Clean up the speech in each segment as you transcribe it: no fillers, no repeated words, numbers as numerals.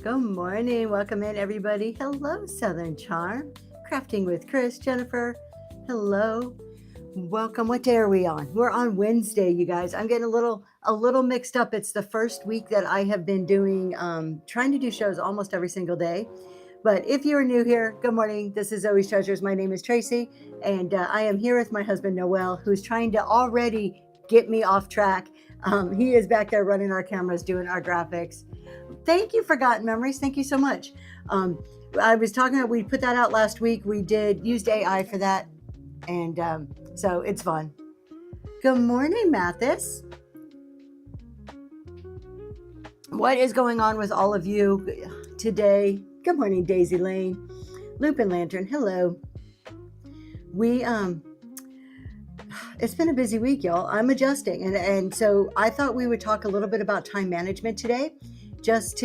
Good morning. Welcome in, everybody. Hello, Southern Charm. Crafting with Chris, Jennifer. Hello. Welcome. What day are we on? We're on Wednesday, you guys. I'm getting a little mixed up. It's the first week that I have been doing trying to do shows almost every single day. But if you are new here, good morning. This is Zoe's Treasures. My name is Tracy, and I am here with my husband Noel, who's trying to already get me off track. He is back there running our cameras, doing our graphics. Thank you, Forgotten Memories. Thank you so much. I was talking about, we put that out last week. We used AI for that, and so it's fun. Good morning, Mathis. What is going on with all of you today? Good morning, Daisy Lane. Lupin Lantern, hello. It's been a busy week, y'all. I'm adjusting, and so I thought we would talk a little bit about time management today, just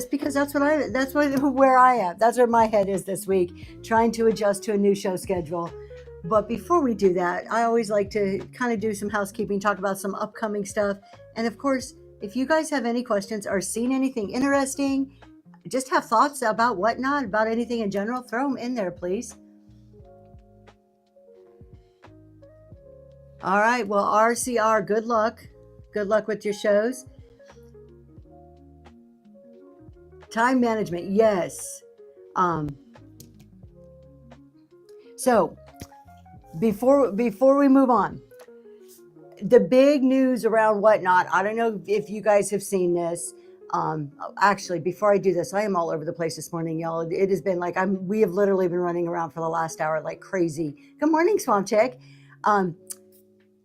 because that's where I am. That's where my head is this week, trying to adjust to a new show schedule. But before we do that, I always like to kind of do some housekeeping, talk about some upcoming stuff, and of course, if you guys have any questions or seen anything interesting, just have thoughts about whatnot, about anything in general, throw them in there, please. All right. Well, RCR, good luck. Good luck with your shows. Time management, yes. So before we move on, the big news around whatnot, I don't know if you guys have seen this. Actually, before I do this, I am all over the place this morning, y'all. It has been like we have literally been running around for the last hour like crazy. Good morning, Swamp Chick.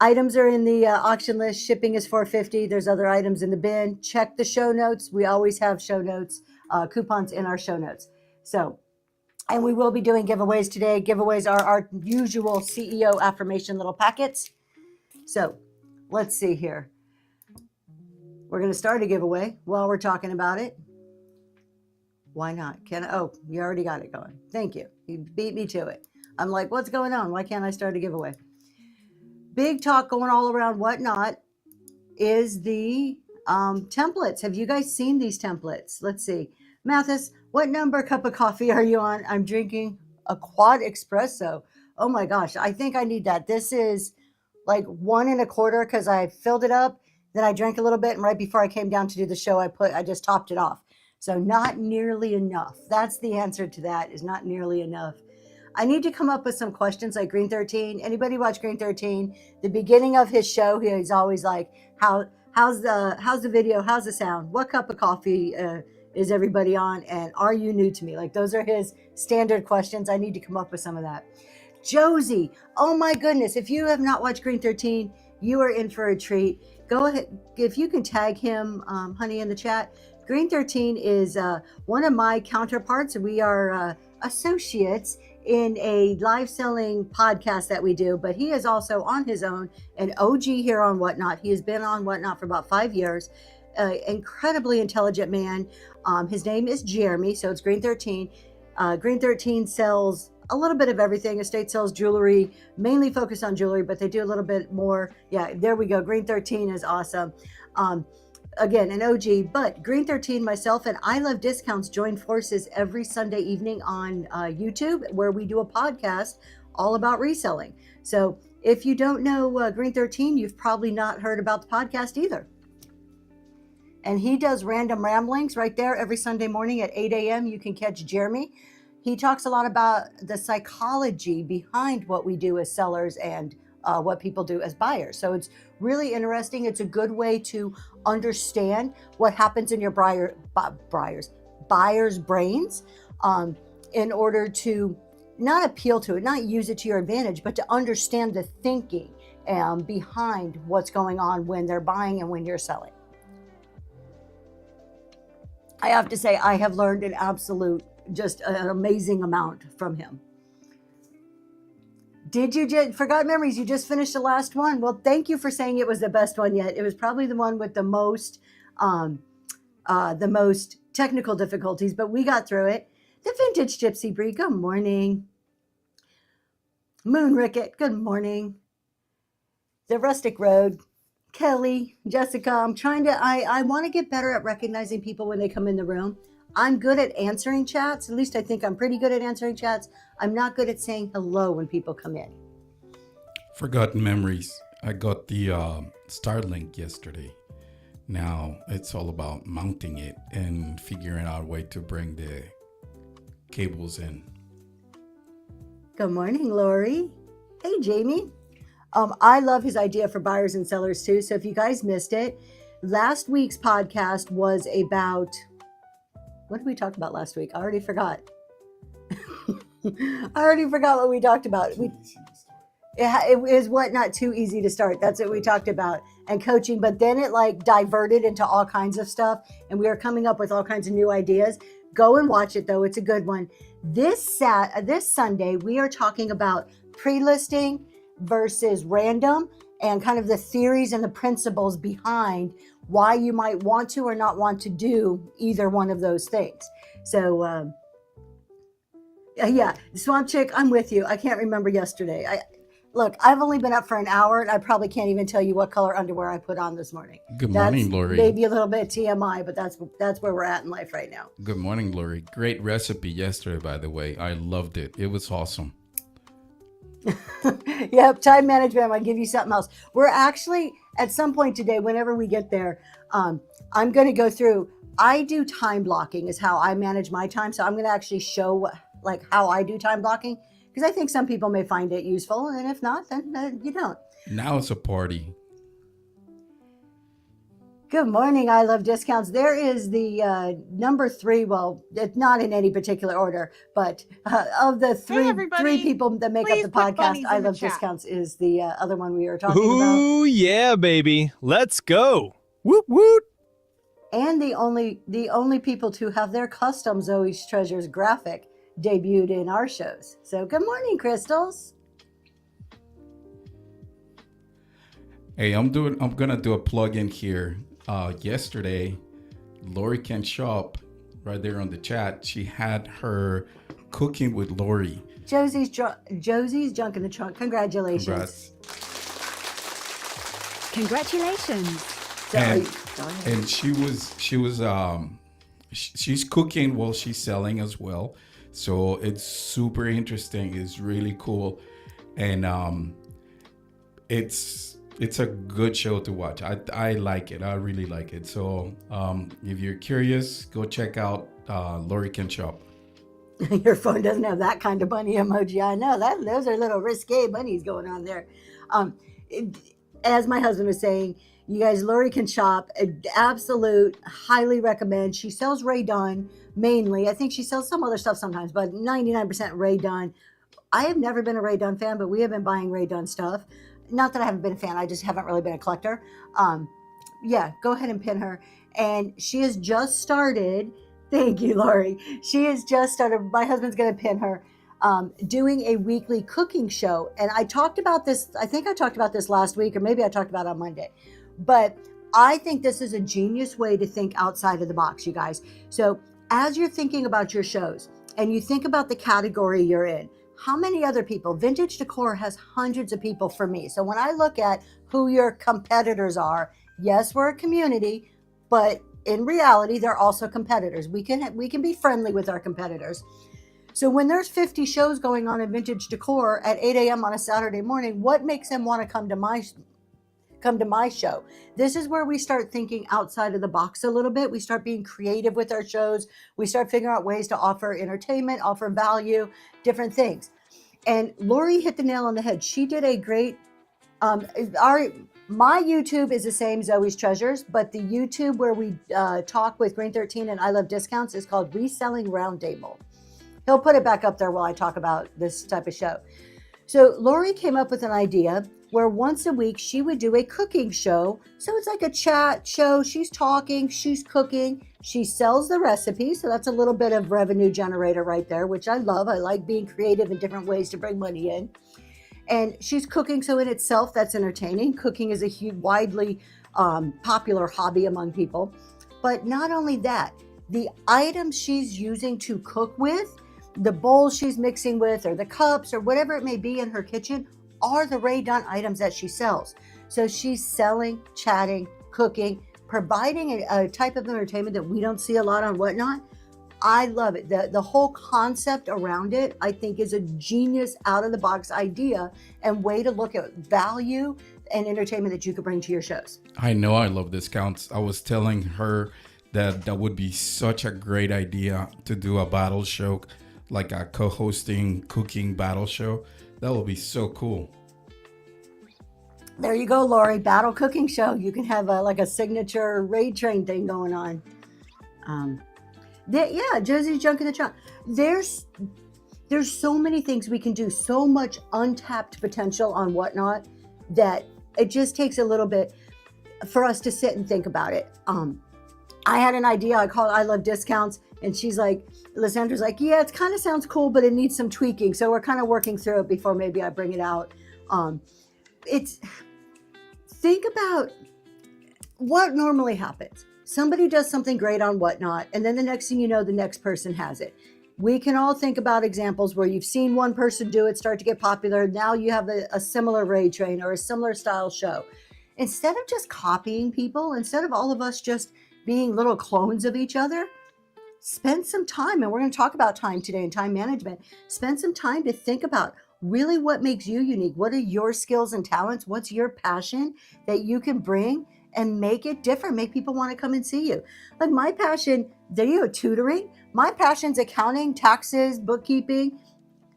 Items are in the auction list. Shipping is $4.50. There's other items in the bin. Check the show notes. We always have show notes, coupons in our show notes. So, and we will be doing giveaways today. Giveaways are our usual CEO affirmation little packets. So let's see here. We're going to start a giveaway while we're talking about it. Why not? Oh, you already got it going. Thank you. You beat me to it. I'm like, what's going on? Why can't I start a giveaway? Big talk going all around whatnot is the templates. Have you guys seen these templates? Let's see. Mathis, what number cup of coffee are you on? I'm drinking a quad espresso. Oh my gosh, I think I need that. This is like 1 1/4 because I filled it up, then I drank a little bit, and right before I came down to do the show, I just topped it off. So not nearly enough. That's the answer to that, is not nearly enough. I need to come up with some questions like Green 13. Anybody watch Green 13? The beginning of his show, he's always like, how's the video? How's the sound? What cup of coffee is everybody on? And are you new to me? Like, those are his standard questions. I need to come up with some of that. Josie, oh my goodness. If you have not watched Green 13, you are in for a treat. Go ahead. If you can tag him, honey, in the chat. Green 13 is one of my counterparts. We are associates in a live selling podcast that we do, but he is also on his own an OG here on Whatnot. He has been on Whatnot for about 5 years. Incredibly intelligent man. His name is Jeremy, so it's Green 13. Green 13 sells a little bit of everything. Estate sells jewelry, mainly focused on jewelry, but they do a little bit more. Yeah, there we go. Green 13 is awesome. Again, an OG, but Green 13, myself, and I Love Discounts join forces every Sunday evening on YouTube, where we do a podcast all about reselling. So if you don't know Green 13, you've probably not heard about the podcast either. And he does Random Ramblings right there every Sunday morning at 8 a.m. You can catch Jeremy. He talks a lot about the psychology behind what we do as sellers and what people do as buyers. So it's really interesting. It's a good way to understand what happens in your buyers' brains in order to not appeal to it, not use it to your advantage, but to understand the thinking behind what's going on when they're buying and when you're selling. I have to say, I have learned an absolute, just an amazing amount from him. Did you just, Forgotten Memories, you just finished the last one. Well, thank you for saying it was the best one yet. It was probably the one with the most technical difficulties, but we got through it. The Vintage Gypsy Brie, good morning. Moon Ricket, good morning. The Rustic Road, Kelly, Jessica, I want to get better at recognizing people when they come in the room. I'm good at answering chats. At least I think I'm pretty good at answering chats. I'm not good at saying hello when people come in. Forgotten memories. I got the Starlink yesterday. Now it's all about mounting it and figuring out a way to bring the cables in. Good morning, Lori. Hey, Jamie. I love his idea for buyers and sellers too. So if you guys missed it, last week's podcast was about, what did we talk about last week? I already forgot. I already forgot what we talked about. It is what not too easy to start. That's what we talked about, and coaching. But then it like diverted into all kinds of stuff, and we are coming up with all kinds of new ideas. Go and watch it though; it's a good one. This Sunday we are talking about pre-listing versus random, and kind of the theories and the principles behind why you might want to or not want to do either one of those things. So yeah, Swamp Chick, I'm with you. I can't remember yesterday. Look, I've only been up for an hour, and I probably can't even tell you what color underwear I put on this morning. Good morning, Lori. Maybe a little bit TMI, but that's where we're at in life right now. Good morning, Lori. Great recipe yesterday, by the way. I loved it. It was awesome. Yep, time management. I'm gonna give you something else. We're actually at some point today, whenever we get there, I'm going to go through. I do time blocking is how I manage my time. So I'm going to actually show like how I do time blocking, because I think some people may find it useful, and if not, then you don't. Now it's a party. Good morning. I love discounts. There is the number 3. Well, it's not in any particular order, but of the three people that make up the podcast, I love discounts is the other one we were talking about. Ooh, yeah, baby. Let's go. Woot woot. And the only people to have their custom Zoe's Treasures graphic debuted in our shows. So good morning, Crystals. Hey, I'm gonna do a plug-in here. Yesterday, Lori Can Shop, right there on the chat, she had her cooking with Lori. Josie's junk in the trunk. Congratulations. Congrats. Congratulations. And she's cooking while she's selling as well. So it's super interesting. It's really cool. And it's a good show to watch. I like it. I really like it. So if you're curious, go check out Lori Can Shop. Your phone doesn't have that kind of bunny emoji. I know that those are little risque bunnies going on there. As my husband was saying, you guys, Lori Can Shop, absolute, highly recommend. She sells Rae Dunn mainly. I think she sells some other stuff sometimes, but 99% Rae Dunn. I have never been a Rae Dunn fan, but we have been buying Rae Dunn stuff. Not that I haven't been a fan, I just haven't really been a collector. Yeah, go ahead and pin her. And she has just started, thank you, Lori. She has just started, my husband's going to pin her, doing a weekly cooking show. And I talked about this, I think I talked about this last week, or maybe I talked about it on Monday. But I think this is a genius way to think outside of the box, you guys. So as you're thinking about your shows and you think about the category you're in, how many other people? Vintage Decor has hundreds of people for me. So when I look at who your competitors are, yes, we're a community, but in reality, they're also competitors. We can be friendly with our competitors. So when there's 50 shows going on in Vintage Decor at 8 a.m. on a Saturday morning, what makes them want to come to my show? This is where we start thinking outside of the box a little bit. We start being creative with our shows. We start figuring out ways to offer entertainment, offer value, different things. And Lori hit the nail on the head. She did a great, my YouTube is the same, Zoe's Treasures, but the YouTube where we talk with Green 13 and I Love Discounts is called Reselling Roundtable. He'll put it back up there while I talk about this type of show. So Lori came up with an idea where once a week she would do a cooking show. So it's like a chat show. She's talking, she's cooking, she sells the recipe. So that's a little bit of revenue generator right there, which I love. I like being creative in different ways to bring money in. And she's cooking. So in itself, that's entertaining. Cooking is a huge, widely popular hobby among people. But not only that, the items she's using to cook with, the bowls she's mixing with, or the cups, or whatever it may be in her kitchen, are the Rae Dunn items that she sells. So she's selling, chatting, cooking, providing a type of entertainment that we don't see a lot on Whatnot. I love it. The whole concept around it, I think, is a genius, out of the box idea and way to look at value and entertainment that you could bring to your shows. I know I love discounts. I was telling her that that would be such a great idea to do a battle show, like a co-hosting cooking battle show. That would be so cool. There you go, Lori. Battle cooking show. You can have like a signature raid train thing going on. Yeah, Josie's junk in the trunk. There's so many things we can do. So much untapped potential on Whatnot that it just takes a little bit for us to sit and think about it. I had an idea. I called I Love Discounts, and she's like, Lysandra's like, yeah, it kind of sounds cool, but it needs some tweaking. So we're kind of working through it before maybe I bring it out. Think about what normally happens. Somebody does something great on Whatnot, and then the next thing you know, the next person has it. We can all think about examples where you've seen one person do it, start to get popular. Now you have a similar raid train or a similar style show. Instead of just copying people, instead of all of us just being little clones of each other, spend some time, and we're going to talk about time today and time management. Spend some time to think about really what makes you unique. What are your skills and talents? What's your passion that you can bring and make it different, make people want to come and see you? Like my passion, tutoring. My passion's accounting, taxes, bookkeeping.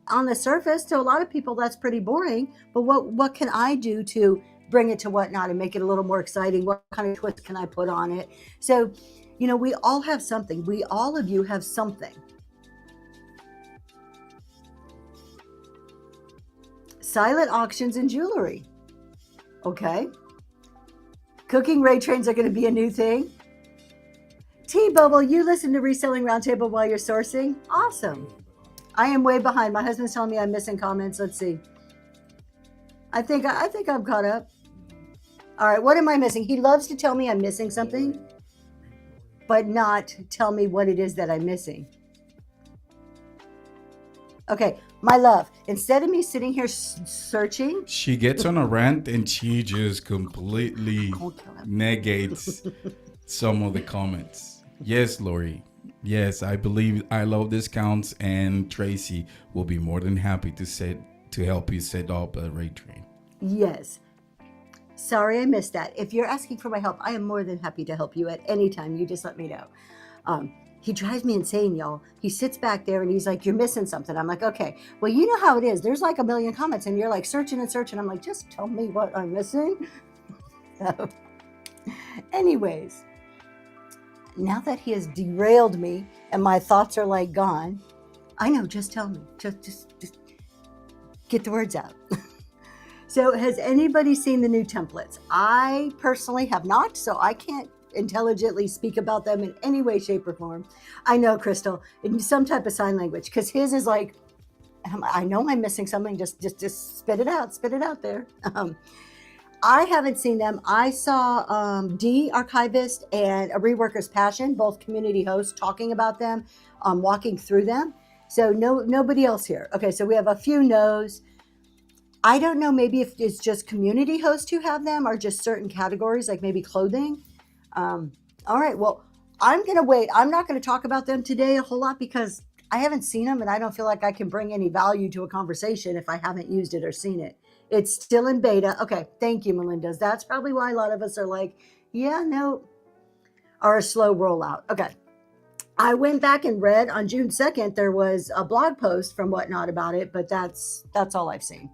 On the surface, to a lot of people, that's pretty boring. But what can I do to bring it to Whatnot and make it a little more exciting? What kind of twist can I put on it? So, we all have something. All of you have something. Silent auctions and jewelry. Okay. Cooking raid trains are going to be a new thing. T-Bubble, you listen to Reselling Roundtable while you're sourcing? Awesome. I am way behind. My husband's telling me I'm missing comments. Let's see. I think I'm caught up. All right, what am I missing? He loves to tell me I'm missing something, but not tell me what it is that I'm missing. Okay, my love, instead of me sitting here searching. She gets on a rant and she just completely negates some of the comments. Yes, Lori. Yes, I believe I Love Discounts and Tracy will be more than happy to help you set up a raid train. Yes. Sorry, I missed that. If you're asking for my help, I am more than happy to help you at any time. You just let me know. He drives me insane, y'all. He sits back there and he's like, you're missing something. I'm like, okay, well, you know how it is. There's like a million comments and you're like searching and searching. I'm like, just tell me what I'm missing. So, anyways, now that he has derailed me and my thoughts are like gone, I know, just tell me. Just get the words out. So has anybody seen the new templates? I personally have not, so I can't intelligently speak about them in any way, shape, or form. I know, Crystal, in some type of sign language, because his is like, I know I'm missing something. Just spit it out there. I haven't seen them. I saw D Archivist and A Reworker's Passion, both community hosts, talking about them, walking through them. So nobody else here. Okay, so we have a few no's. I don't know, maybe if it's just community hosts who have them or just certain categories, like maybe clothing. All right, well, I'm going to wait. I'm not going to talk about them today a whole lot because I haven't seen them and I don't feel like I can bring any value to a conversation if I haven't used it or seen it. It's still in beta. Okay, thank you, Melinda's. That's probably why a lot of us are like, yeah, no, or a slow rollout. Okay. I went back and read on June 2nd, there was a blog post from Whatnot about it, but that's all I've seen.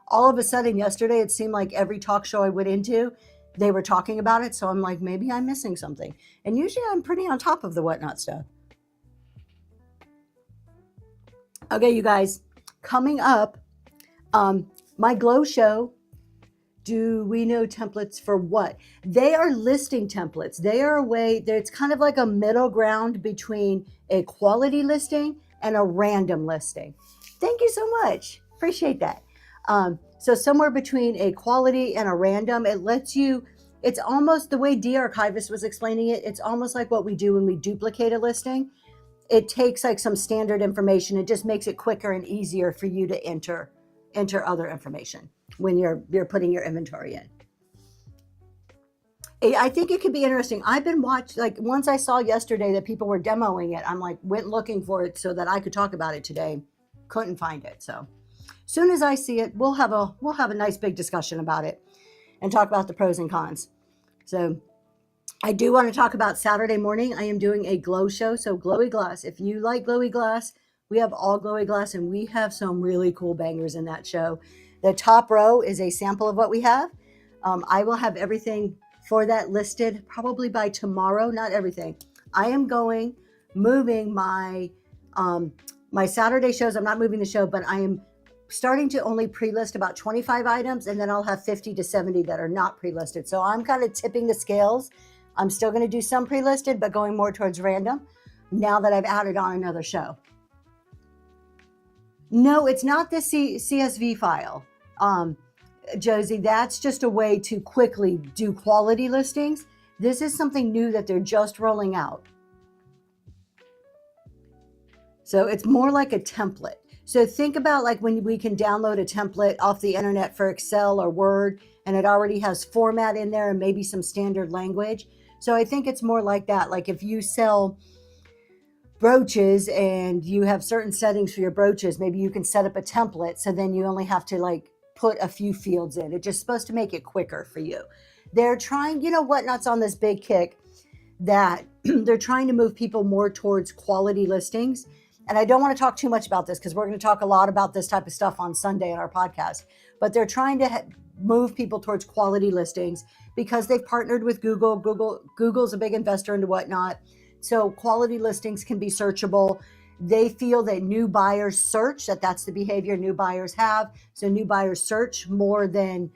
All of a sudden yesterday, it seemed like every talk show I went into, they were talking about it. So I'm like, maybe I'm missing something. And usually I'm pretty on top of the Whatnot stuff. Okay, you guys, coming up, my Glow show. Do we know templates for what? They are listing templates. They are a way, it's kind of like a middle ground between a quality listing and a random listing. Thank you so much. Appreciate that. So somewhere between a quality and a random, it lets you, it's almost the way D Archivist was explaining it. It's almost like what we do when we duplicate a listing. It takes like some standard information. It just makes it quicker and easier for you to enter other information. when you're putting your inventory in. I think it could be interesting. I've been watching, like once I saw yesterday that people were demoing it, I'm like went looking for it so that I could talk about it today. Couldn't find it. So soon as I see it, we'll have a nice big discussion about it and talk about the pros and cons. So I do want to talk about Saturday morning. I am doing a glow show. So glowy glass. If you like glowy glass, we have all glowy glass and we have some really cool bangers in that show. The top row is a sample of what we have. I will have everything for that listed probably by tomorrow. Not everything. I am moving my my Saturday shows. I'm not moving the show, but I am starting to only pre-list about 25 items, and then I'll have 50 to 70 that are not pre-listed. So I'm kind of tipping the scales. I'm still going to do some pre-listed, but going more towards random now that I've added on another show. No, it's not the CSV file. Josie, that's just a way to quickly do quality listings. This is something new that they're just rolling out. So it's more like a template. So think about like when we can download a template off the internet for Excel or Word, and it already has format in there and maybe some standard language. So I think it's more like that. Like if you sell brooches and you have certain settings for your brooches, maybe you can set up a template. So then you only have to like put a few fields in. It's just supposed to make it quicker for you. They're trying, Whatnot's on this big kick that they're trying to move people more towards quality listings. And I don't want to talk too much about this because we're going to talk a lot about this type of stuff on Sunday in our podcast. But they're trying to move people towards quality listings because they've partnered with Google. Google's a big investor into Whatnot. So quality listings can be searchable. They feel that new buyers search, that's the behavior new buyers have. So new buyers search more than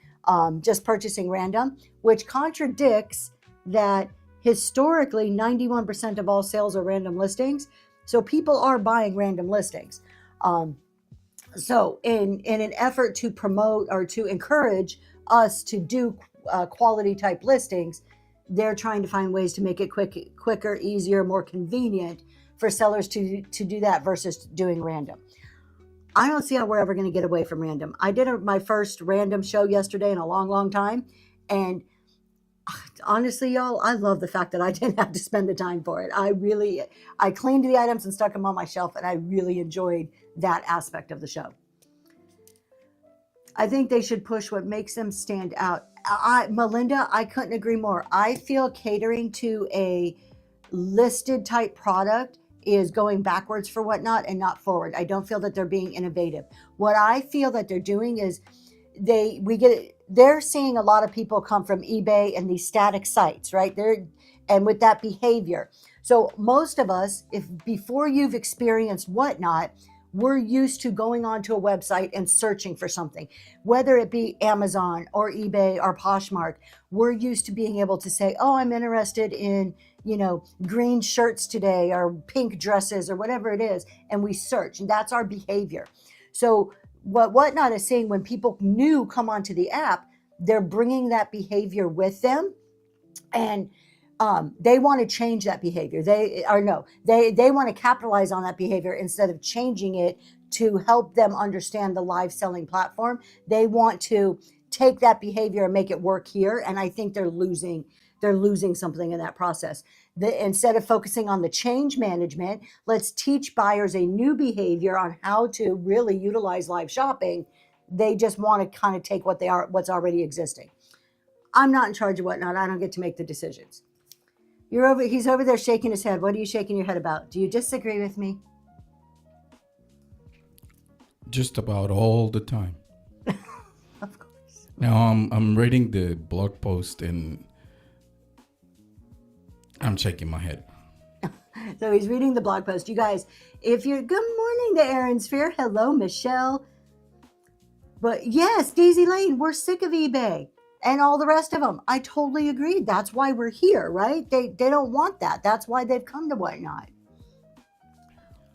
just purchasing random, which contradicts that historically 91% of all sales are random listings. So people are buying random listings. So in an effort to promote or to encourage us to do quality type listings, they're trying to find ways to make it quicker, easier, more convenient for sellers to do that versus doing random. I don't see how we're ever going to get away from random. I did my first random show yesterday in a long, long time. And honestly, y'all, I love the fact that I didn't have to spend the time for it. I cleaned the items and stuck them on my shelf, and I really enjoyed that aspect of the show. I think they should push what makes them stand out. Melinda, I couldn't agree more. I feel catering to a listed type product is going backwards for Whatnot and not forward. I don't feel that they're being innovative. What I feel that they're doing is they're seeing a lot of people come from eBay and these static sites, right? And with that behavior. So most of us, if before you've experienced Whatnot, we're used to going onto a website and searching for something, whether it be Amazon or eBay or Poshmark. We're used to being able to say, oh, I'm interested in, green shirts today or pink dresses or whatever it is. And we search, and that's our behavior. So what Whatnot is saying, when people new come onto the app, they're bringing that behavior with them, and they want to change that behavior. They want to capitalize on that behavior instead of changing it to help them understand the live selling platform. They want to take that behavior and make it work here, and I think they're losing something in that process. Instead of focusing on the change management, let's teach buyers a new behavior on how to really utilize live shopping. They just want to kind of take what's already existing. I'm not in charge of Whatnot. I don't get to make the decisions. He's over there shaking his head. What are you shaking your head about? Do you disagree with me? Just about all the time. Of course. Now I'm reading the blog post and I'm shaking my head. So he's reading the blog post. You guys, good morning to Aaron Sphere. Hello, Michelle. But yes, Daisy Lane, we're sick of eBay and all the rest of them. I totally agree. That's why we're here, right? They don't want that. That's why they've come to Whatnot.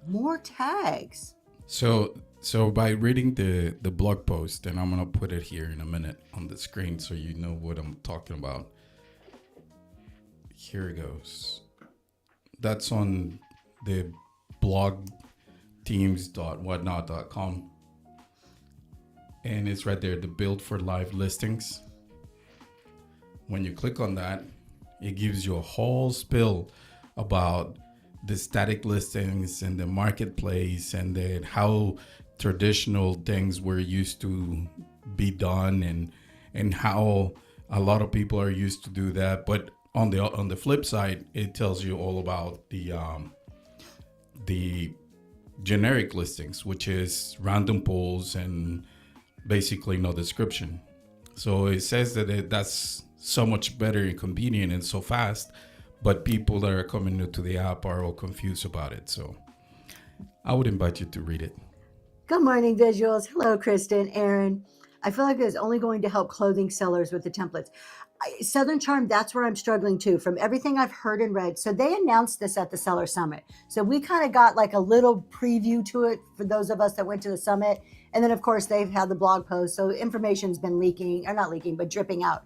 More tags. So by reading the blog post, and I'm going to put it here in a minute on the screen so you know what I'm talking about. Here it goes. That's on the blog teams.whatnot.com. and it's right there, the build for live listings. When you click on that, it gives you a whole spill about the static listings and the marketplace, and then how traditional things were used to be done, and how a lot of people are used to do that. But on the flip side, it tells you all about the generic listings, which is random polls and basically no description. So it says that that's so much better and convenient and so fast, but people that are coming new to the app are all confused about it. So I would invite you to read it. Good morning, visuals. Hello, Kristen, Aaron. I feel like it's only going to help clothing sellers with the templates. Southern Charm, that's where I'm struggling too, from everything I've heard and read. So they announced this at the Seller Summit. So we kind of got like a little preview to it for those of us that went to the summit. And then, of course, they've had the blog post. So information's been leaking, or not leaking, but dripping out.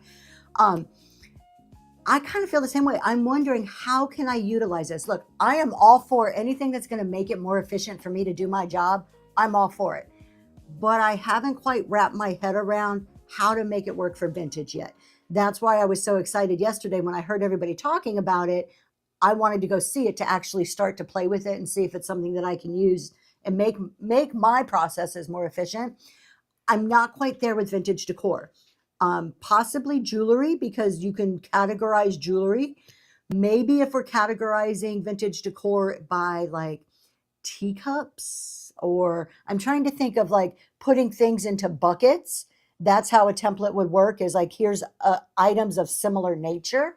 I kind of feel the same way. I'm wondering, how can I utilize this? Look, I am all for anything that's going to make it more efficient for me to do my job. I'm all for it. But I haven't quite wrapped my head around how to make it work for vintage yet. That's why I was so excited yesterday when I heard everybody talking about it. I wanted to go see it to actually start to play with it and see if it's something that I can use and make my processes more efficient. I'm not quite there with vintage decor. Possibly jewelry, because you can categorize jewelry. Maybe if we're categorizing vintage decor by like teacups, or I'm trying to think of like putting things into buckets. That's how a template would work, is like, here's items of similar nature.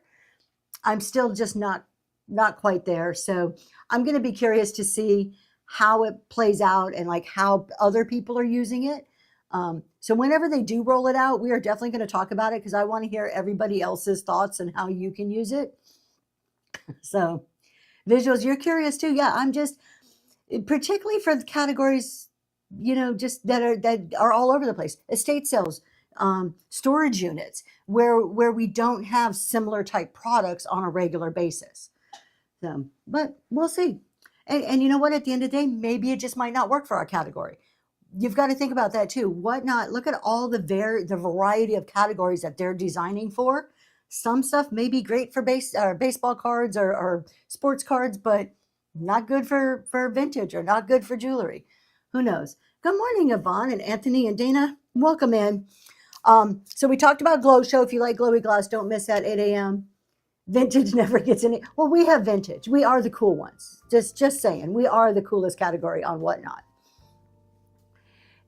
I'm still just not quite there. So I'm going to be curious to see how it plays out and like how other people are using it. So whenever they do roll it out, we are definitely going to talk about it, because I want to hear everybody else's thoughts and how you can use it. So visuals, you're curious too. Yeah, I'm just, particularly for the categories, just that are all over the place. Estate sales, storage units, where we don't have similar type products on a regular basis. So, but we'll see. And you know what? At the end of the day, maybe it just might not work for our category. You've got to think about that too. Look at all the variety of categories that they're designing for. Some stuff may be great for baseball cards or sports cards, but not good for vintage, or not good for jewelry. Who knows? Good morning, Yvonne and Anthony and Dana. Welcome in. So we talked about Glow Show. If you like glowy gloss, don't miss that 8 a.m. Vintage never gets any. Well, we have vintage. We are the cool ones. Just saying, we are the coolest category on Whatnot.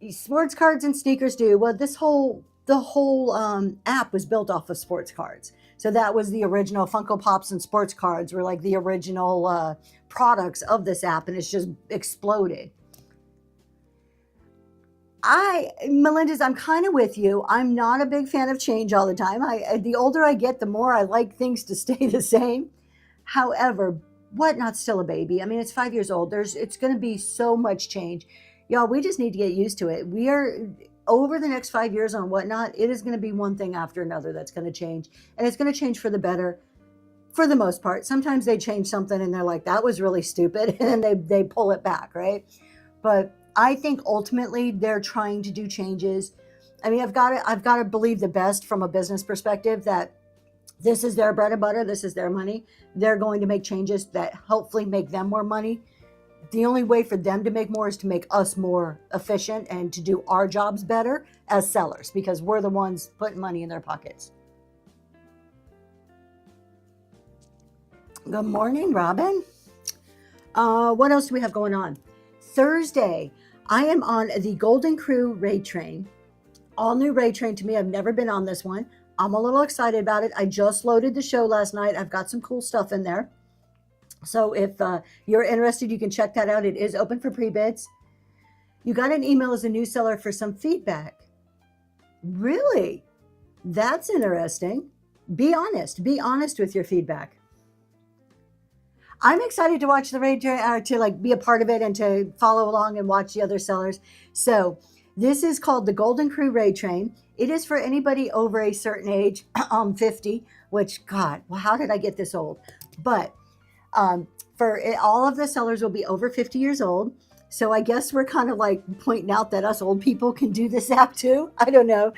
Sports cards and sneakers do. Well, the whole app was built off of sports cards. So that was the original. Funko Pops and sports cards were like the original products of this app, and it's just exploded. Melendez, I'm kind of with you. I'm not a big fan of change all the time. The older I get, the more I like things to stay the same. However, Whatnot's still a baby. I mean, it's 5 years old. It's going to be so much change. Y'all, we just need to get used to it. We are, over the next 5 years on Whatnot, it is going to be one thing after another that's going to change. And it's going to change for the better for the most part. Sometimes they change something and they're like, that was really stupid. And then they pull it back, right? But I think ultimately they're trying to do changes. I mean, I've got to believe the best from a business perspective, that this is their bread and butter. This is their money. They're going to make changes that hopefully make them more money. The only way for them to make more is to make us more efficient and to do our jobs better as sellers, because we're the ones putting money in their pockets. Good morning, Robin. What else do we have going on? Thursday, I am on the Golden Crew raid train. All new raid train to me. I've never been on this one. I'm a little excited about it. I just loaded the show last night. I've got some cool stuff in there. So if you're interested, you can check that out. It is open for pre-bids. You got an email as a new seller for some feedback. Really? That's interesting. Be honest. Be honest with your feedback. I'm excited to watch the raid, to like be a part of it and to follow along and watch the other sellers. So this is called the Golden Crew Raid Train. It is for anybody over a certain age, 50, which, God, well, how did I get this old? But all of the sellers will be over 50 years old. So I guess we're kind of like pointing out that us old people can do this app too. I don't know.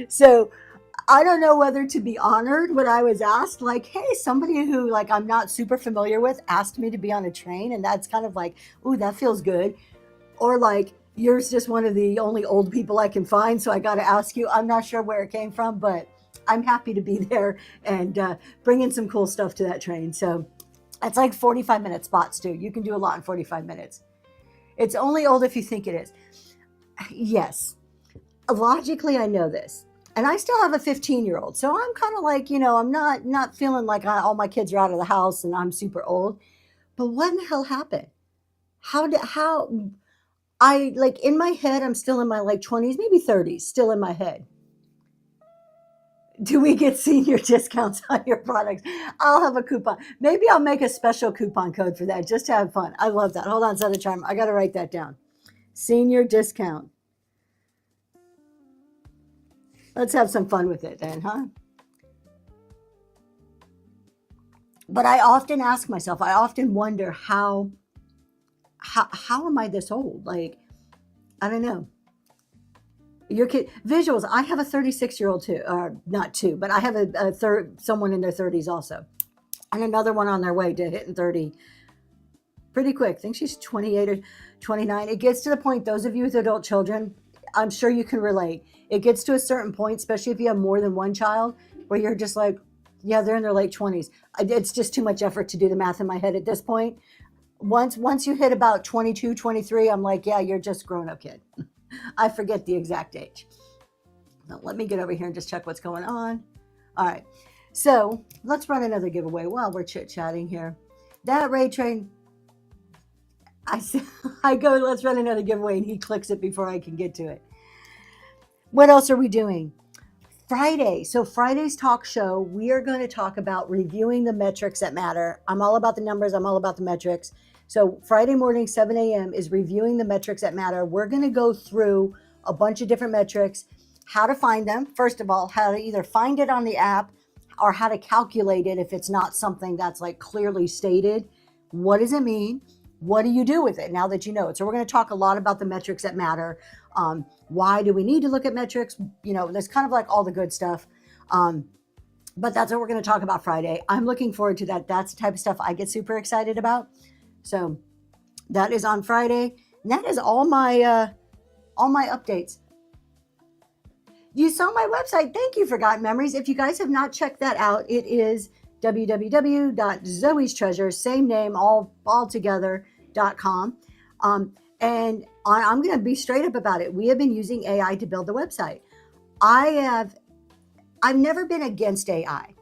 So I don't know whether to be honored when I was asked, like, hey, somebody who like I'm not super familiar with asked me to be on a train, and that's kind of like, ooh, that feels good. Or like, you're just one of the only old people I can find, so I got to ask you. I'm not sure where it came from, but I'm happy to be there and bringing some cool stuff to that train. So it's like 45-minute spots too. You can do a lot in 45 minutes. It's only old if you think it is. Yes, logically I know this. And I still have a 15-year-old. So I'm kind of like, I'm not feeling like all my kids are out of the house and I'm super old. But what in the hell happened? How I like in my head, I'm still in my like 20s, maybe 30s, still in my head. Do we get senior discounts on your products? I'll have a coupon. Maybe I'll make a special coupon code for that just to have fun. I love that. Hold on, Southern Charm. I got to write that down. Senior discount. Let's have some fun with it then, huh? But I often ask myself, I often wonder how am I this old? Like, I don't know. Your kid visuals. I have a 36-year-old too, not two, but I have a third, someone in their 30s also, and another one on their way to hitting 30 pretty quick. I think she's 28 or 29. It gets to the point, those of you with adult children, I'm sure you can relate. It gets to a certain point, especially if you have more than one child, where you're just like, yeah, they're in their late 20s. It's just too much effort to do the math in my head at this point. Once you hit about 22, 23, I'm like, yeah, you're just grown up kid. I forget the exact age. Now, let me get over here and just check what's going on. All right. So let's run another giveaway while we're chit-chatting here. That Ray Train, I go, let's run another giveaway, and he clicks it before I can get to it. What else are we doing? Friday. So Friday's talk show, we are going to talk about reviewing the metrics that matter. I'm all about the numbers. I'm all about the metrics. So Friday morning, 7 a.m. is reviewing the metrics that matter. We're going to go through a bunch of different metrics, how to find them. First of all, how to either find it on the app or how to calculate it if it's not something that's like clearly stated. What does it mean? What do you do with it now that you know it? So we're going to talk a lot about the metrics that matter. Why do we need to look at metrics? There's kind of like all the good stuff. But that's what we're going to talk about Friday. I'm looking forward to that. That's the type of stuff I get super excited about. So that is on Friday. And that is all my updates. You saw my website. Thank you, Forgotten Memories. If you guys have not checked that out, it is www.zoe's treasure, same name, all together.com. And I'm going to be straight up about it. We have been using AI to build the website. I've never been against AI.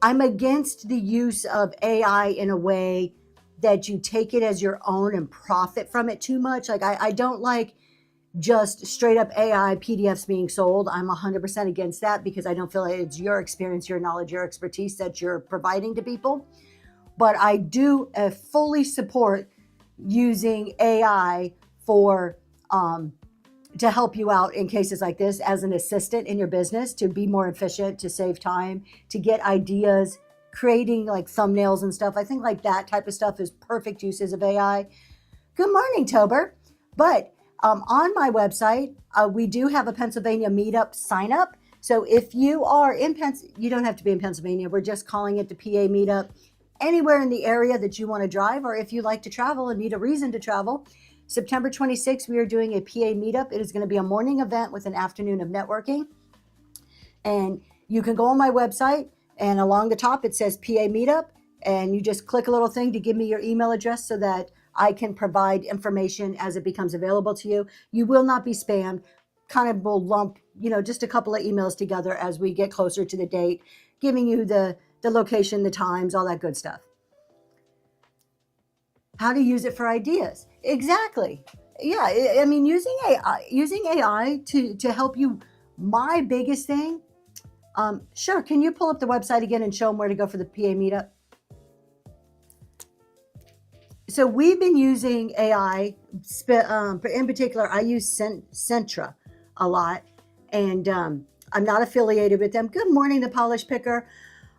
I'm against the use of AI in a way that you take it as your own and profit from it too much. Like I don't like just straight up AI PDFs being sold. I'm 100% against that because I don't feel like it's your experience, your knowledge, your expertise that you're providing to people. But I do fully support using AI for to help you out in cases like this as an assistant in your business, to be more efficient, to save time, to get ideas, creating like thumbnails and stuff. I think like that type of stuff is perfect uses of AI. Good morning, Tober. But on my website, we do have a Pennsylvania meetup sign up. So if you are in you don't have to be in Pennsylvania. We're just calling it the PA meetup. Anywhere in the area that you want to drive, or if you like to travel and need a reason to travel, September 26th, we are doing a PA meetup. It is going to be a morning event with an afternoon of networking. And you can go on my website, and along the top, it says PA meetup. And you just click a little thing to give me your email address so that I can provide information as it becomes available to you. You will not be spammed. Kind of will lump, just a couple of emails together as we get closer to the date, giving you the location, the times, all that good stuff. How to use it for ideas. Exactly. Yeah. I mean, using AI to help you. My biggest thing. Sure. Can you pull up the website again and show them where to go for the PA meetup? So we've been using AI, in particular, I use Sentra a lot, and I'm not affiliated with them. Good morning, the Polish Picker.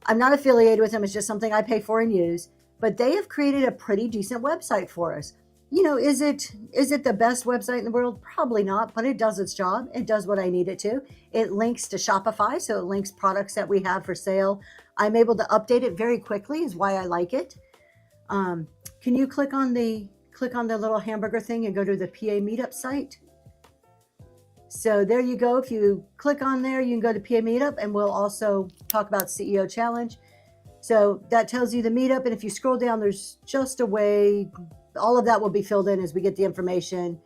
I'm not affiliated with them. It's just something I pay for and use. But they have created a pretty decent website for us. Is it the best website in the world? Probably not, but it does its job. It does what I need it to. It links to Shopify, so it links products that we have for sale. I'm able to update it very quickly, is why I like it. Can you click on the little hamburger thing and go to the PA Meetup site? So there you go. If you click on there, you can go to PA Meetup, and we'll also talk about CEO Challenge. So that tells you the meetup, and if you scroll down, there's just a way. All of that will be filled in as we get the information.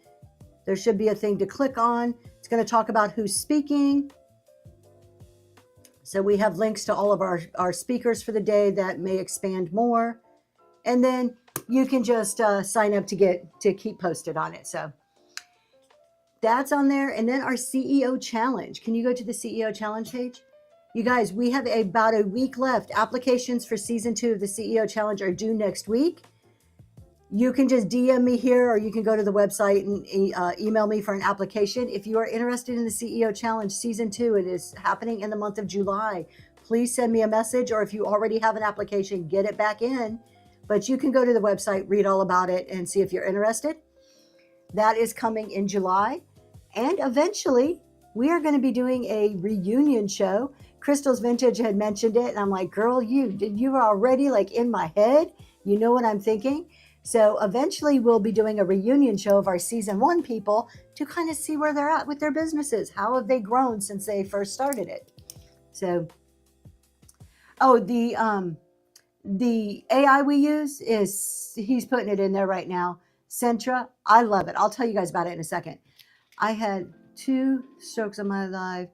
There should be a thing to click on. It's going to talk about who's speaking. So we have links to all of our speakers for the day that may expand more. And then you can just sign up to keep posted on it. So that's on there. And then our CEO Challenge. Can you go to the CEO Challenge page? You guys, we have about a week left. Applications for season 2 of the CEO Challenge are due next week. You can just DM me here, or you can go to the website and email me for an application. If you are interested in the CEO Challenge season 2, it is happening in the month of July. Please send me a message, or if you already have an application, get it back in. But you can go to the website, read all about it, and see if you're interested. That is coming in July. And eventually, we are going to be doing a reunion show. Crystal's Vintage had mentioned it, and I'm like, girl, you are already like in my head. You know what I'm thinking. So eventually we'll be doing a reunion show of our season 1 people to kind of see where they're at with their businesses. How have they grown since they first started it? So, the AI we use he's putting it in there right now. Centra, I love it. I'll tell you guys about it in a second. I had 2 strokes on my live.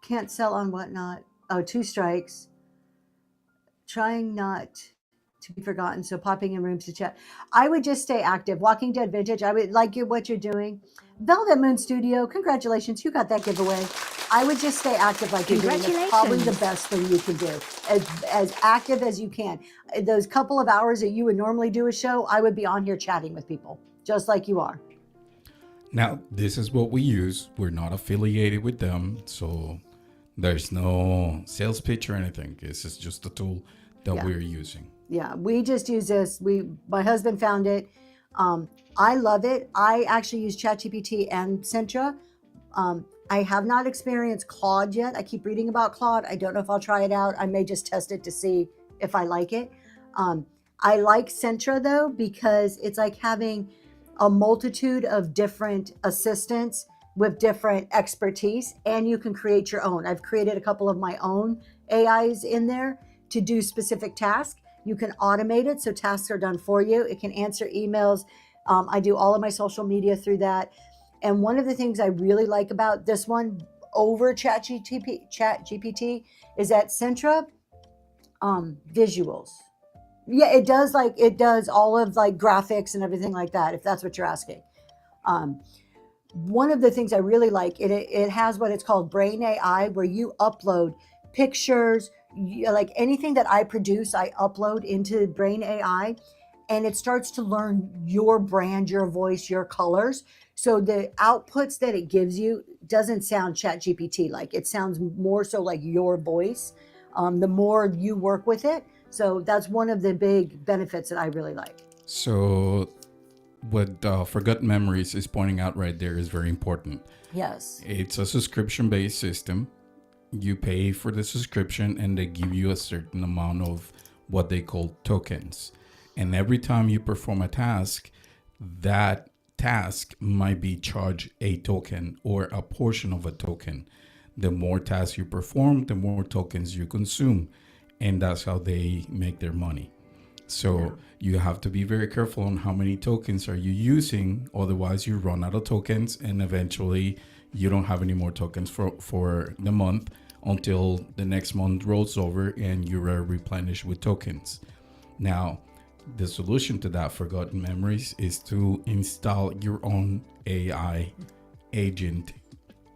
Can't sell on Whatnot. 2 strikes. Trying not to be forgotten, so popping in rooms to chat. I would just stay active. Walking Dead Vintage, I would like what you're doing. Velvet Moon Studio, congratulations, you got that giveaway. I would just stay active like you're doing. It's probably the best thing you can do. As active as you can. Those couple of hours that you would normally do a show, I would be on here chatting with people, just like you are. Now, this is what we use. We're not affiliated with them, so there's no sales pitch or anything. This is just a tool that we're using. Yeah, we just use this. My husband found it. I love it. I actually use ChatGPT and Centra. I have not experienced Claude yet. I keep reading about Claude. I don't know if I'll try it out. I may just test it to see if I like it. I like Centra though, because it's like having a multitude of different assistants with different expertise, and you can create your own. I've created a couple of my own AIs in there to do specific tasks. You can automate it, so tasks are done for you. It can answer emails. I do all of my social media through that. And one of the things I really like about this one over ChatGPT is that Centra visuals. Yeah, it does all of like graphics and everything like that, if that's what you're asking. One of the things I really like, it has what it's called Brain AI, where you upload pictures, like anything that I produce, I upload into Brain AI, and it starts to learn your brand, your voice, your colors. So the outputs that it gives you doesn't sound ChatGPT like. It sounds more so like your voice, the more you work with it. So that's one of the big benefits that I really like. So what Forgotten Memories is pointing out right there is very important. Yes. It's a subscription-based system. You pay for the subscription, and they give you a certain amount of what they call tokens. And every time you perform a task, that task might be charged a token or a portion of a token. The more tasks you perform, the more tokens you consume. And that's how they make their money. So you have to be very careful on how many tokens are you using. Otherwise, you run out of tokens, and eventually you don't have any more tokens for the month until the next month rolls over and you are replenished with tokens. Now, the solution to that, Forgotten Memories, is to install your own AI agent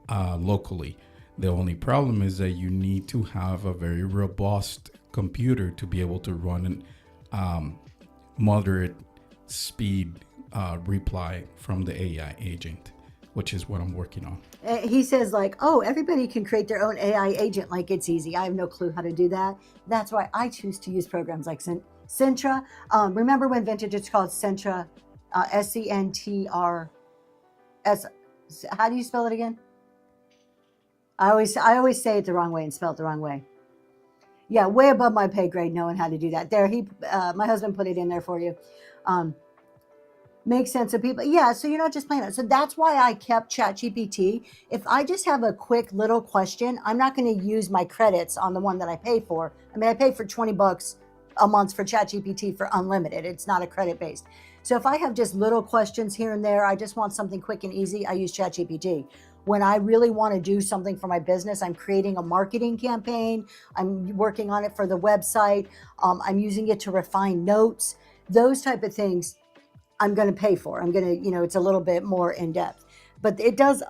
locally. The only problem is that you need to have a very robust computer to be able to run an moderate speed reply from the AI agent, which is what I'm working on. He says like, oh, everybody can create their own AI agent like it's easy. I have no clue how to do that. That's why I choose to use programs like Centra. Remember when Vintage, it's called Centra SENTRS. How do you spell it again? I always say it the wrong way and spell it the wrong way. Yeah, way above my pay grade knowing how to do that. There, my husband put it in there for you. Makes sense of people. Yeah, so you're not just playing that. So that's why I kept ChatGPT. If I just have a quick little question, I'm not going to use my credits on the one that I pay for. I mean, I pay for $20 a month for ChatGPT for unlimited. It's not a credit based. So if I have just little questions here and there, I just want something quick and easy, I use ChatGPT. When I really want to do something for my business, I'm creating a marketing campaign. I'm working on it for the website. I'm using it to refine notes, those type of things. I'm going to pay for. I'm going to, it's a little bit more in depth, but it does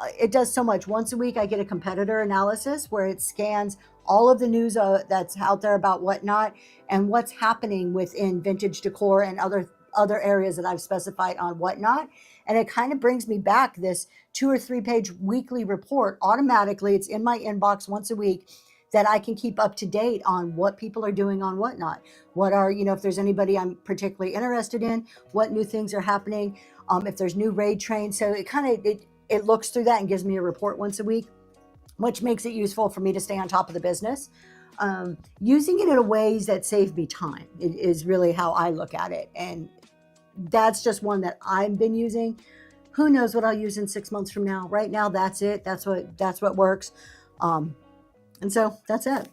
so much. Once a week, I get a competitor analysis where it scans all of the news that's out there about Whatnot and what's happening within vintage decor and other areas that I've specified on Whatnot. And it kind of brings me back this 2 or 3 page weekly report automatically. It's in my inbox once a week that I can keep up to date on what people are doing on Whatnot. What are, if there's anybody I'm particularly interested in, what new things are happening, if there's new raid trains. So it looks through that and gives me a report once a week, which makes it useful for me to stay on top of the business. Using it in ways that save me time is really how I look at it. And that's just one that I've been using. Who knows what I'll use in 6 months from now? Right now, that's it. That's what works. And so that's it.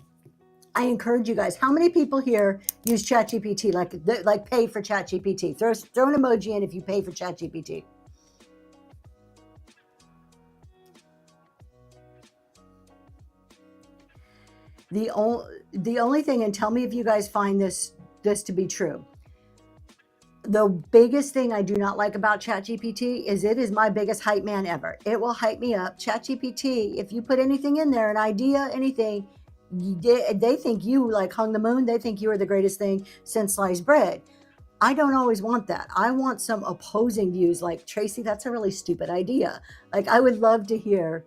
I encourage you guys. How many people here use ChatGPT? Like pay for ChatGPT? Throw an emoji in if you pay for ChatGPT. The only thing, and tell me if you guys find this to be true. The biggest thing I do not like about ChatGPT is it is my biggest hype man ever. It will hype me up. ChatGPT, if you put anything in there, an idea, anything, they think you like hung the moon. They think you are the greatest thing since sliced bread. I don't always want that. I want some opposing views like, Tracy, that's a really stupid idea. Like, I would love to hear,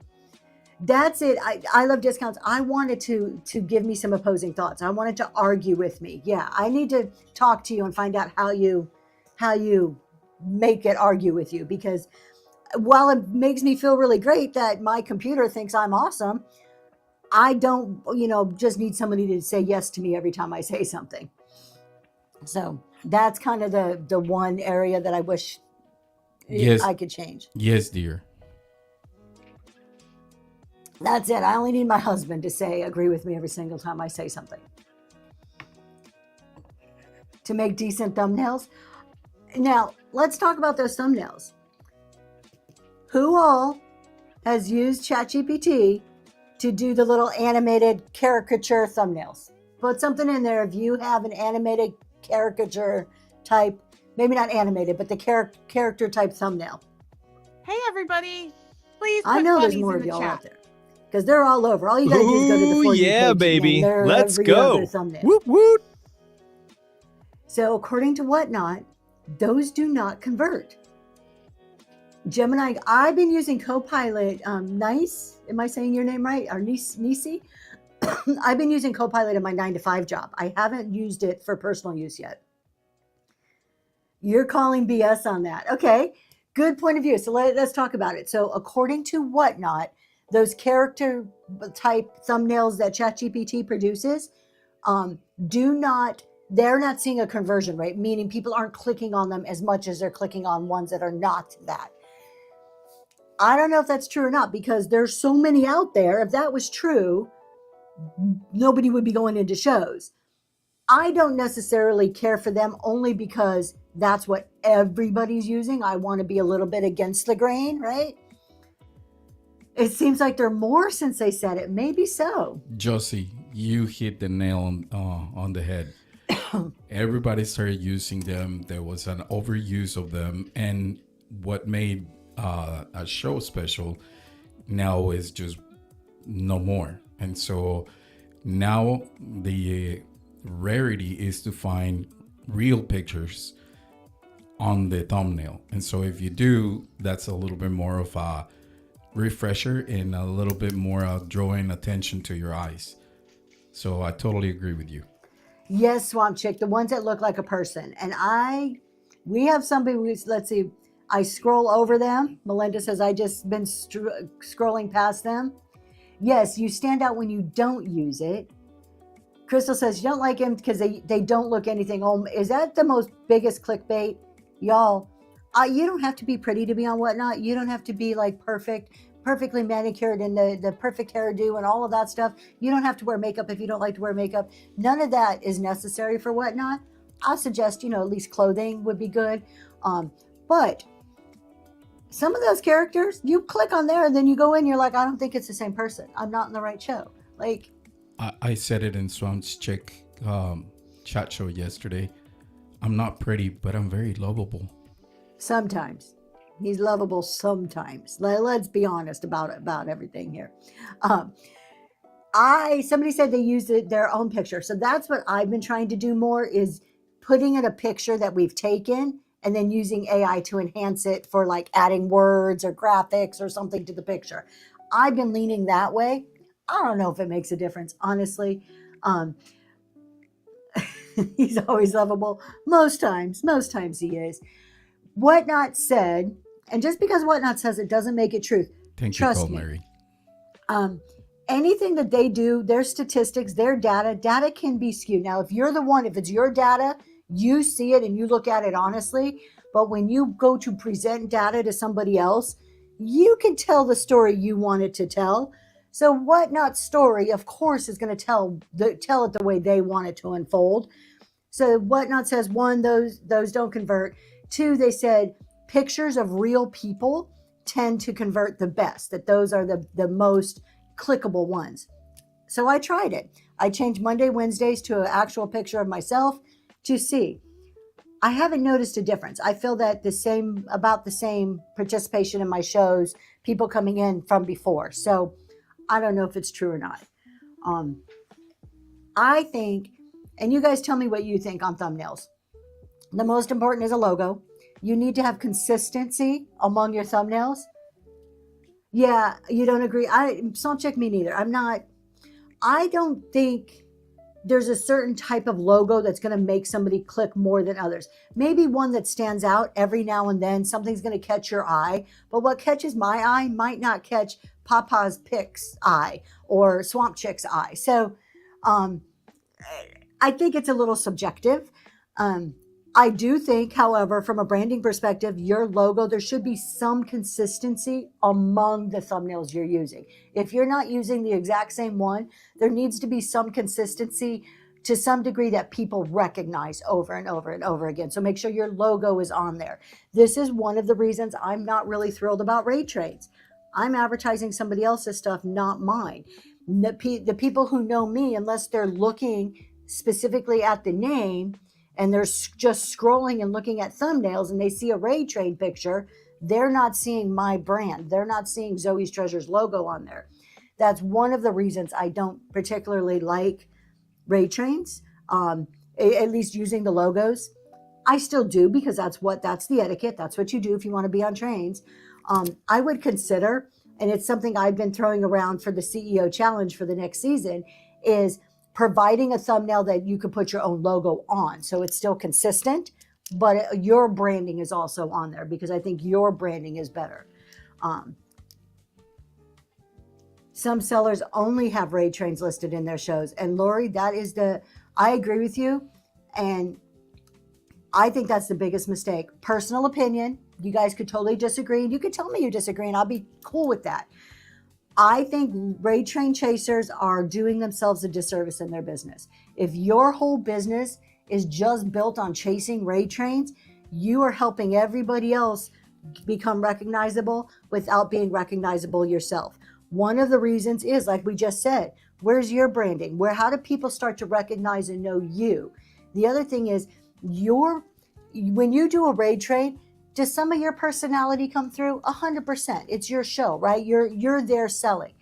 that's it. I love discounts. I wanted to give me some opposing thoughts. I wanted to argue with me. Yeah, I need to talk to you and find out how you make it argue with you, because while it makes me feel really great that my computer thinks I'm awesome, I don't, just need somebody to say yes to me every time I say something. So that's kind of the one area that I wish I could change. Yes, dear. That's it. I only need my husband to agree with me every single time I say something. To make decent thumbnails. Now, let's talk about those thumbnails. Who all has used ChatGPT to do the little animated caricature thumbnails? Put something in there if you have an animated caricature type, maybe not animated, but the character type thumbnail. Hey, everybody. Please put I know there's bunnies more in of the y'all chat. out there, because they're all over. All you gotta do is go to the For You yeah, page, baby. and they're Let's every go. other thumbnail. Woot woot. So according to Whatnot, those do not convert. Gemini, I've been using Copilot. Nice, am I saying your name right? Or Nisi? I've been using Copilot in my 9-to-5 job. I haven't used it for personal use yet. You're calling BS on that. Okay, good point of view. So let's talk about it. So according to Whatnot, those character type thumbnails that ChatGPT produces they're not seeing a conversion rate, meaning people aren't clicking on them as much as they're clicking on ones that are not that. I don't know if that's true or not, because there's so many out there. If that was true, nobody would be going into shows. I don't necessarily care for them, only because that's what everybody's using. I want to be a little bit against the grain, right? It seems like there are more since they said it. Maybe so. Josie, you hit the nail on the head. Everybody started using them. There was an overuse of them. And what made a show special now is just no more. And so now the rarity is to find real pictures on the thumbnail. And so if you do, that's a little bit more of a refresher and a little bit more drawing attention to your eyes. So I totally agree with you. Yes, Swamp Chick, the ones that look like a person. And We have somebody who's, let's see, I scroll over them. Melinda says, I just been scrolling past them. Yes, you stand out when you don't use it. Crystal says, you don't like him because they don't look anything. Oh, is that the most biggest clickbait? Y'all, you don't have to be pretty to be on Whatnot. You don't have to be like perfectly manicured and the perfect hairdo and all of that stuff. You don't have to wear makeup if you don't like to wear makeup. None of that is necessary for Whatnot. I suggest, at least clothing would be good. But some of those characters, you click on there and then you go in, you're like, I don't think it's the same person. I'm not in the right show. Like, I said it in Swan's Chick chat show yesterday. I'm not pretty, but I'm very lovable. Sometimes. He's lovable sometimes. Let's be honest about everything here. Somebody said they used their own picture. So that's what I've been trying to do more, is putting in a picture that we've taken and then using AI to enhance it for like adding words or graphics or something to the picture. I've been leaning that way. I don't know if it makes a difference, honestly. He's always lovable. Most times he is. Whatnot said, and just because Whatnot says it doesn't make it truth. Thank you, Trust me. Mary. Anything that they do, their statistics, their data can be skewed. Now, if it's your data, you see it and you look at it honestly. But when you go to present data to somebody else, you can tell the story you want it to tell. So Whatnot's story, of course, is going to tell it the way they want it to unfold. So Whatnot says, one, those don't convert. Two, they said pictures of real people tend to convert the best, that those are the most clickable ones. So I tried it. I changed Monday, Wednesdays to an actual picture of myself to see. I haven't noticed a difference. I feel that about the same participation in my shows, people coming in from before. So I don't know if it's true or not. I think, and you guys tell me what you think on thumbnails. The most important is a logo. You need to have consistency among your thumbnails. Yeah, you don't agree? Don't check me neither. I don't think there's a certain type of logo that's going to make somebody click more than others. Maybe one that stands out every now and then, something's going to catch your eye, but what catches my eye might not catch Papa's Pic's eye or Swamp Chick's eye. So I think it's a little subjective. I do think, however, from a branding perspective, your logo, there should be some consistency among the thumbnails you're using. If you're not using the exact same one, there needs to be some consistency to some degree that people recognize over and over and over again. So make sure your logo is on there. This is one of the reasons I'm not really thrilled about raid trains. I'm advertising somebody else's stuff, not mine. The people who know me, unless they're looking specifically at the name, and they're just scrolling and looking at thumbnails and they see a raid train picture, they're not seeing my brand. They're not seeing Zoe's Treasures logo on there. That's one of the reasons I don't particularly like raid trains, at least using the logos. I still do because that's the etiquette. That's what you do if you want to be on trains. I would consider, and it's something I've been throwing around for the CEO challenge for the next season, is providing a thumbnail that you could put your own logo on. So it's still consistent, but your branding is also on there because I think your branding is better. Some sellers only have raid trains listed in their shows. And Lori, I agree with you. And I think that's the biggest mistake. Personal opinion. You guys could totally disagree. You could tell me you disagree and I'll be cool with that. I think raid train chasers are doing themselves a disservice in their business. If your whole business is just built on chasing raid trains, you are helping everybody else become recognizable without being recognizable yourself. One of the reasons is, like we just said, where's your branding? How do people start to recognize and know you? The other thing is, when you do a raid train, does some of your personality come through? 100%. It's your show, right? You're there selling,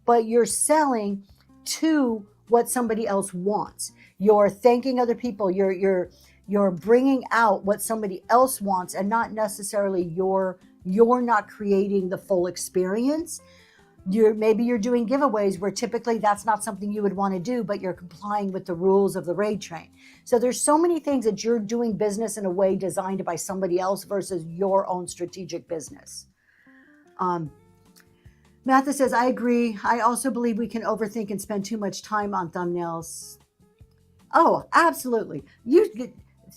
but you're selling to what somebody else wants. You're thanking other people. You're bringing out what somebody else wants, and not necessarily you're not creating the full experience. Maybe you're doing giveaways where typically that's not something you would want to do, but you're complying with the rules of the raid train. So there's so many things that you're doing business in a way designed by somebody else versus your own strategic business. Matha says, I agree. I also believe we can overthink and spend too much time on thumbnails. Oh, absolutely.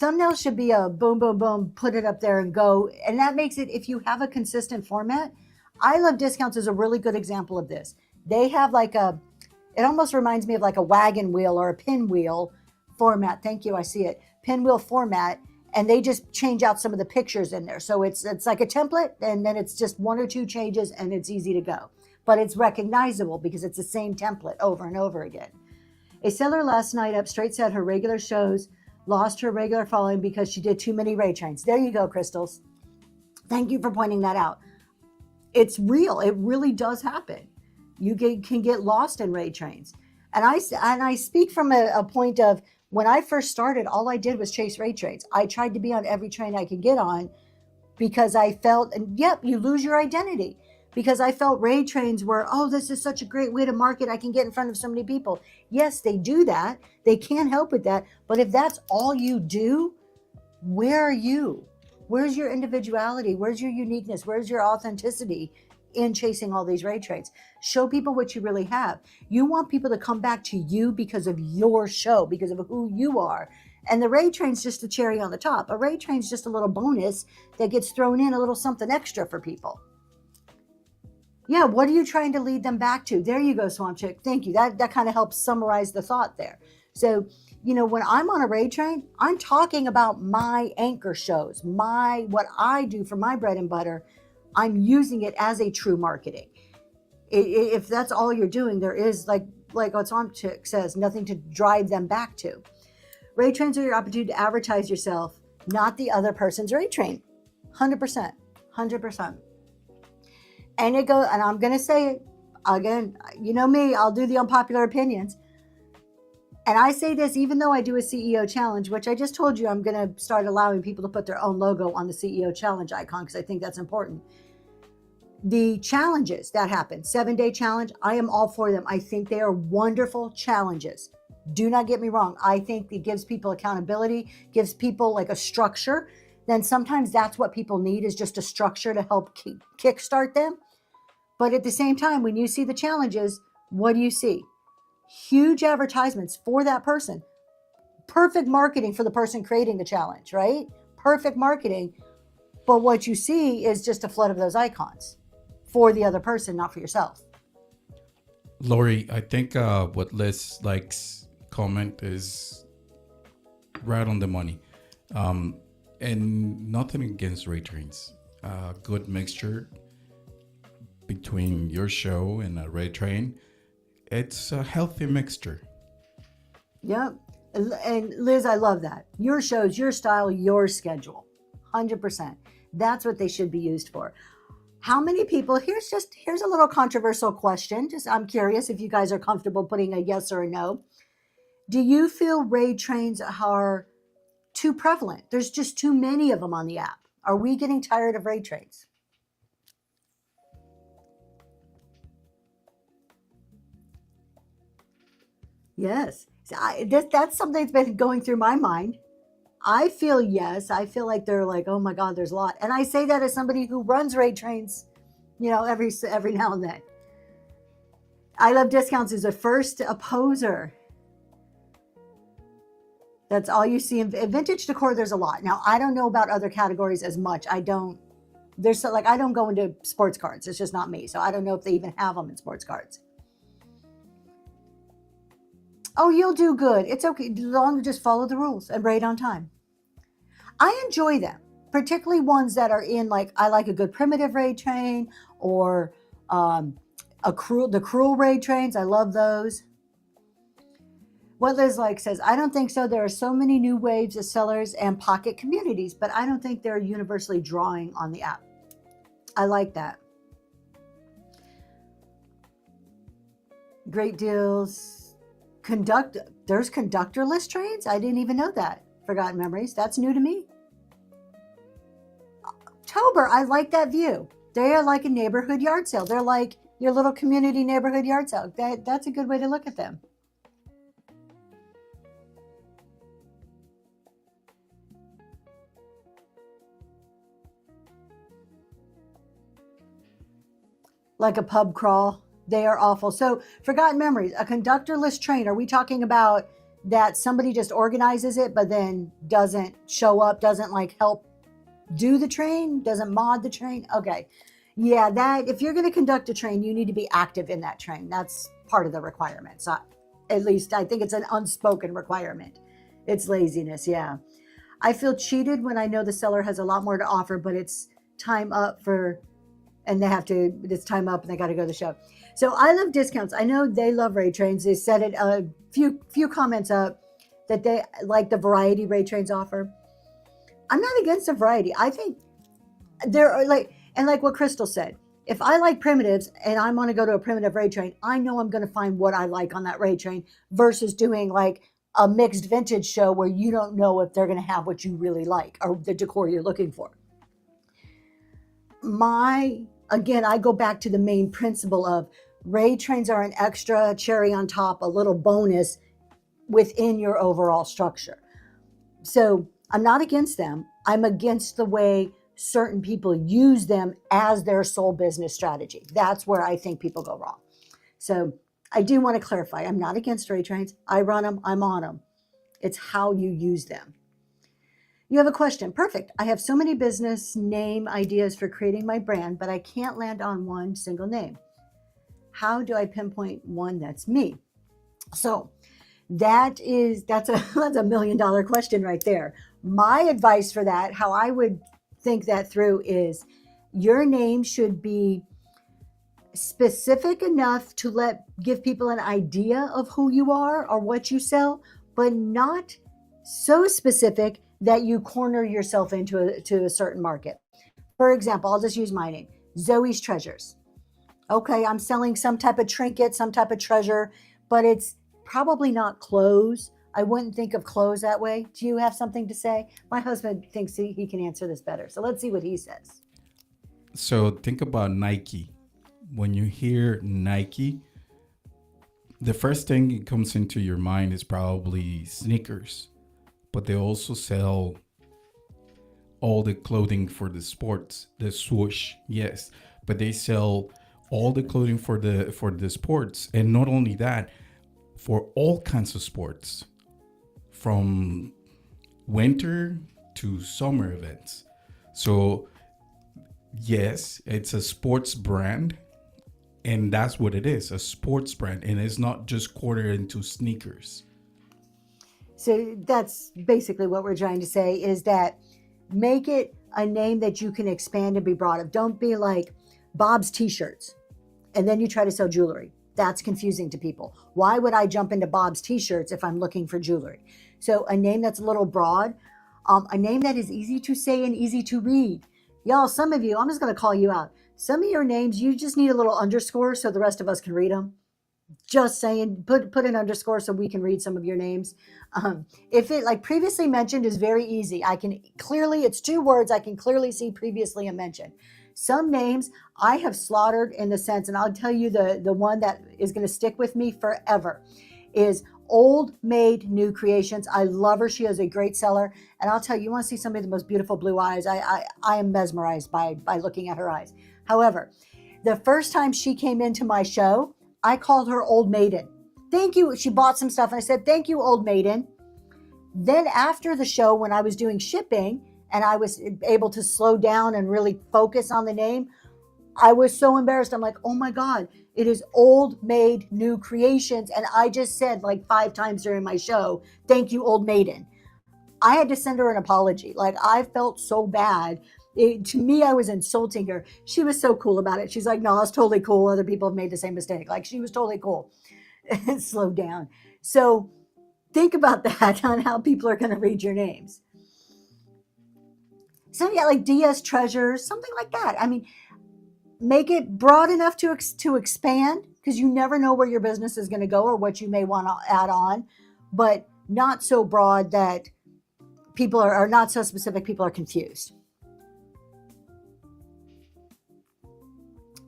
Thumbnails should be a boom, boom, boom, put it up there and go. And that makes it, if you have a consistent format, I Love Discounts is a really good example of this. They have it almost reminds me of like a wagon wheel or a pinwheel format. Thank you, I see it. Pinwheel format. And they just change out some of the pictures in there. So it's like a template, and then it's just 1 or 2 changes and it's easy to go. But it's recognizable because it's the same template over and over again. A seller last night up straight said her regular shows lost her regular following because she did too many raid trains. There you go, Crystals. Thank you for pointing that out. It's real. It really does happen. You can get lost in raid trains. And I speak from a point of, when I first started, all I did was chase raid trains. I tried to be on every train I could get on because I felt, and yep, you lose your identity, because I felt raid trains were, oh, this is such a great way to market. I can get in front of so many people. Yes, they do that. They can't help with that. But if that's all you do, where are you? Where's your individuality? Where's your uniqueness? Where's your authenticity in chasing all these raid trains? Show people what you really have. You want people to come back to you because of your show, because of who you are. And the raid train's just the cherry on the top. A raid train's just a little bonus that gets thrown in, a little something extra for people. Yeah, what are you trying to lead them back to? There you go, Swamp Chick. Thank you. That kind of helps summarize the thought there. So, when I'm on a raid train, I'm talking about my anchor shows, what I do for my bread and butter. I'm using it as a true marketing. If that's all you're doing, there is, like what Swamp Chick says, nothing to drive them back to. Raid trains are your opportunity to advertise yourself, not the other person's raid train. 100%. 100%. And I'm going to say it again, you know me, I'll do the unpopular opinions. And I say this even though I do a CEO challenge, which I just told you I'm going to start allowing people to put their own logo on the CEO challenge icon because I think that's important. The challenges that happen, 7-day challenge, I am all for them. I think they are wonderful challenges. Do not get me wrong. I think it gives people accountability, gives people like a structure. Then sometimes that's what people need, is just a structure to help kickstart them. But at the same time, when you see the challenges, what do you see? Huge advertisements for that person. Perfect marketing for the person creating the challenge, right? Perfect marketing. But what you see is just a flood of those icons for the other person, not for yourself. Lori, I think what Liz likes comment is right on the money. And nothing against raid trains. Good mixture between your show and a raid train. It's a healthy mixture. Yep. And Liz, I love that. Your shows, your style, your schedule. 100%. That's what they should be used for. How many people, here's a little controversial question. I'm curious if you guys are comfortable putting a yes or a no. Do you feel raid trains are too prevalent? There's just too many of them on the app. Are we getting tired of raid trains? Yes. That's something that's been going through my mind. I feel yes. I feel like they're like, oh my God, there's a lot. And I say that as somebody who runs raid trains, every now and then. I Love Discounts is a first opposer. That's all you see in vintage decor. There's a lot. Now, I don't know about other categories as much. I don't go into sports cards. It's just not me. So I don't know if they even have them in sports cards. Oh, you'll do good. It's okay. As long as you just follow the rules and raid on time. I enjoy them, particularly ones that are in I like a good primitive raid train or the cruel raid trains. I love those. What Liz says, I don't think so. There are so many new waves of sellers and pocket communities, but I don't think they're universally drawing on the app. I like that. Great deals. There's conductorless trains? I didn't even know that. Forgotten Memories. That's new to me. October, I like that view. They are like a neighborhood yard sale. They're like your little community neighborhood yard sale. That's a good way to look at them. Like a pub crawl. They are awful. So, forgotten memories, a conductorless train. Are we talking about that somebody just organizes it, but then doesn't show up, doesn't like help do the train, doesn't mod the train? Okay. Yeah, that if you're going to conduct a train, you need to be active in that train. That's part of the requirements. So at least I think it's an unspoken requirement. It's laziness. Yeah. I feel cheated when I know the seller has a lot more to offer, but it's time up for, and it's time up and they got to go to the show. So I love discounts. I know they love Ray Trains. They said it a few comments up that they like the variety Ray Trains offer. I'm not against a variety. I think there are like what Crystal said, if I like primitives and I want to go to a primitive Ray Train, I know I'm going to find what I like on that Ray Train versus doing like a mixed vintage show where you don't know if they're going to have what you really like or the decor you're looking for. Again, I go back to the main principle of Ray Trains are an extra cherry on top, a little bonus within your overall structure. So I'm not against them. I'm against the way certain people use them as their sole business strategy. That's where I think people go wrong. So I do want to clarify, I'm not against Ray Trains. I run them, I'm on them. It's how you use them. You have a question. Perfect. I have so many business name ideas for creating my brand, but I can't land on one single name. How do I pinpoint one that's me? So that's a $1 million question right there. My advice for that, how I would think that through, is your name should be specific enough to give people an idea of who you are or what you sell, but not so specific that you corner yourself into a certain market. For example, I'll just use my name, Zoe's Treasures. Okay, I'm selling some type of trinket, some type of treasure, but it's probably not clothes. I wouldn't think of clothes that way. Do you have something to say? My husband thinks he can answer this better. So let's see what he says. So think about Nike. When you hear Nike, the first thing that comes into your mind is probably sneakers, but they also sell all the clothing for the sports, the swoosh, yes, but they sell all the clothing for the sports. And not only that, for all kinds of sports, from winter to summer events. So yes, it's a sports brand, and that's what it is, a sports brand. And it's not just quartered into sneakers. So that's basically what we're trying to say, is that make it a name that you can expand and be broad of. Don't be like Bob's T-shirts and then you try to sell jewelry. That's confusing to people. Why would I jump into Bob's T-shirts if I'm looking for jewelry? So a name that's a little broad, a name that is easy to say and easy to read. Y'all, some of you, I'm just going to call you out. Some of your names, you just need a little underscore so the rest of us can read them. Just saying, put an underscore so we can read some of your names. If it, like previously mentioned, is very easy. It's 2 words. I can clearly see previously mentioned. Some names I have slaughtered in the sense, and I'll tell you the one that is going to stick with me forever is Old Maid New Creations. I love her. She is a great seller. And I'll tell you, you want to see somebody with the most beautiful blue eyes. I am mesmerized by looking at her eyes. However, the first time she came into my show, I called her Old Maiden. Thank you. She bought some stuff and I said, thank you, Old Maiden. Then after the show, when I was doing shipping and I was able to slow down and really focus on the name, I was so embarrassed. I'm like, oh my God, it is Old Maid New Creations. And I just said like 5 times during my show, thank you, Old Maiden. I had to send her an apology. Like I felt so bad. To me, I was insulting her. She was so cool about it. She's like, no, it's totally cool. Other people have made the same mistake. Like she was totally cool. Slow down. So think about that on how people are going to read your names. So yeah, like DS Treasures, something like that. I mean, make it broad enough to expand, because you never know where your business is going to go or what you may want to add on, but not so broad that people are not so specific, people are confused.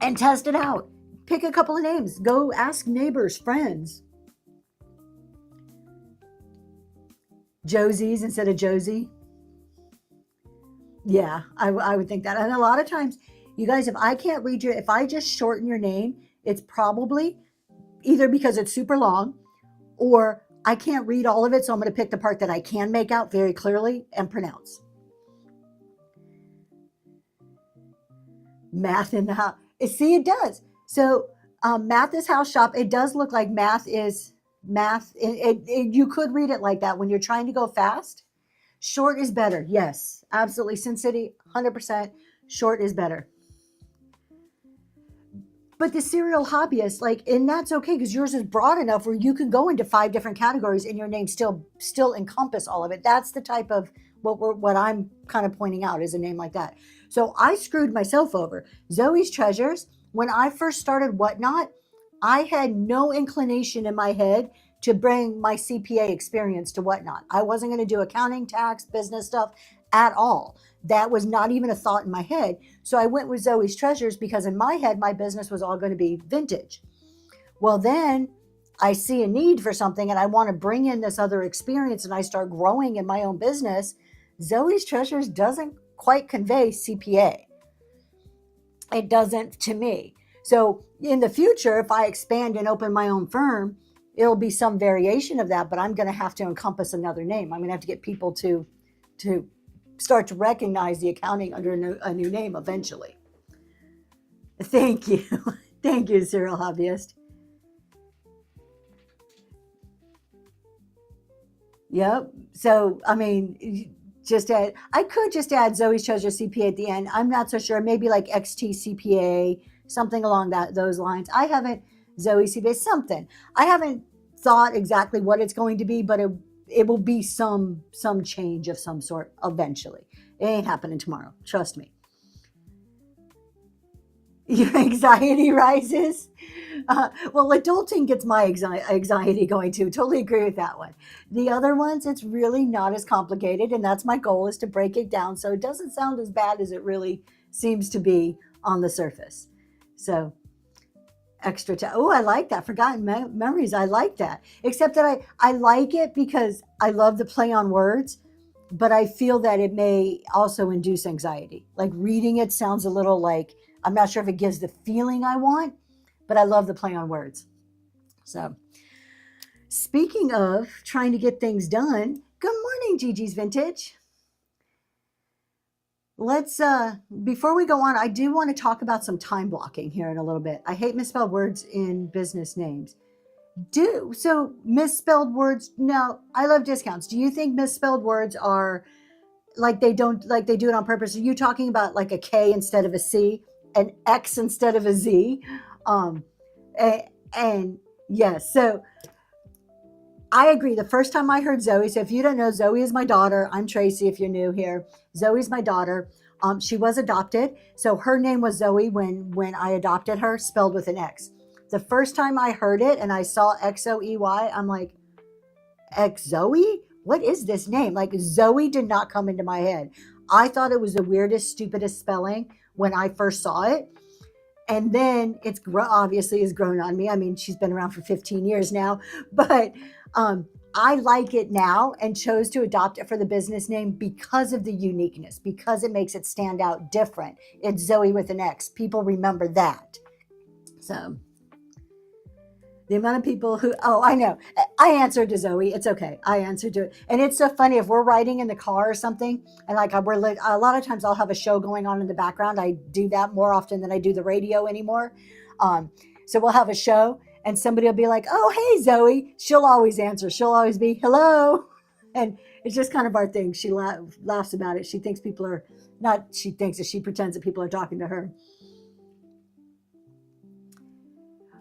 And test it out. pick a couple of names. Go ask neighbors, friends. Josie's instead of Josie. Yeah, I would think that. And a lot of times, you guys, if I can't read if I just shorten your name, it's probably either because it's super long or I can't read all of it. So I'm going to pick the part that I can make out very clearly and pronounce. Math in the house. See, it does. So math is house shop. It does look like math is math. You could read it like that when you're trying to go fast. Short is better. Yes, absolutely. Sin City, 100%. Short is better. But the serial hobbyist, and that's okay because yours is broad enough where you can go into 5 different categories and your name still encompass all of it. That's the type of what I'm kind of pointing out is a name like that. So I screwed myself over. Zoe's Treasures, when I first started Whatnot, I had no inclination in my head to bring my CPA experience to Whatnot. I wasn't going to do accounting, tax, business stuff at all. That was not even a thought in my head. So I went with Zoe's Treasures because in my head, my business was all going to be vintage. Well, then I see a need for something and I want to bring in this other experience and I start growing in my own business. Zoe's Treasures doesn't quite convey CPA. It doesn't to me. So in the future, if I expand and open my own firm, it'll be some variation of that, but I'm going to have to encompass another name. I'm going to have to get people to start to recognize the accounting under a new name eventually. Thank you. Thank you, Serial Hobbyist. Yep. So, I mean, I could just add Zoe's Treasure CPA at the end. I'm not so sure. Maybe like XT CPA, something along those lines. I haven't Zoe CPA, something. I haven't thought exactly what it's going to be, but it will be some change of some sort eventually. It ain't happening tomorrow. Trust me. Your anxiety rises. Well, adulting gets my anxiety going too. Totally agree with that one. The other ones, it's really not as complicated, and that's my goal, is to break it down so it doesn't sound as bad as it really seems to be on the surface. So extra time. Oh, I like that. Forgotten memories. I like that. Except that I like it because I love the play on words, but I feel that it may also induce anxiety. Like reading it sounds a little like, I'm not sure if it gives the feeling I want, but I love the play on words. So speaking of trying to get things done, good morning, Gigi's Vintage. Let's, before we go on, I do want to talk about some time blocking here in a little bit. I hate misspelled words in business names. So misspelled words, no, I love discounts. Do you think misspelled words are like they do it on purpose? Are you talking about like a K instead of a C, an X instead of a Z? And yes, so I agree. The first time I heard Zoe, so if you don't know, Zoe is my daughter. I'm Tracy, if you're new here. Zoe's my daughter. She was adopted. So her name was Zoe when I adopted her, spelled with an X. The first time I heard it and I saw Xoey, I'm like, X Zoe? What is this name? Like Zoe did not come into my head. I thought it was the weirdest, stupidest spelling when I first saw it. And then it's obviously has grown on me. I mean, she's been around for 15 years now, but I like it now and chose to adopt it for the business name because of the uniqueness, because it makes it stand out different. It's Zoe with an X. People remember that. So the amount of people I know. I answered to Zoe. It's okay. I answered to it. And it's so funny if we're riding in the car or something, and like a lot of times I'll have a show going on in the background. I do that more often than I do the radio anymore. So we'll have a show and somebody will be like, oh, hey, Zoe. She'll always answer. She'll always be, hello. And it's just kind of our thing. She laughs about it. She thinks she pretends that people are talking to her.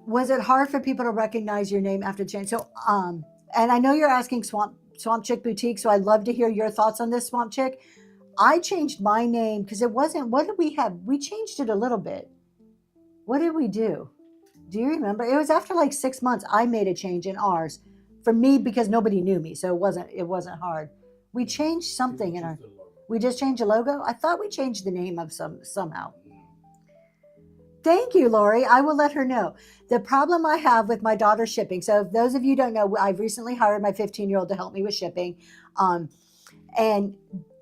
Was it hard for people to recognize your name after change? So, and I know you're asking Swamp Chick Boutique, so I'd love to hear your thoughts on this, Swamp Chick. I changed my name because it wasn't, what did we have? We changed it a little bit. What did we do? Do you remember? It was after like 6 months, I made a change in ours for me because nobody knew me. So it wasn't hard. We changed something we just changed the logo. I thought we changed the name of somehow. Thank you, Lori. I will let her know. The problem I have with my daughter's shipping. So, if those of you don't know, I've recently hired my 15-year-old to help me with shipping. And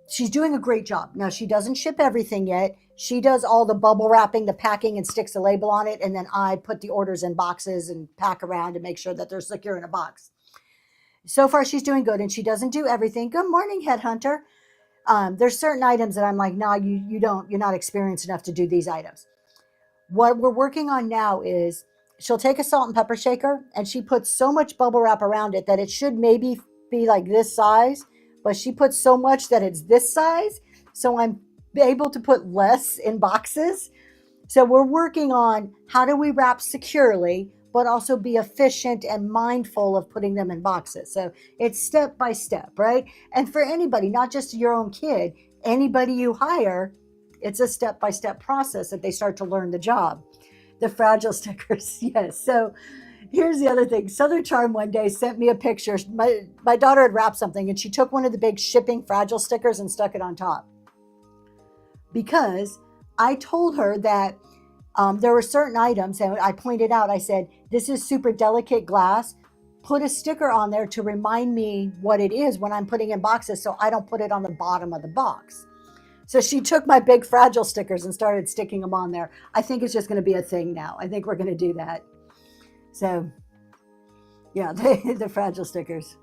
she's doing a great job. Now, she doesn't ship everything yet. She does all the bubble wrapping, the packing, and sticks a label on it. And then I put the orders in boxes and pack around and make sure that they're secure in a box. So far, she's doing good, and she doesn't do everything. Good morning, Headhunter. There's certain items that I'm like, nah, you're not experienced enough to do these items. What we're working on now is she'll take a salt and pepper shaker, and she puts so much bubble wrap around it that it should maybe be like this size, but she puts so much that it's this size. So I'm able to put less in boxes. So we're working on how do we wrap securely, but also be efficient and mindful of putting them in boxes. So it's step by step, right? And for anybody, not just your own kid, anybody you hire, it's a step-by-step process that they start to learn the job. The fragile stickers, yes. So here's the other thing. Southern Charm one day sent me a picture. My daughter had wrapped something, and she took one of the big shipping fragile stickers and stuck it on top. Because I told her that there were certain items, and I pointed out, I said, this is super delicate glass. Put a sticker on there to remind me what it is when I'm putting in boxes so I don't put it on the bottom of the box. So she took my big fragile stickers and started sticking them on there. I think it's just going to be a thing now. I think we're going to do that. So, yeah, the fragile stickers.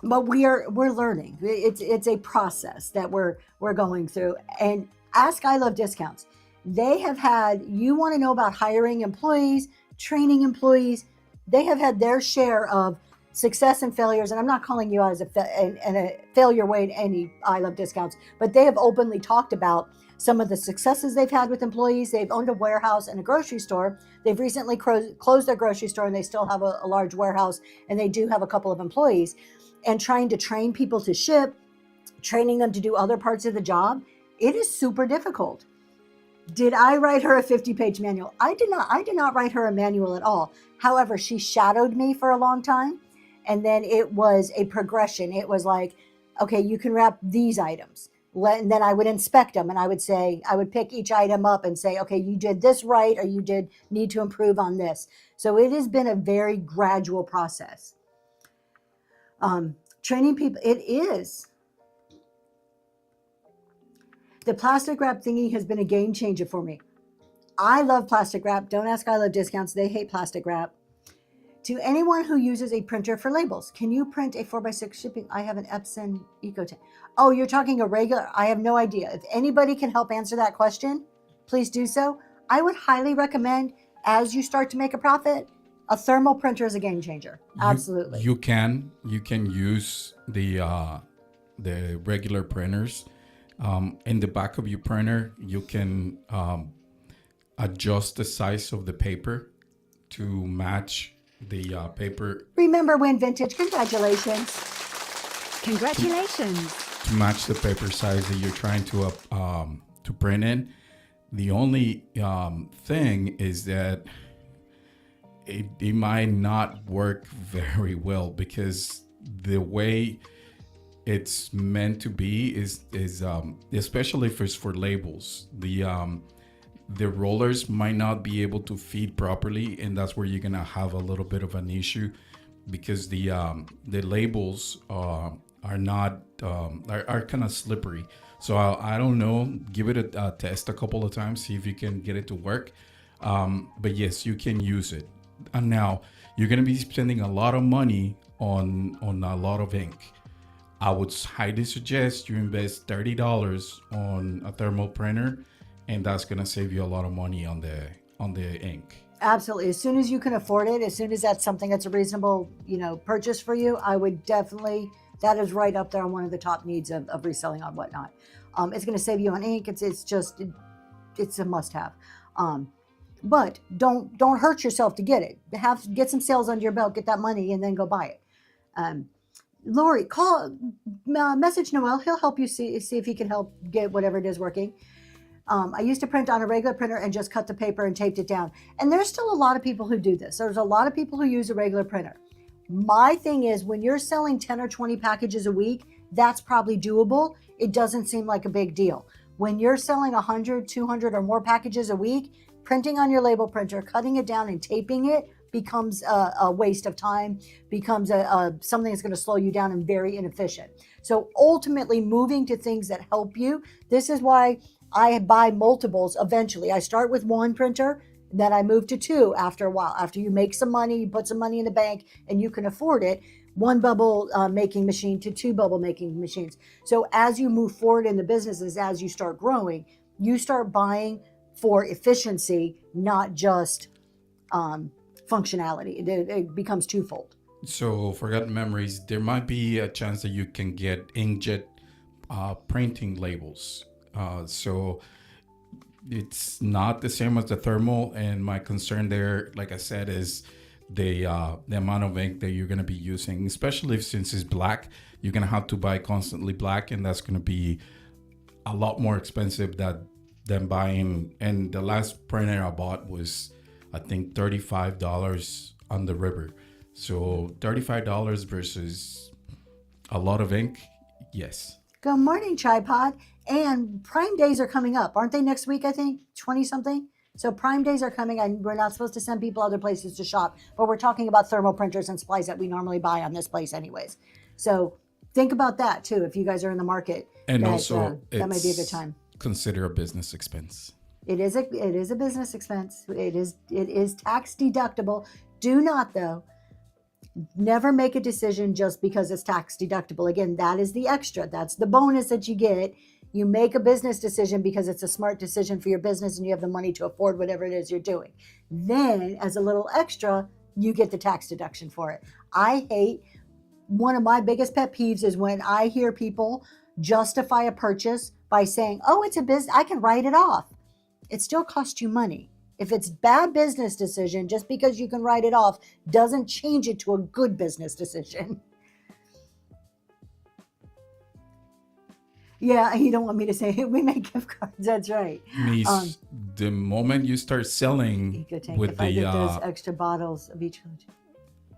But we're learning. It's a process that we're going through. And ask I Love Discounts. They have had, you want to know about hiring employees, training employees. They have had their share of success and failures, and I'm not calling you out as a failure way in any I Love Discounts, but they have openly talked about some of the successes they've had with employees. They've owned a warehouse and a grocery store. They've recently closed their grocery store, and they still have a large warehouse, and they do have a couple of employees. And trying to train people to ship, training them to do other parts of the job, it is super difficult. Did I write her a 50-page manual? I did not write her a manual at all. However, she shadowed me for a long time. And then it was a progression. It was like, okay, you can wrap these items. And then I would inspect them, and I would pick each item up and say, okay, you did this right, or you did need to improve on this. So it has been a very gradual process. Training people, it is. The plastic wrap thingy has been a game changer for me. I love plastic wrap. Don't ask I Love Discounts. They hate plastic wrap. To anyone who uses a printer for labels, can you print a 4x6 shipping? I have an Epson EcoTank. Oh, you're talking a regular? I have no idea. If anybody can help answer that question, please do so. I would highly recommend, as you start to make a profit, a thermal printer is a game changer. Absolutely. You can use the regular printers. In the back of your printer, you can adjust the size of the paper to match the paper. Remember when vintage? Congratulations. Congratulations. To match the paper size that you're trying to print in. The only thing is that it might not work very well, because the way it's meant to be is especially if it's for labels, the rollers might not be able to feed properly, and that's where you're gonna have a little bit of an issue, because the labels are not are kind of slippery. So I don't know, give it a test a couple of times, see if you can get it to work. But yes, you can use it. And now you're gonna be spending a lot of money on a lot of ink. I would highly suggest you invest $30 on a thermal printer, and that's going to save you a lot of money on the ink. Absolutely. As soon as you can afford it, as soon as that's something that's a reasonable, purchase for you, I would definitely, that is right up there on one of the top needs of reselling on Whatnot. It's going to save you on ink. It's a must have. But don't hurt yourself to get it. Get some sales under your belt, get that money, and then go buy it. Lori, message Noel. He'll help you see if he can help get whatever it is working. I used to print on a regular printer and just cut the paper and taped it down. And there's still a lot of people who do this. There's a lot of people who use a regular printer. My thing is, when you're selling 10 or 20 packages a week, that's probably doable. It doesn't seem like a big deal. When you're selling 100, 200 or more packages a week, printing on your label printer, cutting it down and taping it becomes a waste of time, becomes something that's going to slow you down and very inefficient. So ultimately moving to things that help you. This is why I buy multiples eventually. I start with one printer, then I move to two after a while. After you make some money, you put some money in the bank and you can afford it, one bubble making machine to two bubble making machines. So as you move forward in the businesses, as you start growing, you start buying for efficiency, not just functionality. It becomes twofold. So, Forgotten Memories, there might be a chance that you can get inkjet printing labels. So it's not the same as the thermal. And my concern there, like I said, is the amount of ink that you're going to be using, especially since it's black. You're going to have to buy constantly black, and that's going to be a lot more expensive than buying. And the last printer I bought was, I think, $35 on the river. So $35 versus a lot of ink. Yes. Good morning, Tripod. And Prime Days are coming up. Aren't they next week, I think? 20 something? So Prime Days are coming, and we're not supposed to send people other places to shop, but we're talking about thermal printers and supplies that we normally buy on this place anyways. So think about that too if you guys are in the market. And also, that might be a good time. Consider a business expense. It is a business expense. It is tax deductible. Do not, though, never make a decision just because it's tax deductible. Again, that is the extra. That's the bonus that you get. You make a business decision because it's a smart decision for your business and you have the money to afford whatever it is you're doing. Then, as a little extra, you get the tax deduction for it. I hate, one of my biggest pet peeves is when I hear people justify a purchase by saying, oh, it's a business, I can write it off. It still costs you money. If it's bad business decision, just because you can write it off doesn't change it to a good business decision. Yeah, you don't want me to say we make gift cards. That's right. Means the moment you start selling with the those extra bottles of each one.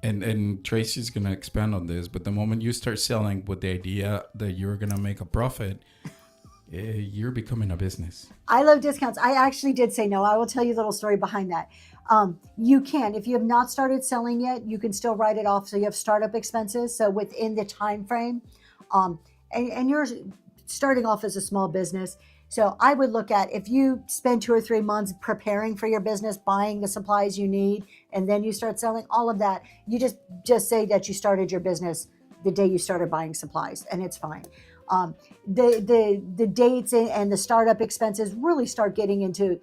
And Tracy's gonna expand on this, but the moment you start selling with the idea that you're gonna make a profit, you're becoming a business. I love discounts. I actually did say no. I will tell you a little story behind that. You can, if you have not started selling yet, you can still write it off. So you have startup expenses. So within the time frame, and you're starting off as a small business. So I would look at, if you spend 2 or 3 months preparing for your business, buying the supplies you need, and then you start selling all of that, you just say that you started your business the day you started buying supplies, and it's fine. The dates and the startup expenses really start taking into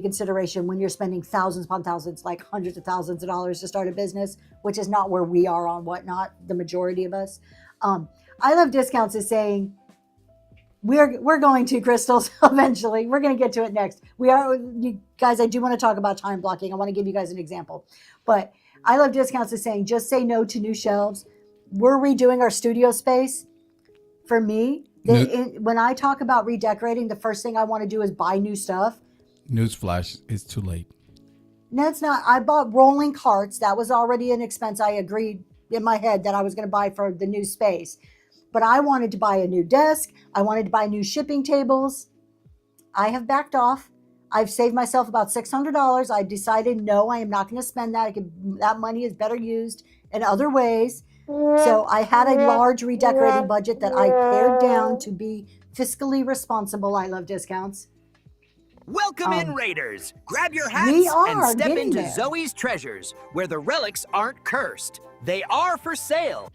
consideration when you're spending thousands upon thousands, like hundreds of thousands of dollars to start a business, which is not where we are on Whatnot, the majority of us. I Love Discounts is saying, we're going to, Crystals, eventually. We're going to get to it next. You guys, I do want to talk about time blocking. I want to give you guys an example. But I Love Discounts is saying, just say no to new shelves. We're redoing our studio space. For me, when I talk about redecorating, the first thing I want to do is buy new stuff. Newsflash, it's too late. No, it's not. I bought rolling carts. That was already an expense I agreed in my head that I was going to buy for the new space. But I wanted to buy a new desk. I wanted to buy new shipping tables. I have backed off. I've saved myself about $600. I decided, no, I am not going to spend that. That money is better used in other ways. So I had a large redecorating budget that I pared down to be fiscally responsible. I Love Discounts. Welcome in, Raiders. Grab your we hats are and step getting into there. Zoe's Treasures, where the relics aren't cursed. They are for sale.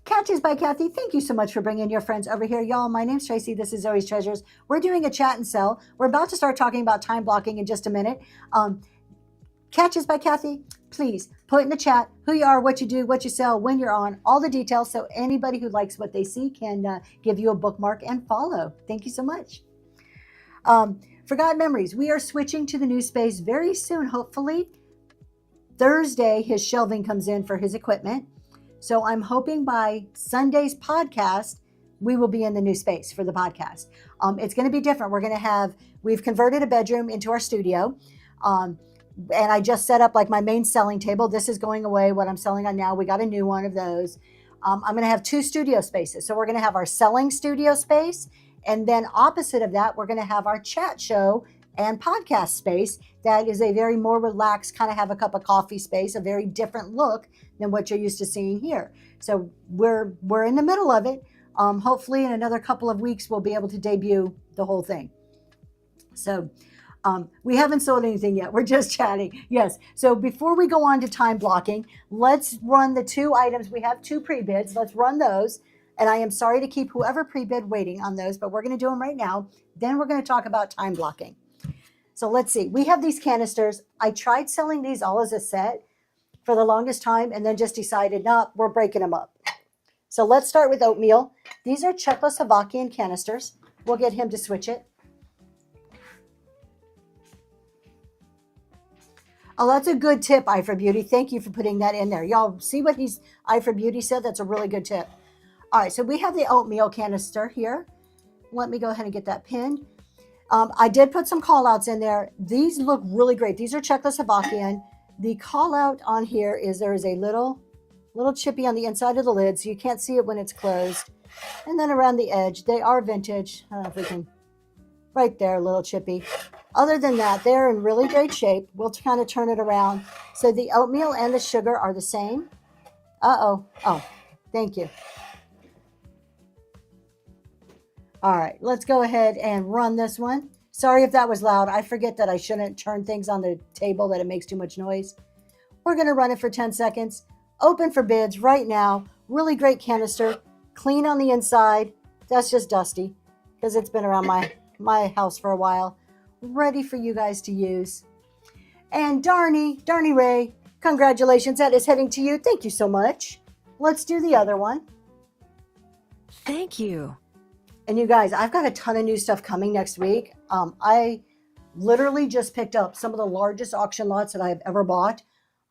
Catches by Kathy, thank you so much for bringing your friends over here. Y'all, my name's Tracy. This is Zoe's Treasures. We're doing a chat and sell. We're about to start talking about time blocking in just a minute. Catches by Kathy, please put in the chat who you are, what you do, what you sell, when you're on, all the details, so anybody who likes what they see can give you a bookmark and follow. Thank you so much. Forgotten Memories, we are switching to the new space very soon, hopefully. Thursday, his shelving comes in for his equipment. So I'm hoping by Sunday's podcast, we will be in the new space for the podcast. It's going to be different. We've converted a bedroom into our studio. And I just set up like my main selling table. This is going away, what I'm selling on now. We got a new one of those. I'm going to have 2 studio spaces. So we're going to have our selling studio space And then opposite of that, we're going to have our chat show and podcast space. That is a very more relaxed, kind of have a cup of coffee space, a very different look than what you're used to seeing here. So we're in the middle of it. Hopefully in another couple of weeks, we'll be able to debut the whole thing. So we haven't sold anything yet. We're just chatting. Yes. So before we go on to time blocking, let's run the 2 items. We have 2 pre-bids. Let's run those. And I am sorry to keep whoever pre-bid waiting on those, but we're going to do them right now. Then we're going to talk about time blocking. So let's see. We have these canisters. I tried selling these all as a set for the longest time and then just decided, no, we're breaking them up. So let's start with oatmeal. These are Czechoslovakian canisters. We'll get him to switch it. Oh, that's a good tip, Eye for Beauty. Thank you for putting that in there. Y'all see what he's Eye for Beauty said? That's a really good tip. All right, so we have the oatmeal canister here. Let me go ahead and get that pinned. I did put some call outs in there. These look really great. These are Czechoslovakian. The call out on here is there is a little chippy on the inside of the lid, so you can't see it when it's closed. And then around the edge, they are vintage. I don't know if we can, right there, little chippy. Other than that, they're in really great shape. We'll kind of turn it around. So the oatmeal and the sugar are the same. Oh, thank you. All right, let's go ahead and run this one. Sorry if that was loud. I forget that I shouldn't turn things on the table, that it makes too much noise. We're going to run it for 10 seconds. Open for bids right now. Really great canister. Clean on the inside. That's just dusty because it's been around my house for a while. Ready for you guys to use. And Darnie Ray, congratulations. That is heading to you. Thank you so much. Let's do the other one. Thank you. And you guys, I've got a ton of new stuff coming next week. I literally just picked up some of the largest auction lots that I've ever bought.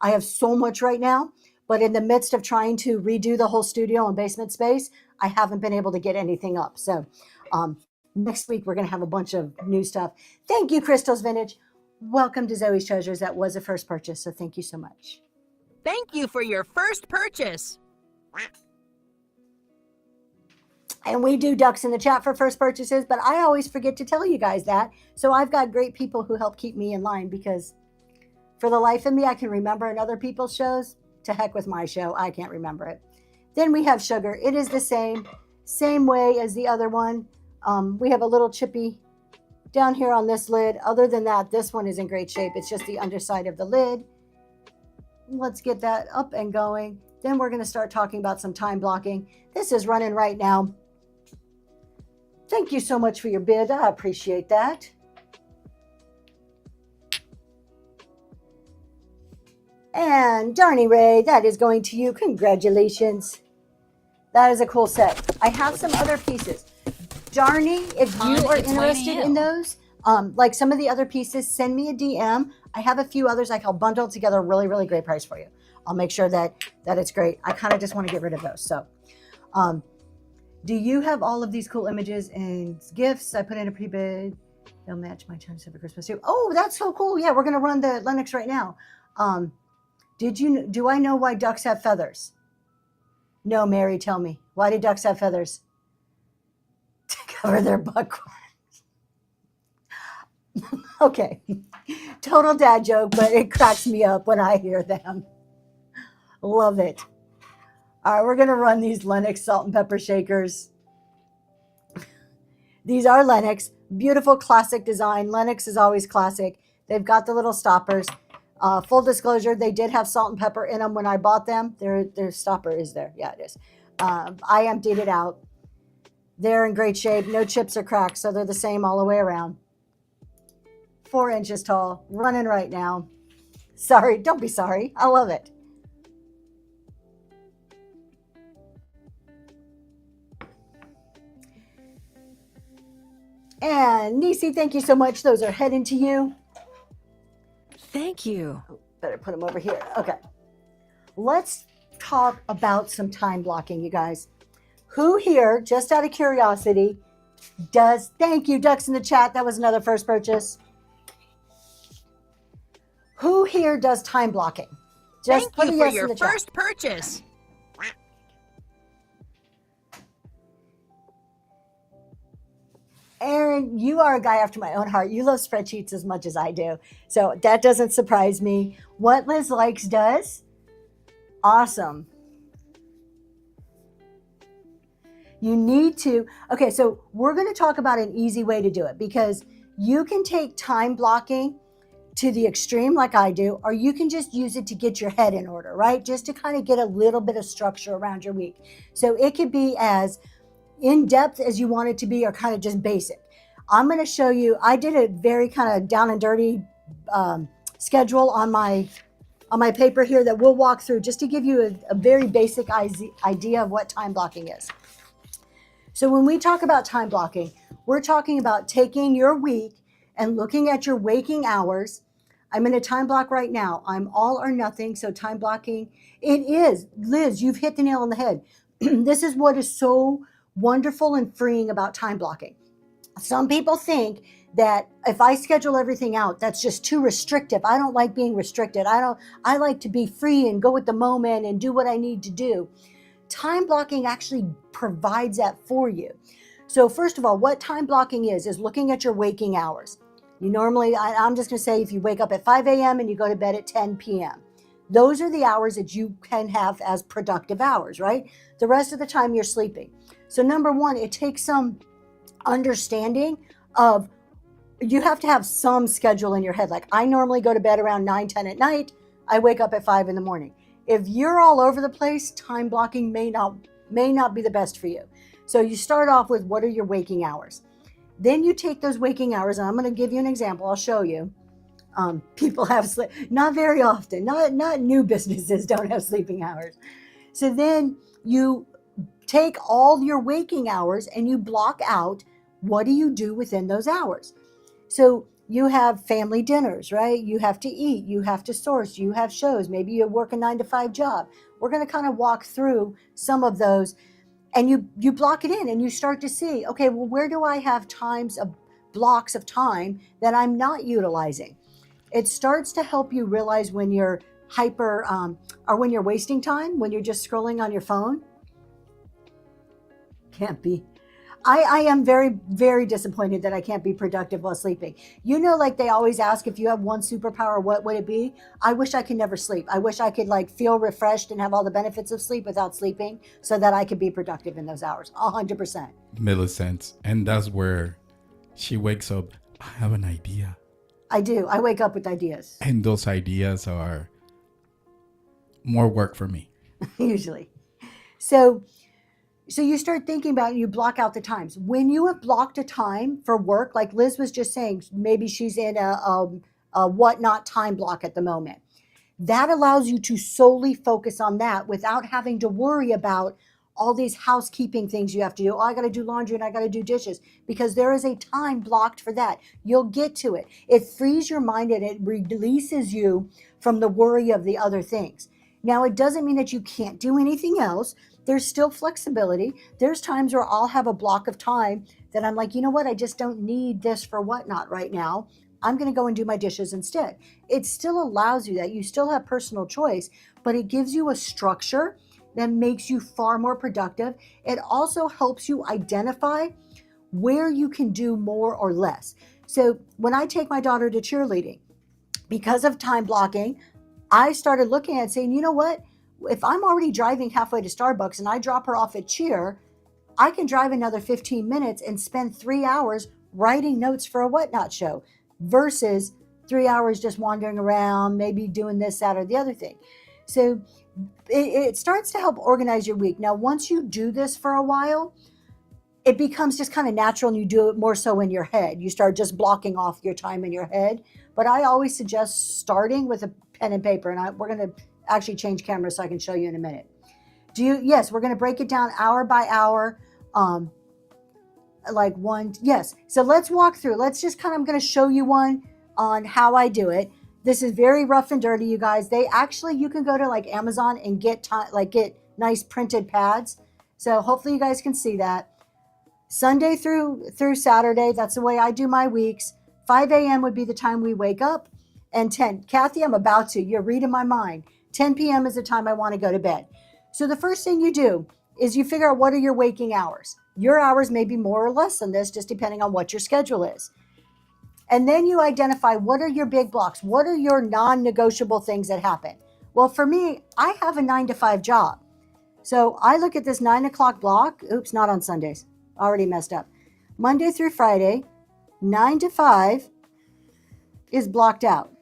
I have so much right now, but in the midst of trying to redo the whole studio and basement space, I haven't been able to get anything up. So next week, we're going to have a bunch of new stuff. Thank you, Crystal's Vintage. Welcome to Zoe's Treasures. That was a first purchase, so thank you so much. Thank you for your first purchase. And we do ducks in the chat for first purchases, but I always forget to tell you guys that. So I've got great people who help keep me in line because for the life of me, I can remember in other people's shows. To heck with my show. I can't remember it. Then we have sugar. It is the same way as the other one. We have a little chippy down here on this lid. Other than that, this one is in great shape. It's just the underside of the lid. Let's get that up and going. Then we're going to start talking about some time blocking. This is running right now. Thank you so much for your bid. I appreciate that. And Darnie Ray, that is going to you. Congratulations. That is a cool set. I have some other pieces. Darnie, if you are interested in those, like some of the other pieces, send me a DM. I have a few others I'll bundle together a really, really great price for you. I'll make sure that it's great. I kind of just want to get rid of those. So, do you have all of these cool images and gifts? I put in a pre-bid. They'll match my Chinese for Christmas too. Oh, that's so cool. Yeah, we're going to run the Lennox right now. Do I know why ducks have feathers? No, Mary, tell me. Why do ducks have feathers? To cover their butt corns. Okay. Total dad joke, but it cracks me up when I hear them. Love it. All right, we're going to run these Lennox salt and pepper shakers. These are Lennox. Beautiful classic design. Lennox is always classic. They've got the little stoppers. Full disclosure, they did have salt and pepper in them when I bought them. Their stopper is there. Yeah, it is. I emptied it out. They're in great shape. No chips or cracks, so they're the same all the way around. 4 inches tall. Running right now. Sorry, don't be sorry. I love it. And Nisi, thank you so much. Those are heading to you. Thank you. Better put them over here. Okay. Let's talk about some time blocking, you guys. Who here, just out of curiosity, does, thank you, ducks in the chat. That was another first purchase. Who here does time blocking? Just Thank you put a for yes in the your chat. first purchase. Aaron, you are a guy after my own heart. You love spreadsheets as much as I do. So that doesn't surprise me. What Liz Likes does, awesome. You need to, okay, so we're going to talk about an easy way to do it, because you can take time blocking to the extreme like I do, or you can just use it to get your head in order, right? Just to kind of get a little bit of structure around your week. So it could be as in depth as you want it to be, or kind of just basic. I'm going to show you, I did a very kind of down and dirty schedule on my paper here that we'll walk through, just to give you a very basic idea of what time blocking is. So when we talk about time blocking, we're talking about taking your week and looking at your waking hours. I'm in a time block right now. I'm all or nothing. So time blocking, it is, Liz, you've hit the nail on the head. This is what is so wonderful and freeing about time blocking. Some people think that if I schedule everything out, that's just too restrictive. I don't like being restricted. I like to be free and go with the moment and do what I need to do. Time blocking actually provides that for you. So first of all, what time blocking is looking at your waking hours. You normally, I'm just going to say, if you wake up at 5 a.m. and you go to bed at 10 p.m., those are the hours that you can have as productive hours, right? The rest of the time you're sleeping. So number one, it takes some understanding of, you have to have some schedule in your head. Like I normally go to bed around 9, 10 at night. I wake up at 5 in the morning. If you're all over the place, time blocking may not be the best for you. So you start off with, what are your waking hours? Then you take those waking hours, and I'm going to give you an example. I'll show you. People have sleep, not very often, not new businesses don't have sleeping hours. So then you take all your waking hours and you block out, what do you do within those hours? So you have family dinners, right? You have to eat, you have to source, you have shows, maybe you work a 9-to-5 job. We're going to kind of walk through some of those, and you block it in and you start to see, okay, well, where do I have times of blocks of time that I'm not utilizing? It starts to help you realize when you're hyper, or when you're wasting time, when you're just scrolling on your phone. Can't be. I am very, very disappointed that I can't be productive while sleeping. You know, like they always ask, if you have one superpower, what would it be? I wish I could never sleep. I wish I could like feel refreshed and have all the benefits of sleep without sleeping, so that I could be productive in those hours. 100%. Millicent. And that's where she wakes up. I have an idea. I do. I wake up with ideas. And those ideas are more work for me. Usually. So you start thinking about it, you block out the times. When you have blocked a time for work, like Liz was just saying, maybe she's in a whatnot time block at the moment. That allows you to solely focus on that without having to worry about all these housekeeping things you have to do. Oh, I got to do laundry and I got to do dishes, because there is a time blocked for that. You'll get to it. It frees your mind and it releases you from the worry of the other things. Now, it doesn't mean that you can't do anything else. There's still flexibility. There's times where I'll have a block of time that I'm like, you know what? I just don't need this for whatnot right now. I'm going to go and do my dishes instead. It still allows you that. You still have personal choice, but it gives you a structure that makes you far more productive. It also helps you identify where you can do more or less. So when I take my daughter to cheerleading, because of time blocking, I started looking at it saying, you know what? If I'm already driving halfway to Starbucks and I drop her off at cheer, I can drive another 15 minutes and spend 3 hours writing notes for a whatnot show, versus 3 hours just wandering around, maybe doing this, that, or the other thing. So it starts to help organize your week. Now, once you do this for a while, it becomes just kind of natural, and you do it more so in your head. You start just blocking off your time in your head. But I always suggest starting with a pen and paper, and we're going to actually change cameras so I can show you in a minute. Yes, we're going to break it down hour by hour. Yes. So let's walk through. Let's just I'm going to show you one on how I do it. This is very rough and dirty, you guys. You can go to like Amazon and get nice printed pads. So hopefully you guys can see that. Sunday through Saturday, that's the way I do my weeks. 5 a.m. would be the time we wake up. And 10, Kathy, I'm about to, you're reading my mind. 10 p.m. is the time I want to go to bed. So the first thing you do is you figure out what are your waking hours. Your hours may be more or less than this, just depending on what your schedule is. And then you identify what are your big blocks? What are your non-negotiable things that happen? Well, for me, I have a 9 to 5 job. So I look at this 9 o'clock block. Oops, not on Sundays. Already messed up. Monday through Friday, 9 to 5 is blocked out.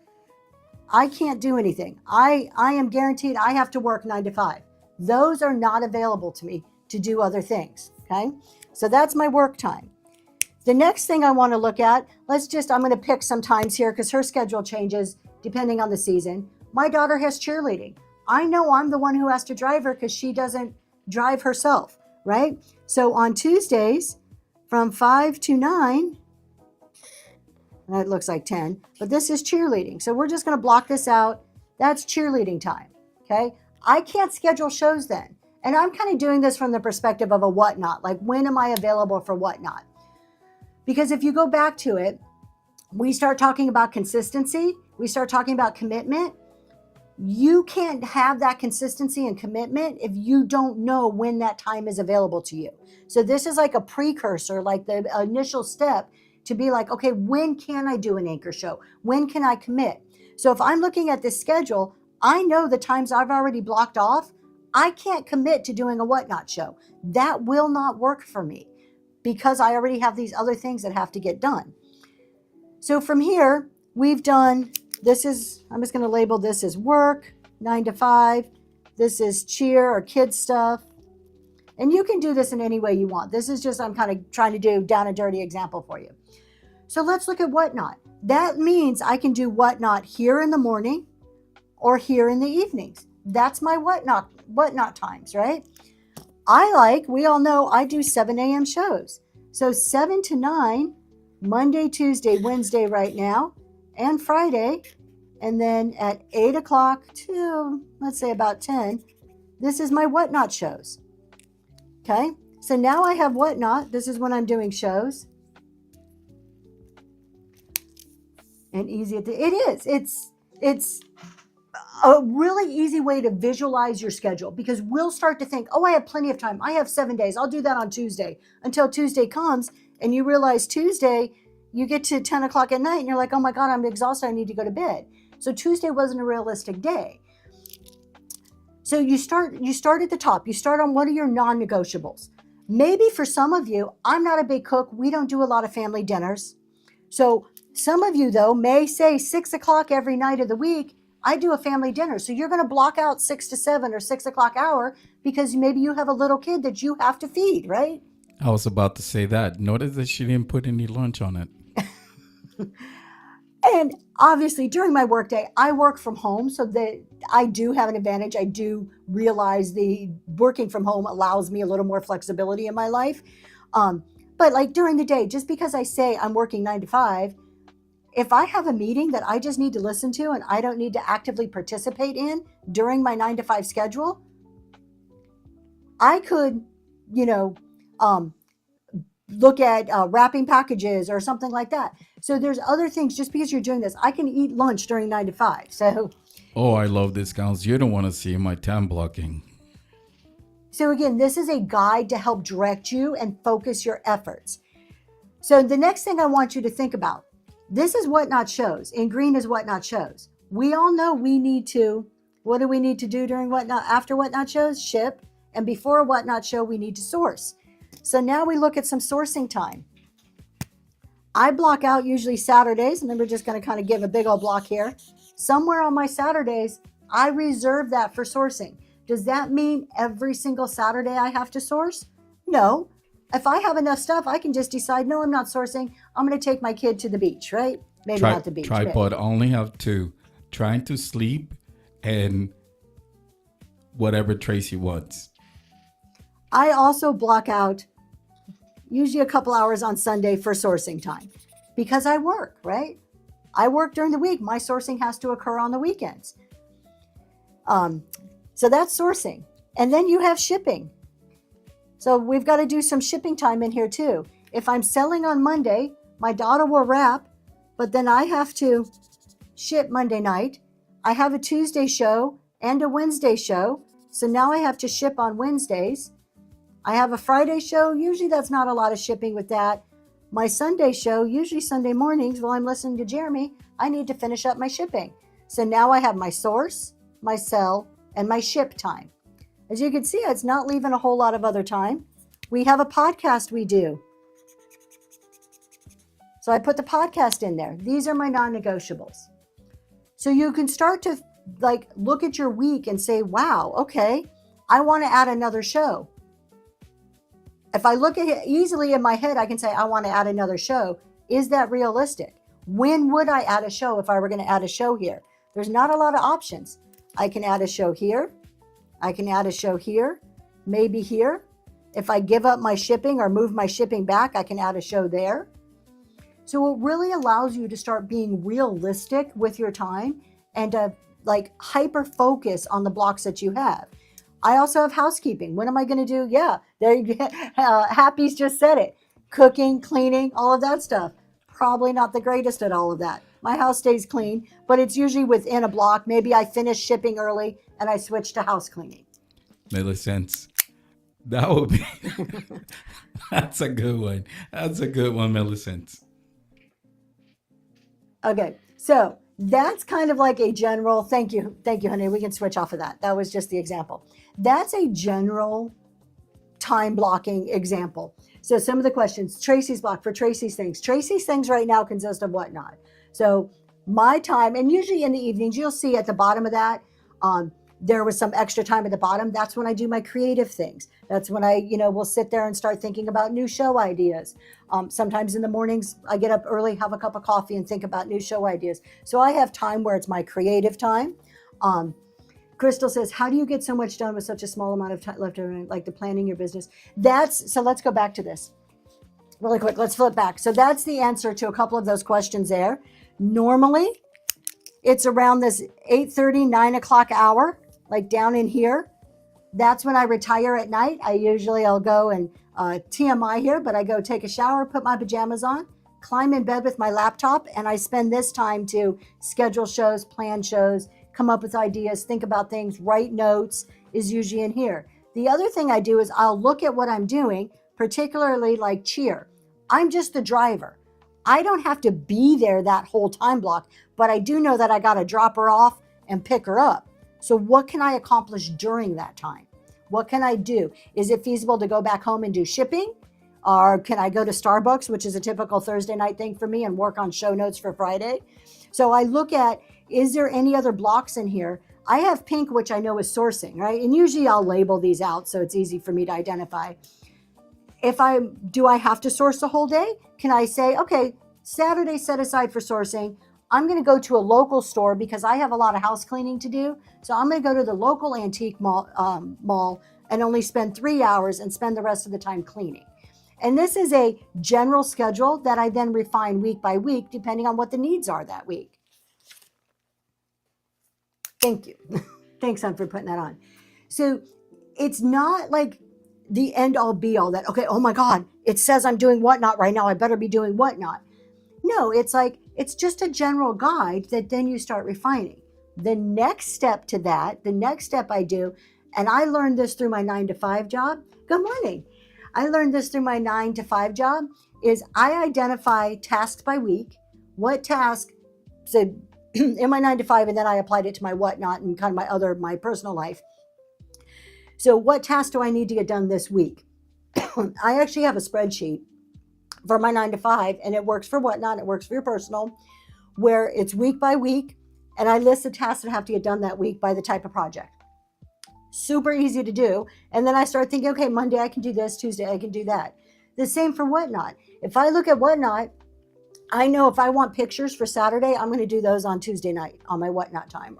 I can't do anything. I am guaranteed I have to work 9 to 5. Those are not available to me to do other things. Okay. So that's my work time. The next thing I want to look at, I'm going to pick some times here because her schedule changes depending on the season. My daughter has cheerleading. I know I'm the one who has to drive her because she doesn't drive herself, right? So on Tuesdays from 5 to 9, that looks like 10, but this is cheerleading. So we're just going to block this out. That's cheerleading time, okay? I can't schedule shows then. And I'm kind of doing this from the perspective of a whatnot, like when am I available for whatnot? Because if you go back to it, we start talking about consistency, we start talking about commitment. You can't have that consistency and commitment if you don't know when that time is available to you. So this is like a precursor, like the initial step to be like, okay, when can I do an anchor show? When can I commit? So if I'm looking at this schedule, I know the times I've already blocked off. I can't commit to doing a whatnot show. That will not work for me because I already have these other things that have to get done. So from here, we've done, I'm just going to label this as work, 9 to 5. This is cheer or kids stuff. And you can do this in any way you want. This is just, I'm kind of trying to do down and dirty example for you. So let's look at whatnot. That means I can do whatnot here in the morning or here in the evenings. That's my whatnot times, right? We all know I do 7 a.m. shows. So 7 to 9, Monday, Tuesday, Wednesday right now, and Friday. And then at 8 o'clock to, let's say about 10, this is my whatnot shows. Okay, so now I have whatnot. This is when I'm doing shows. And easy, it is. It's a really easy way to visualize your schedule because we'll start to think, oh, I have plenty of time. I have 7 days. I'll do that on Tuesday until Tuesday comes and you realize Tuesday, you get to 10 o'clock at night and you're like, oh my God, I'm exhausted. I need to go to bed. So Tuesday wasn't a realistic day. So you start at the top. You start on what are your non-negotiables. Maybe for some of you, I'm not a big cook. We don't do a lot of family dinners. So some of you though may say 6 o'clock every night of the week, I do a family dinner. So you're going to block out 6 to 7 or 6 o'clock hour because maybe you have a little kid that you have to feed, right? I was about to say that. Notice that she didn't put any lunch on it. And obviously during my workday, I work from home so that I do have an advantage. I do realize the working from home allows me a little more flexibility in my life. But like during the day, just because I say I'm working 9 to 5, if I have a meeting that I just need to listen to and I don't need to actively participate in during my 9 to 5 schedule, I could, look at wrapping packages or something like that. So there's other things. Just because you're doing this, I can eat lunch during 9 to 5. So, oh, I love discounts. You don't want to see my time blocking. So again, this is a guide to help direct you and focus your efforts. So the next thing I want you to think about, this is whatnot shows. In green is whatnot shows. We all know what do we need to do during whatnot, after whatnot shows? Ship. And before a whatnot show, we need to source. So now we look at some sourcing time. I block out usually Saturdays, and then we're just going to kind of give a big old block here. Somewhere on my Saturdays, I reserve that for sourcing. Does that mean every single Saturday I have to source? No. If I have enough stuff, I can just decide, no, I'm not sourcing. I'm going to take my kid to the beach, right? Maybe not the beach. Tripod only have to trying to sleep and whatever Tracy wants. I also block out usually a couple hours on Sunday for sourcing time because I work, right? I work during the week. My sourcing has to occur on the weekends. So that's sourcing. And then you have shipping. So we've got to do some shipping time in here too. If I'm selling on Monday, my daughter will wrap, but then I have to ship Monday night. I have a Tuesday show and a Wednesday show. So now I have to ship on Wednesdays. I have a Friday show. Usually that's not a lot of shipping with that. My Sunday show, usually Sunday mornings while I'm listening to Jeremy, I need to finish up my shipping. So now I have my source, my sell, and my ship time. As you can see, it's not leaving a whole lot of other time. We have a podcast we do. So I put the podcast in there. These are my non-negotiables. So you can start to like look at your week and say, wow, okay, I want to add another show. If I look at it easily in my head, I can say, I want to add another show. Is that realistic? When would I add a show if I were going to add a show here? There's not a lot of options. I can add a show here. I can add a show here, maybe here. If I give up my shipping or move my shipping back, I can add a show there. So it really allows you to start being realistic with your time and to like hyper focus on the blocks that you have. I also have housekeeping. What am I going to do? Yeah, there you go. Happy's just said it. Cooking, cleaning, all of that stuff. Probably not the greatest at all of that. My house stays clean, but it's usually within a block. Maybe I finish shipping early and I switch to house cleaning. Millicent, that would be, that's a good one. That's a good one, Millicent. Okay, so that's kind of like a general, thank you, honey. We can switch off of that. That was just the example. That's a general time blocking example. So some of the questions, Tracy's block for Tracy's things. Tracy's things right now consist of whatnot. So my time, and usually in the evenings, you'll see at the bottom of that, there was some extra time at the bottom. That's when I do my creative things. That's when I, will sit there and start thinking about new show ideas. Sometimes in the mornings, I get up early, have a cup of coffee and think about new show ideas. So I have time where it's my creative time. Crystal says, how do you get so much done with such a small amount of time left over, like the planning your business? So let's go back to this really quick. Let's flip back. So that's the answer to a couple of those questions there. Normally, it's around this 8:30, 9 o'clock hour, like down in here. That's when I retire at night. I'll go and TMI here, but I go take a shower, put my pajamas on, climb in bed with my laptop, and I spend this time to schedule shows, plan shows, come up with ideas, think about things, write notes is usually in here. The other thing I do is I'll look at what I'm doing, particularly like cheer. I'm just the driver. I don't have to be there that whole time block, but I do know that I got to drop her off and pick her up. So what can I accomplish during that time? What can I do? Is it feasible to go back home and do shipping? Or can I go to Starbucks, which is a typical Thursday night thing for me, and work on show notes for Friday? So I look at, is there any other blocks in here? I have pink, which I know is sourcing, right? And usually I'll label these out so it's easy for me to identify. Do I have to source the whole day? Can I say, okay, Saturday set aside for sourcing. I'm going to go to a local store because I have a lot of house cleaning to do. So I'm going to go to the local antique mall and only spend 3 hours and spend the rest of the time cleaning. And this is a general schedule that I then refine week by week, depending on what the needs are that week. Thank you. Thanks, hon, for putting that on. So it's not like the end all be all that, okay, oh my God, it says I'm doing whatnot right now. I better be doing whatnot. No, it's like, it's just a general guide that then you start refining. The next step to that, the next step I do, and I learned this through my 9-to-5 job. Good morning. I learned this through my 9-to-5 job is I identify tasks by week, what task, so in my 9-to-5, and then I applied it to my whatnot and kind of my personal life. So what task do I need to get done this week? I actually have a spreadsheet for my 9-to-5, and it works for whatnot, it works for your personal, where it's week by week, and I list the tasks that have to get done that week by the type of project. Super easy to do. And then I start thinking, okay, Monday I can do this, Tuesday I can do that. The same for whatnot. If I look at whatnot, I know if I want pictures for Saturday, I'm going to do those on Tuesday night on my whatnot time.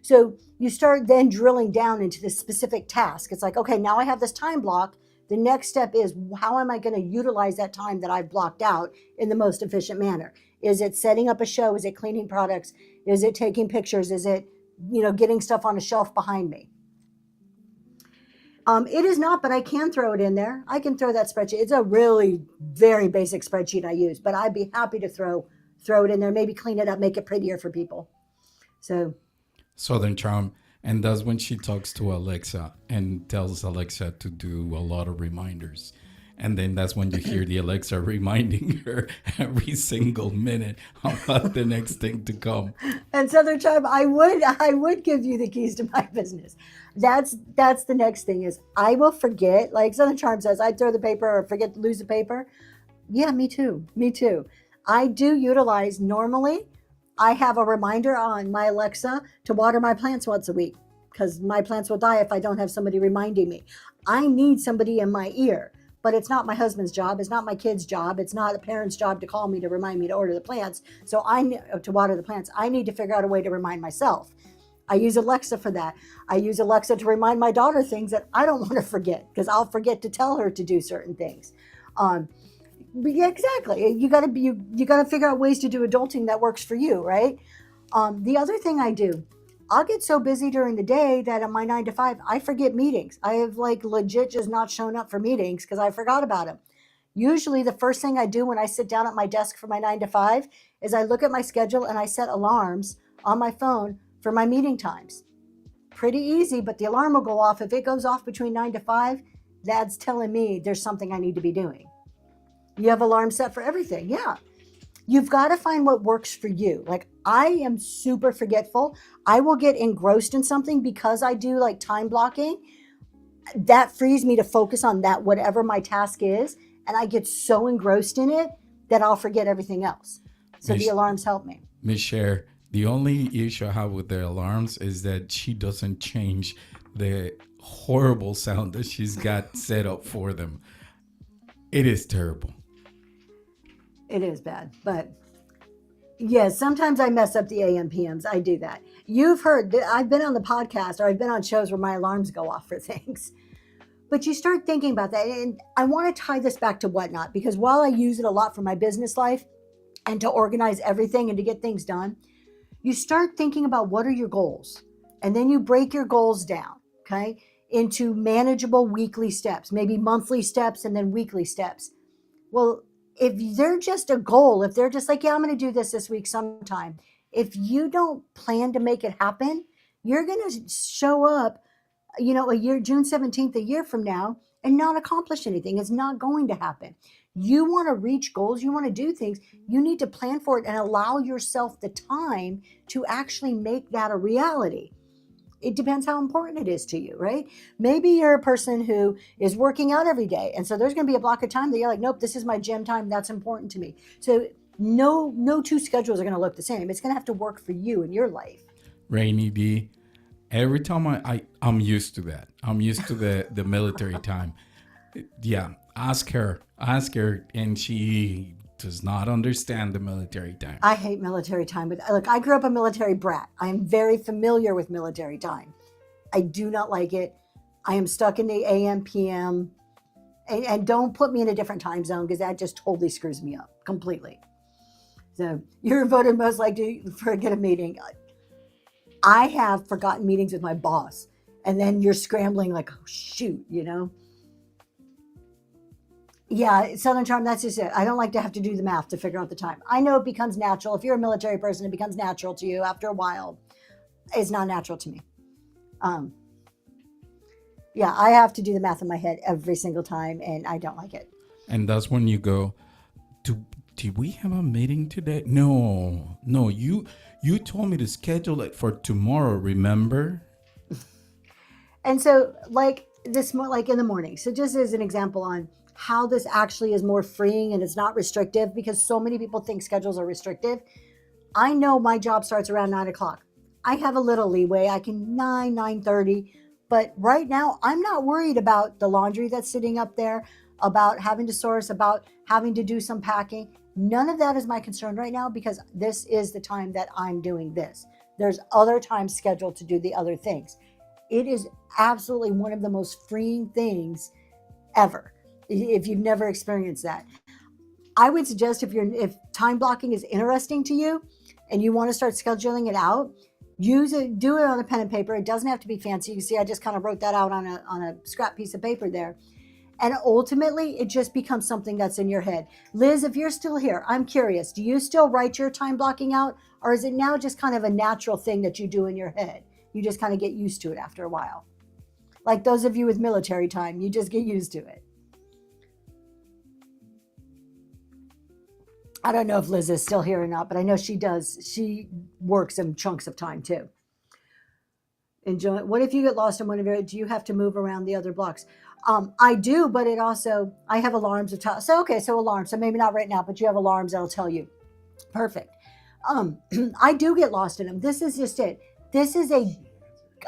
So you start then drilling down into the specific task. It's like, okay, now I have this time block. The next step is, how am I going to utilize that time that I've blocked out in the most efficient manner? Is it setting up a show? Is it cleaning products? Is it taking pictures? Is it, getting stuff on a shelf behind me? It is not, but I can throw it in there. I can throw that spreadsheet. It's a really very basic spreadsheet I use, but I'd be happy to throw it in there, maybe clean it up, make it prettier for people. So Southern Charm. And that's when she talks to Alexa and tells Alexa to do a lot of reminders. And then that's when you hear the Alexa reminding her every single minute about the next thing to come. And Southern Charm, I would give you the keys to my business. That's the next thing is I will forget. Like Southern Charm says, I'd throw the paper or forget to lose the paper. Yeah, me too. Me too. I do utilize normally. I have a reminder on my Alexa to water my plants once a week because my plants will die if I don't have somebody reminding me. I need somebody in my ear. But it's not my husband's job. It's not my kid's job. It's not a parent's job to call me to remind me to order the plants. So to water the plants. I need to figure out a way to remind myself. I use Alexa for that. I use Alexa to remind my daughter things that I don't want to forget because I'll forget to tell her to do certain things. But yeah, exactly. You gotta figure out ways to do adulting that works for you, right? The other thing I do. I'll get so busy during the day that on my 9 to 5, I forget meetings. I have like legit just not shown up for meetings because I forgot about them. Usually the first thing I do when I sit down at my desk for my 9 to 5 is I look at my schedule and I set alarms on my phone for my meeting times. Pretty easy, but the alarm will go off. If it goes off between 9 to 5, that's telling me there's something I need to be doing. You have alarms set for everything. Yeah. You've got to find what works for you. Like I am super forgetful. I will get engrossed in something because I do like time blocking. That frees me to focus on that, whatever my task is. And I get so engrossed in it that I'll forget everything else. So the alarms help me. Miss Cher, the only issue I have with the alarms is that she doesn't change the horrible sound that she's got set up for them. It is terrible. It is bad, but yes, sometimes I mess up the AM PMs. I do that. You've heard that I've been on the podcast or I've been on shows where my alarms go off for things. But you start thinking about that. And I want to tie this back to Whatnot because while I use it a lot for my business life and to organize everything and to get things done, you start thinking about what are your goals? And then you break your goals down, okay, into manageable weekly steps, maybe monthly steps and then weekly steps. Well, if they're just a goal, if they're just like, yeah, I'm going to do this week sometime. If you don't plan to make it happen, you're going to show up, June 17th, a year from now and not accomplish anything. It's not going to happen. You want to reach goals. You want to do things. You need to plan for it and allow yourself the time to actually make that a reality. It depends how important it is to you, right? Maybe you're a person who is working out every day. And so there's going to be a block of time that you're like, nope, this is my gym time. That's important to me. So no two schedules are going to look the same. It's going to have to work for you in your life. Rainy D, every time I'm used to that. I'm used to the military time. Yeah, ask her. And she does not understand the military time. I hate military time. But look, I grew up a military brat. I am very familiar with military time. I do not like it. I am stuck in the AM, PM. And don't put me in a different time zone because that just totally screws me up completely. So you're voted most likely to forget a meeting. I have forgotten meetings with my boss. And then you're scrambling like, oh, shoot, Yeah, Southern Charm, that's just it. I don't like to have to do the math to figure out the time. I know it becomes natural. If you're a military person, it becomes natural to you after a while. It's not natural to me. Yeah, I have to do the math in my head every single time, and I don't like it. And that's when you go, do we have a meeting today? No, you told me to schedule it for tomorrow, remember? And so like in the morning. So just as an example on how this actually is more freeing and it's not restrictive because so many people think schedules are restrictive. I know my job starts around 9 o'clock. I have a little leeway. I can 9:30. But right now, I'm not worried about the laundry that's sitting up there, about having to source, about having to do some packing. None of that is my concern right now because this is the time that I'm doing this. There's other times scheduled to do the other things. It is absolutely one of the most freeing things ever. If you've never experienced that, I would suggest if time blocking is interesting to you and you want to start scheduling it out, do it on a pen and paper. It doesn't have to be fancy. You see, I just kind of wrote that out on a scrap piece of paper there. And ultimately, it just becomes something that's in your head. Liz, if you're still here, I'm curious, do you still write your time blocking out? Or is it now just kind of a natural thing that you do in your head? You just kind of get used to it after a while. Like those of you with military time, you just get used to it. I don't know if Liz is still here or not, but I know she does. She works in chunks of time too. Enjoy. What if you get lost in one of your, do you have to move around the other blocks? I do, but it also, I have alarms. So, okay, so alarms. So maybe not right now, but you have alarms that'll tell you. Perfect. I do get lost in them. This is just it. This is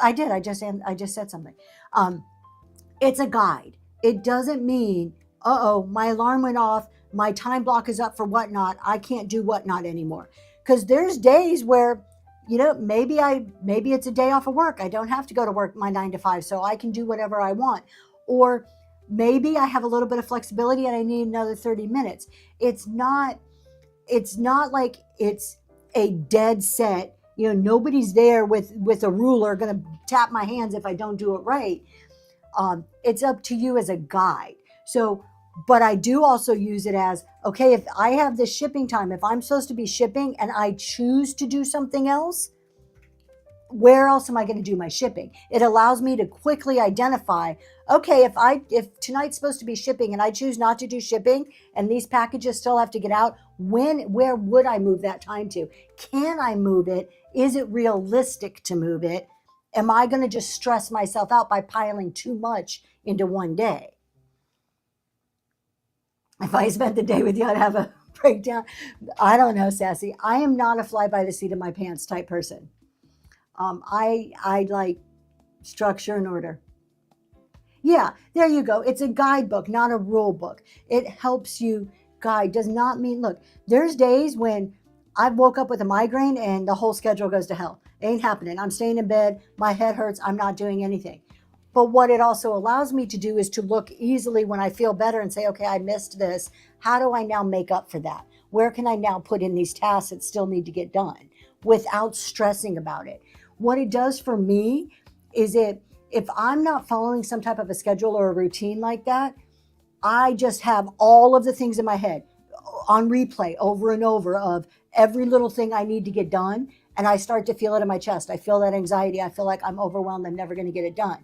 I just said something. It's a guide. It doesn't mean, my alarm went off. My time block is up for whatnot. I can't do whatnot anymore. Because there's days where, maybe it's a day off of work. I don't have to go to work my 9 to 5, so I can do whatever I want. Or maybe I have a little bit of flexibility and I need another 30 minutes. It's not like it's a dead set. Nobody's there with a ruler going to tap my hands if I don't do it right. It's up to you as a guide. So, but I do also use it as, okay, if I have this shipping time, if I'm supposed to be shipping and I choose to do something else, where else am I going to do my shipping? It allows me to quickly identify, okay, if tonight's supposed to be shipping and I choose not to do shipping and these packages still have to get out, where would I move that time to? Can I move it? Is it realistic to move it? Am I going to just stress myself out by piling too much into one day? If I spent the day with you, I'd have a breakdown. I don't know, Sassy. I am not a fly by the seat of my pants type person. I like structure and order. Yeah, there you go. It's a guidebook, not a rule book. It helps you guide. Does not mean, look, there's days when I woke up with a migraine and the whole schedule goes to hell. It ain't happening. I'm staying in bed. My head hurts. I'm not doing anything. But what it also allows me to do is to look easily when I feel better and say, okay, I missed this. How do I now make up for that? Where can I now put in these tasks that still need to get done without stressing about it? What it does for me is if I'm not following some type of a schedule or a routine like that, I just have all of the things in my head on replay over and over of every little thing I need to get done. And I start to feel it in my chest. I feel that anxiety. I feel like I'm overwhelmed. I'm never going to get it done.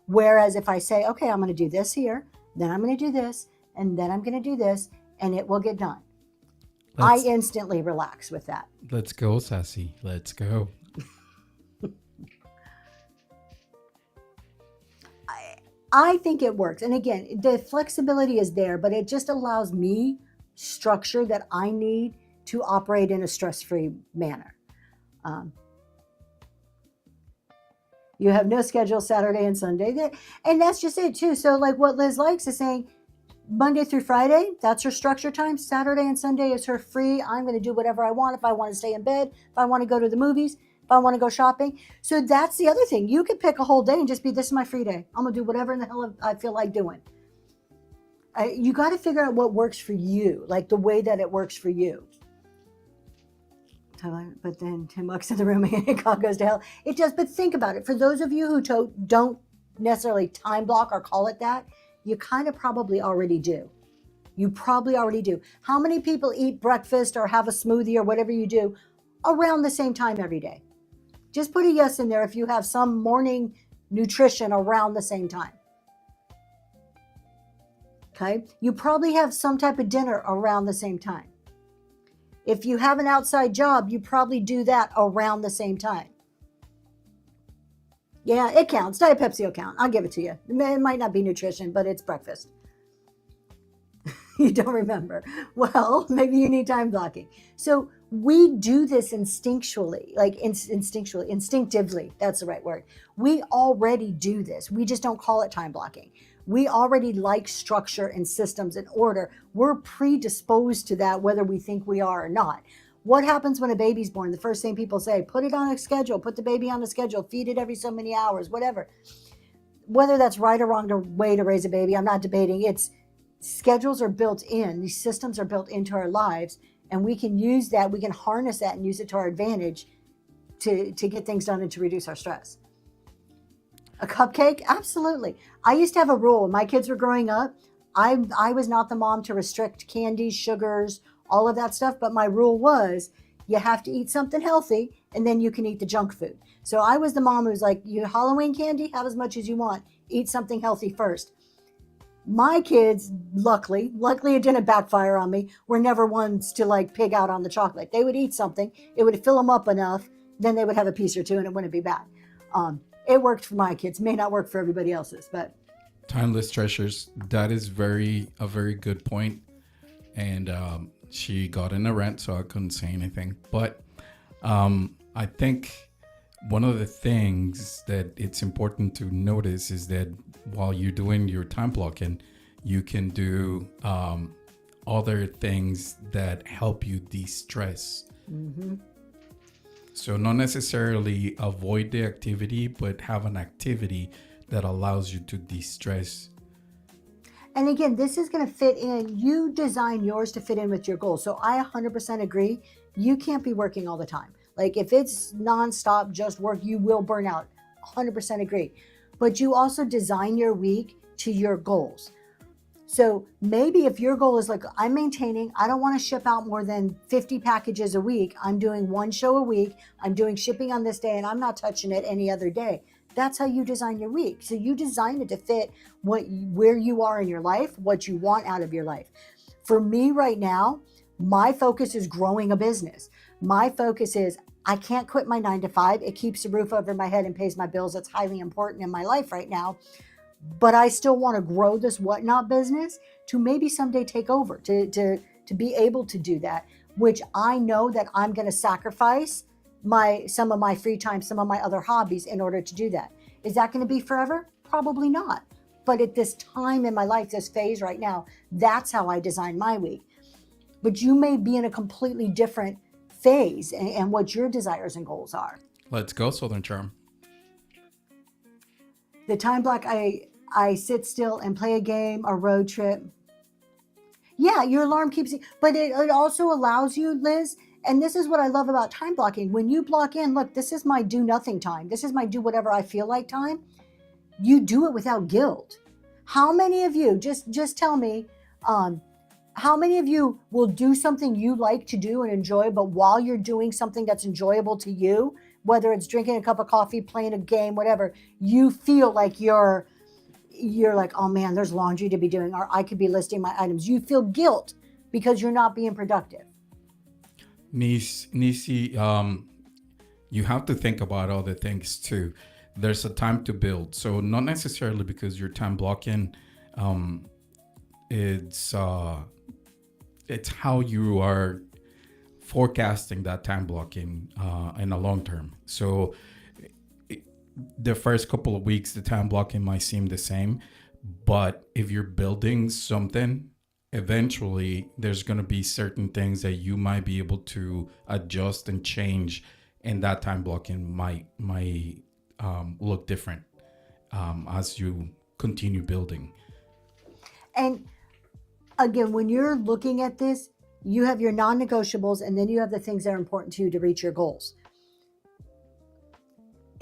Whereas if I say, okay, I'm going to do this here, then I'm going to do this, and then I'm going to do this, and it will get done. I instantly relax with that. Let's go, Sassy. Let's go. I think it works. And again, the flexibility is there, but it just allows me structure that I need to operate in a stress-free manner. You have no schedule Saturday and Sunday. And that's just it too. So like what Liz likes is saying Monday through Friday, that's her structure time. Saturday and Sunday is her free. I'm going to do whatever I want. If I want to stay in bed, if I want to go to the movies, if I want to go shopping. So that's the other thing. You could pick a whole day and just be, this is my free day. I'm going to do whatever in the hell I feel like doing. You got to figure out what works for you, like the way that it works for you. But then 10 bucks in the room and it goes to hell. It does, but think about it. For those of you who don't necessarily time block or call it that, you kind of probably already do. You probably already do. How many people eat breakfast or have a smoothie or whatever you do around the same time every day? Just put a yes in there if you have some morning nutrition around the same time. Okay? You probably have some type of dinner around the same time. If you have an outside job, you probably do that around the same time. Yeah, it counts. Diet Pepsi will count. I'll give it to you. It might not be nutrition, but it's breakfast. You don't remember. Well, maybe you need time blocking. So we do this instinctually, like instinctively. That's the right word. We already do this. We just don't call it time blocking. We already like structure and systems and order. We're predisposed to that, whether we think we are or not. What happens when a baby's born? The first thing people say, put it on a schedule, put the baby on a schedule, feed it every so many hours, whatever. Whether that's right or wrong way to raise a baby, I'm not debating. Schedules are built in. These systems are built into our lives, and we can use that. We can harness that and use it to our advantage to get things done and to reduce our stress. A cupcake? Absolutely. I used to have a rule. When my kids were growing up, I was not the mom to restrict candies, sugars, all of that stuff. But my rule was you have to eat something healthy and then you can eat the junk food. So I was the mom who was like, you Halloween candy, have as much as you want. Eat something healthy first. My kids, luckily it didn't backfire on me, were never ones to like pig out on the chocolate. They would eat something, it would fill them up enough, then they would have a piece or two and it wouldn't be bad. It worked for my kids, may not work for everybody else's, but. Timeless treasures. That is a very good point. And she got in a rant, so I couldn't say anything. But I think one of the things that it's important to notice is that while you're doing your time blocking, you can do other things that help you de-stress. Mm-hmm. So not necessarily avoid the activity, but have an activity that allows you to de-stress. And again, this is going to fit in. You design yours to fit in with your goals. So I 100% agree. You can't be working all the time. Like if it's nonstop, just work, you will burn out. 100% agree. But you also design your week to your goals. So maybe if your goal is like, I'm maintaining, I don't want to ship out more than 50 packages a week. I'm doing one show a week. I'm doing shipping on this day and I'm not touching it any other day. That's how you design your week. So you design it to fit where you are in your life, what you want out of your life. For me right now, my focus is growing a business. My focus is I can't quit my 9 to 5. It keeps the roof over my head and pays my bills. It's highly important in my life right now. But I still want to grow this Whatnot business to maybe someday take over, to be able to do that, which I know that I'm going to sacrifice some of my free time, some of my other hobbies in order to do that. Is that going to be forever? Probably not. But at this time in my life, this phase right now, that's how I design my week. But you may be in a completely different phase and what your desires and goals are. Let's go, Southern Charm. The time block, I sit still and play a game, a road trip. Yeah, your alarm keeps, but it also allows you, Liz, and this is what I love about time blocking. When you block in, look, this is my do nothing time. This is my do whatever I feel like time. You do it without guilt. How many of you, just tell me, how many of you will do something you like to do and enjoy, but while you're doing something that's enjoyable to you, whether it's drinking a cup of coffee, playing a game, whatever, you feel like you're like, oh man, there's laundry to be doing, or I could be listing my items. You feel guilt because you're not being productive. Nisi, you have to think about other things too. There's a time to build. So not necessarily because you're time blocking, it's how you are forecasting that time blocking in the long term. So the first couple of weeks, the time blocking might seem the same, but if you're building something, eventually there's going to be certain things that you might be able to adjust and change, and that time blocking might look different as you continue building. And again, when you're looking at this, you have your non-negotiables, and then you have the things that are important to you to reach your goals.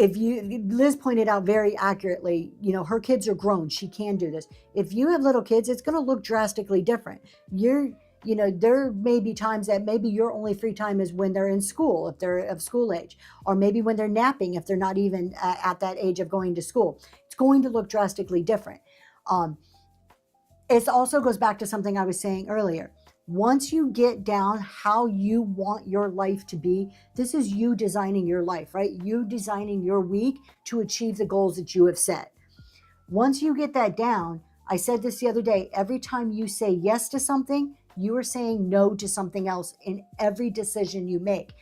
Liz pointed out very accurately, her kids are grown. She can do this. If you have little kids, it's going to look drastically different. There may be times that maybe your only free time is when they're in school, if they're of school age, or maybe when they're napping, if they're not even at that age of going to school. It's going to look drastically different. It also goes back to something I was saying earlier. Once you get down how you want your life to be, this is you designing your life, right? You designing your week to achieve the goals that you have set. Once you get that down, I said this the other day, every time you say yes to something, you are saying no to something else in every decision you make.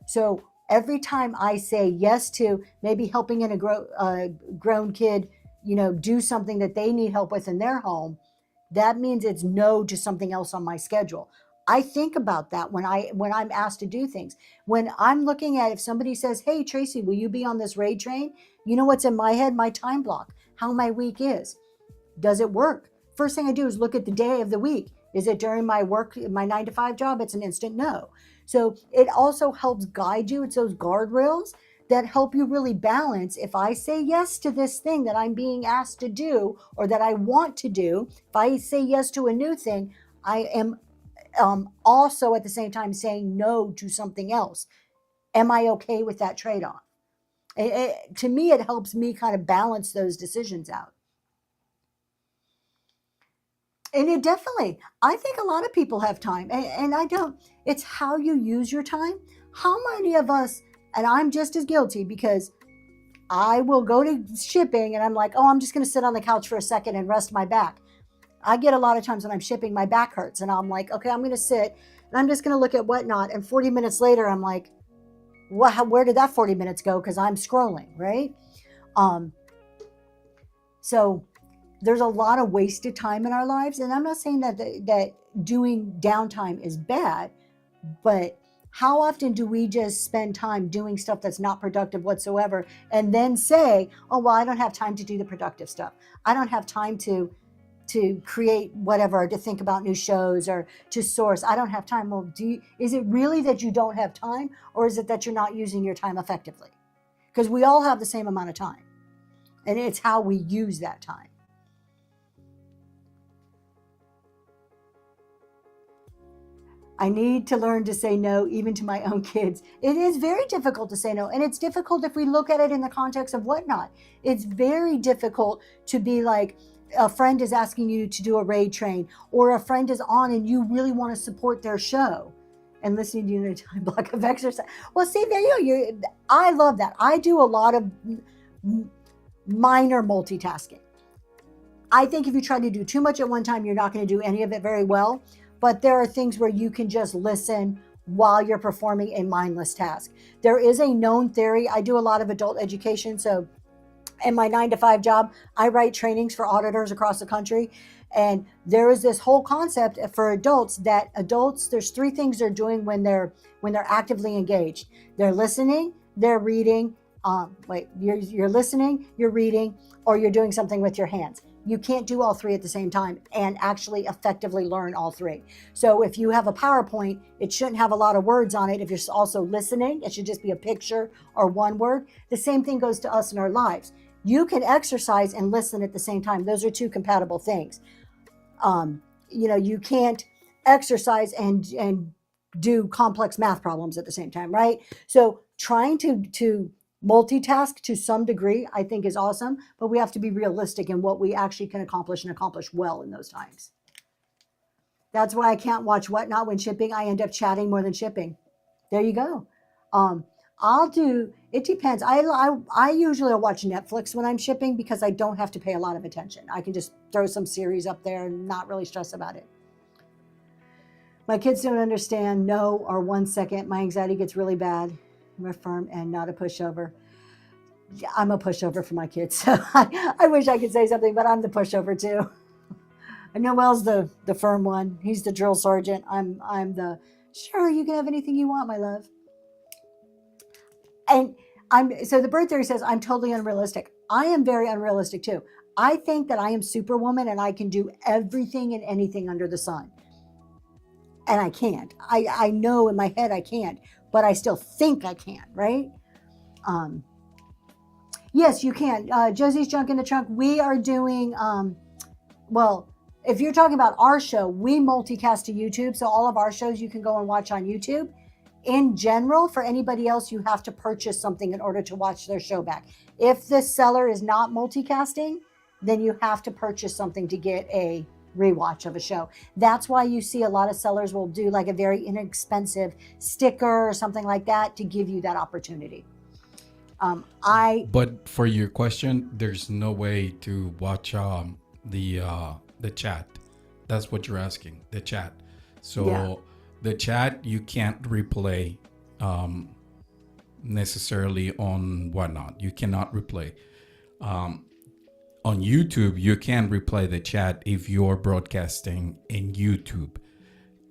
So every time I say yes to maybe helping a grown kid, do something that they need help with in their home, that means it's no to something else on my schedule. I think about that when I'm asked to do things. When I'm looking at, if somebody says, hey, Tracy, will you be on this raid train? You know what's in my head? My time block, how my week is. Does it work? First thing I do is look at the day of the week. Is it during my work, my 9 to 5 job? It's an instant no. So it also helps guide you. It's those guardrails that help you really balance. If I say yes to this thing that I'm being asked to do or that I want to do, if I say yes to a new thing, I am also at the same time saying no to something else. Am I okay with that trade-off? To me, it helps me kind of balance those decisions out. And it definitely, I think a lot of people have time, and I don't. It's how you use your time. How many of us, and I'm just as guilty, because I will go to shipping and I'm like, oh, I'm just going to sit on the couch for a second and rest my back. I get a lot of times when I'm shipping, my back hurts, and I'm like, okay, I'm going to sit and I'm just going to look at Whatnot. And 40 minutes later, I'm like, where did that 40 minutes go? Because I'm scrolling, right? So there's a lot of wasted time in our lives. And I'm not saying that doing downtime is bad, but how often do we just spend time doing stuff that's not productive whatsoever and then say, oh, well, I don't have time to do the productive stuff. I don't have time to create whatever, to think about new shows or to source. I don't have time. Well, is it really that you don't have time, or is it that you're not using your time effectively? Because we all have the same amount of time, and it's how we use that time. I need to learn to say no, even to my own kids. It is very difficult to say no. And it's difficult if we look at it in the context of Whatnot. It's very difficult to be like, a friend is asking you to do a raid train, or a friend is on and you really want to support their show and listening to you in a time block of exercise. Well, see, there you go. I love that. I do a lot of minor multitasking. I think if you try to do too much at one time, you're not going to do any of it very well. But there are things where you can just listen while you're performing a mindless task. There is a known theory. I do a lot of adult education. So in my 9-to-5 job, I write trainings for auditors across the country. And there is this whole concept for adults that there's 3 things they're doing when they're actively engaged. They're listening, they're reading. You're listening, you're reading, or you're doing something with your hands. You can't do all 3 at the same time and actually effectively learn all 3. So if you have a PowerPoint, it shouldn't have a lot of words on it. If you're also listening, it should just be a picture or one word. The same thing goes to us in our lives. You can exercise and listen at the same time. Those are 2 compatible things. You can't exercise and do complex math problems at the same time, right? So trying to multitask to some degree, I think, is awesome, but we have to be realistic in what we actually can accomplish and accomplish well in those times. That's why I can't watch Whatnot when shipping. I end up chatting more than shipping. There you go. It depends. I usually watch Netflix when I'm shipping because I don't have to pay a lot of attention. I can just throw some series up there and not really stress about it. My kids don't understand no or 1 second. My anxiety gets really bad. I'm a firm and not a pushover. Yeah, I'm a pushover for my kids. So I wish I could say something, but I'm the pushover too. And Noel's the firm one. He's the drill sergeant. I'm the, sure, you can have anything you want, my love. And so the bird theory says I'm totally unrealistic. I am very unrealistic too. I think that I am Superwoman and I can do everything and anything under the sun. And I can't. I know in my head I can't, but I still think I can, right? Yes, you can. Josie's Junk in the Trunk. We are doing, if you're talking about our show, we multicast to YouTube. So all of our shows you can go and watch on YouTube. In general, for anybody else, you have to purchase something in order to watch their show back. If the seller is not multicasting, then you have to purchase something to get a rewatch of a show. That's why you see a lot of sellers will do like a very inexpensive sticker or something like that to give you that opportunity. But for your question, there's no way to watch the chat. That's what you're asking, the chat. So yeah. The chat you can't replay necessarily on Whatnot. You cannot replay. On YouTube, you can replay the chat if you're broadcasting in YouTube.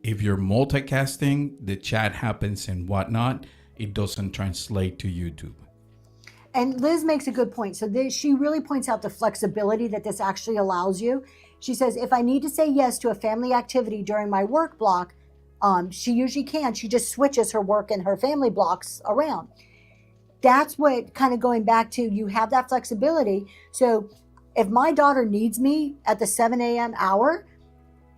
If you're multicasting, the chat happens in Whatnot. It doesn't translate to YouTube. And Liz makes a good point. So she really points out the flexibility that this actually allows you. She says, if I need to say yes to a family activity during my work block, she usually can. She just switches her work and her family blocks around. That's what kind of going back to, you have that flexibility. So if my daughter needs me at the 7 a.m. hour,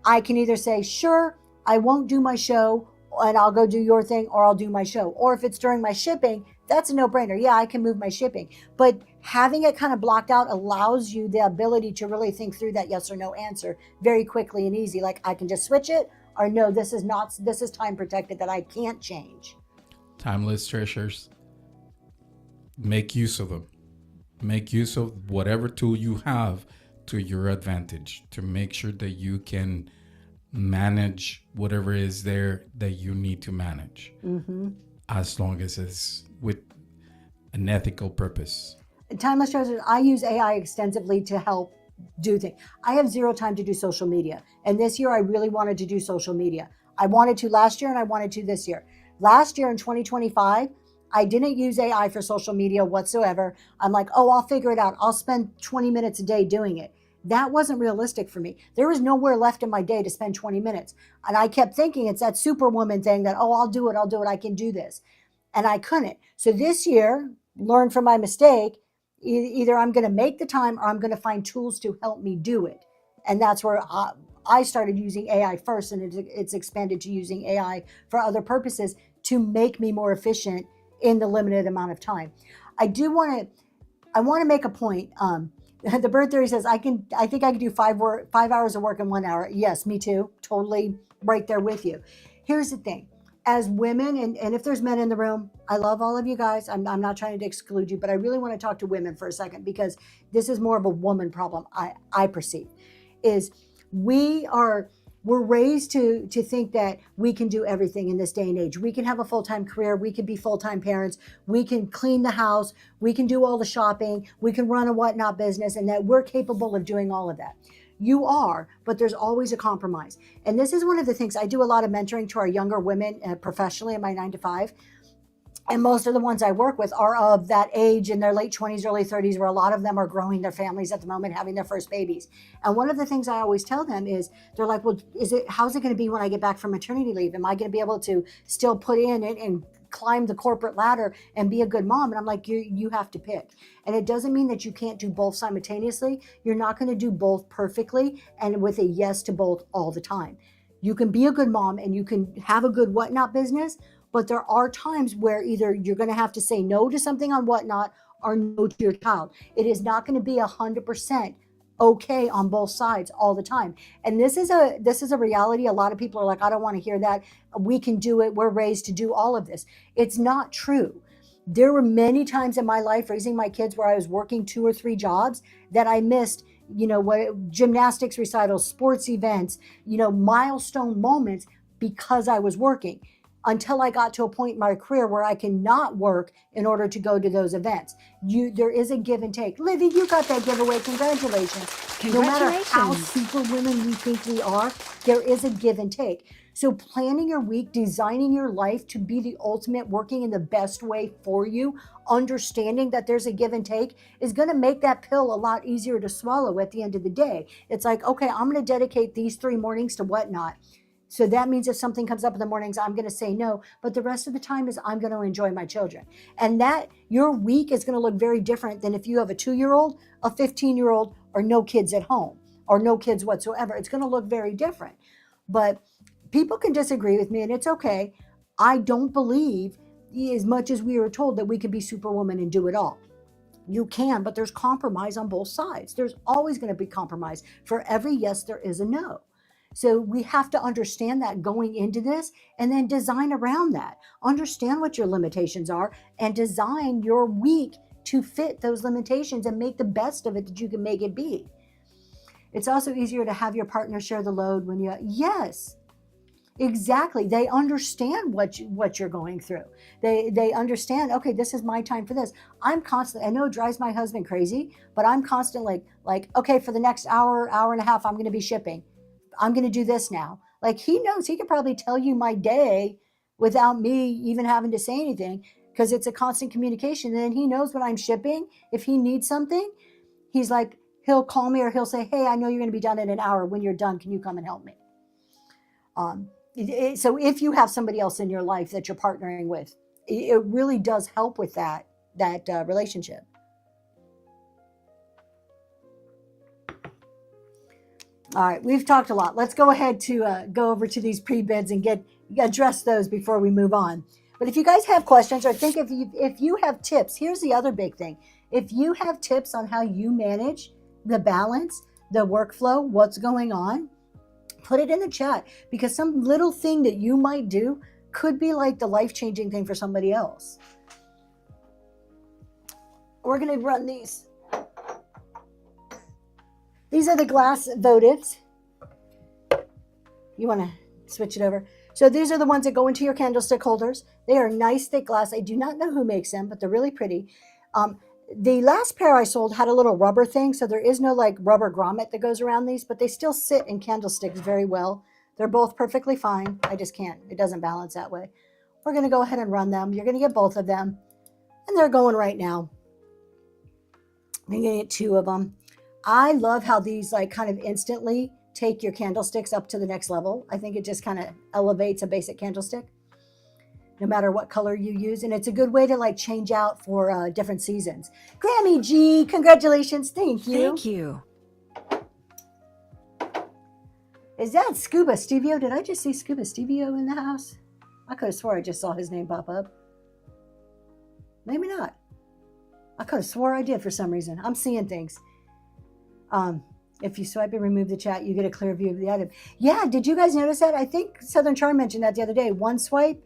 I can either say, sure, I won't do my show, and I'll go do your thing, or I'll do my show. Or if it's during my shipping, that's a no-brainer. Yeah, I can move my shipping. But having it kind of blocked out allows you the ability to really think through that yes or no answer very quickly and easy. Like, I can just switch it, or no, this is time protected that I can't change. Timeless treasures. Make use of them. Make use of whatever tool you have to your advantage to make sure that you can manage whatever is there that you need to manage, as long as it's with an ethical purpose. Timeless treasures, I use AI extensively to help do things. I have zero time to do social media. And this year I really wanted to do social media. I wanted to last year and I wanted to this year. Last year in 2025, I didn't use AI for social media whatsoever. I'm like, oh, I'll figure it out. I'll spend 20 minutes a day doing it. That wasn't realistic for me. There was nowhere left in my day to spend 20 minutes. And I kept thinking it's that superwoman thing that, oh, I'll do it, I can do this. And I couldn't. So this year, learn from my mistake. Either I'm going to make the time or I'm going to find tools to help me do it. And that's where I started using AI first, and it's expanded to using AI for other purposes to make me more efficient in the limited amount of time. I want to make a point. The Bird Theory says, I think I can do 5 hours of work in 1 hour. Yes, me too. Totally right there with you. Here's the thing. As women, and if there's men in the room, I love all of you guys. I'm not trying to exclude you, but I really want to talk to women for a second, because this is more of a woman problem, I perceive, is we're raised to think that we can do everything in this day and age. We can have a full-time career. We can be full-time parents. We can clean the house. We can do all the shopping. We can run a whatnot business, and that we're capable of doing all of that. You are, but there's always a compromise. And this is one of the things, I do a lot of mentoring to our younger women professionally in my 9 to 5. And most of the ones I work with are of that age, in their late 20s, early 30s, where a lot of them are growing their families at the moment, having their first babies. And one of the things I always tell them is, they're like, well, how's it going to be when I get back from maternity leave? Am I going to be able to still put in and climb the corporate ladder and be a good mom? And I'm like, you have to pick. And it doesn't mean that you can't do both simultaneously. You're not going to do both perfectly and with a yes to both all the time. You can be a good mom and you can have a good whatnot business, but there are times where either you're going to have to say no to something on whatnot or no to your child. It is not going to be 100% okay on both sides all the time. And this is a reality. A lot of people are like, I don't want to hear that. We can do it. We're raised to do all of this. It's not true. There were many times in my life raising my kids where I was working 2 or 3 jobs that I missed, gymnastics recitals, sports events, milestone moments because I was working, until I got to a point in my career where I cannot work in order to go to those events. There is a give and take. Livy, you got that giveaway. Congratulations. No matter how superwomen we think we are, there is a give and take. So planning your week, designing your life to be the ultimate, working in the best way for you, understanding that there's a give and take, is going to make that pill a lot easier to swallow at the end of the day. It's like, okay, I'm going to dedicate these 3 mornings to whatnot. So that means if something comes up in the mornings, I'm going to say no, but the rest of the time is I'm going to enjoy my children. And that your week is going to look very different than if you have a 2-year-old, a 15-year-old, or no kids at home, or no kids whatsoever. It's going to look very different. But people can disagree with me, and it's okay. I don't believe, as much as we were told, that we can be superwoman and do it all. You can, but there's compromise on both sides. There's always going to be compromise. For every yes, there is a no. So we have to understand that going into this, and then design around that. Understand what your limitations are and design your week to fit those limitations and make the best of it that you can make it be. It's also easier to have your partner share the load when yes, exactly. They understand what you're going through. They understand, okay, this is my time for this. I'm constantly, I know it drives my husband crazy, but I'm constantly like, okay, for the next hour and a half, I'm going to be shipping. I'm going to do this now. Like, he knows, he could probably tell you my day without me even having to say anything, because it's a constant communication. And then he knows when I'm shipping, if he needs something, he's like, he'll call me or he'll say, hey, I know you're going to be done in an hour. When you're done, can you come and help me? So if you have somebody else in your life that you're partnering with, it really does help with that relationship. All right, we've talked a lot. Let's go ahead to go over to these pre-bids and address those before we move on. But if you guys have questions or think if you have tips, here's the other big thing. If you have tips on how you manage the balance, the workflow, what's going on, put it in the chat, because some little thing that you might do could be like the life-changing thing for somebody else. We're going to run these. These are the glass votives. You want to switch it over. So these are the ones that go into your candlestick holders. They are nice thick glass. I do not know who makes them, but they're really pretty. The last pair I sold had a little rubber thing, so there is no like rubber grommet that goes around these, but they still sit in candlesticks very well. They're both perfectly fine. I just can't. It doesn't balance that way. We're going to go ahead and run them. You're going to get both of them, and they're going right now. I'm going to get 2 of them. I love how these like kind of instantly take your candlesticks up to the next level. I think it just kind of elevates a basic candlestick, no matter what color you use. And it's a good way to like change out for different seasons. Grammy G, congratulations. Thank you. Thank you. Is that Scuba Stevio? Did I just see Scuba Stevio in the house? I could have swore I just saw his name pop up. Maybe not. I could have swore I did for some reason. I'm seeing things. If you swipe and remove the chat, you get a clear view of the item. Yeah, did you guys notice that? I think Southern Charm mentioned that the other day. 1 swipe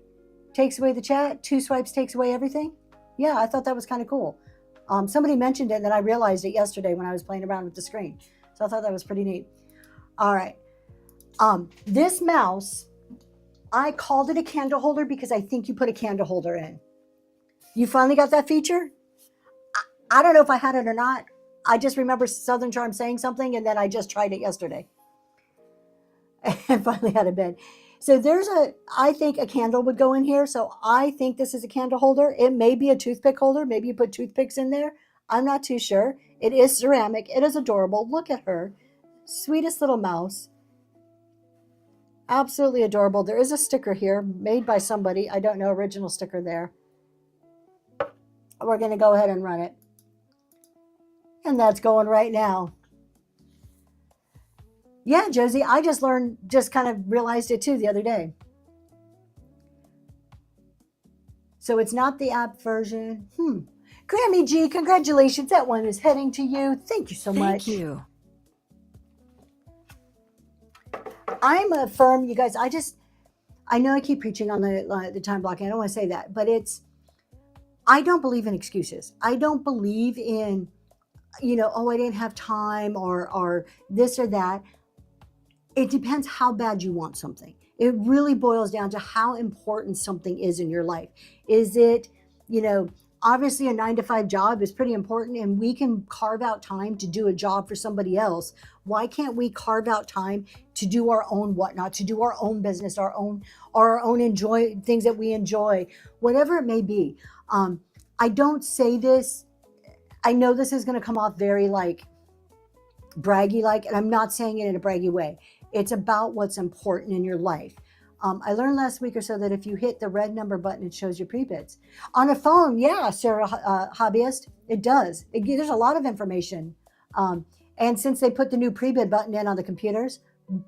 takes away the chat, 2 swipes takes away everything. Yeah, I thought that was kind of cool. Somebody mentioned it, and then I realized it yesterday when I was playing around with the screen. So I thought that was pretty neat. All right. This mouse, I called it a candle holder because I think you put a candle holder in. You finally got that feature? I don't know if I had it or not. I just remember Southern Charm saying something, and then I just tried it yesterday and finally had a bid. So I think a candle would go in here. So I think this is a candle holder. It may be a toothpick holder. Maybe you put toothpicks in there. I'm not too sure. It is ceramic. It is adorable. Look at her. Sweetest little mouse. Absolutely adorable. There is a sticker here made by somebody. I don't know, original sticker there. We're going to go ahead and run it. And that's going right now. Yeah, Josie, I just kind of realized it too the other day. So it's not the app version. Grammy G, congratulations. That one is heading to you. Thank you so much. Thank you. I'm a firm, you guys, I know I keep preaching on the time blocking. I don't want to say that, but I don't believe in excuses. I don't believe in, I didn't have time or this or that. It depends how bad you want something. It really boils down to how important something is in your life. Is it, obviously a 9-to-5 job is pretty important, and we can carve out time to do a job for somebody else. Why can't we carve out time to do our own whatnot, to do our own business, our own enjoy things that we enjoy, whatever it may be. I don't say this. I know this is going to come off very braggy and I'm not saying it in a braggy way. It's about what's important in your life. I learned last week or so that if you hit the red number button, it shows your pre-bids. On a phone, yeah, Sarah Hobbyist, it does. There's a lot of information. And since they put the new pre-bid button in on the computers,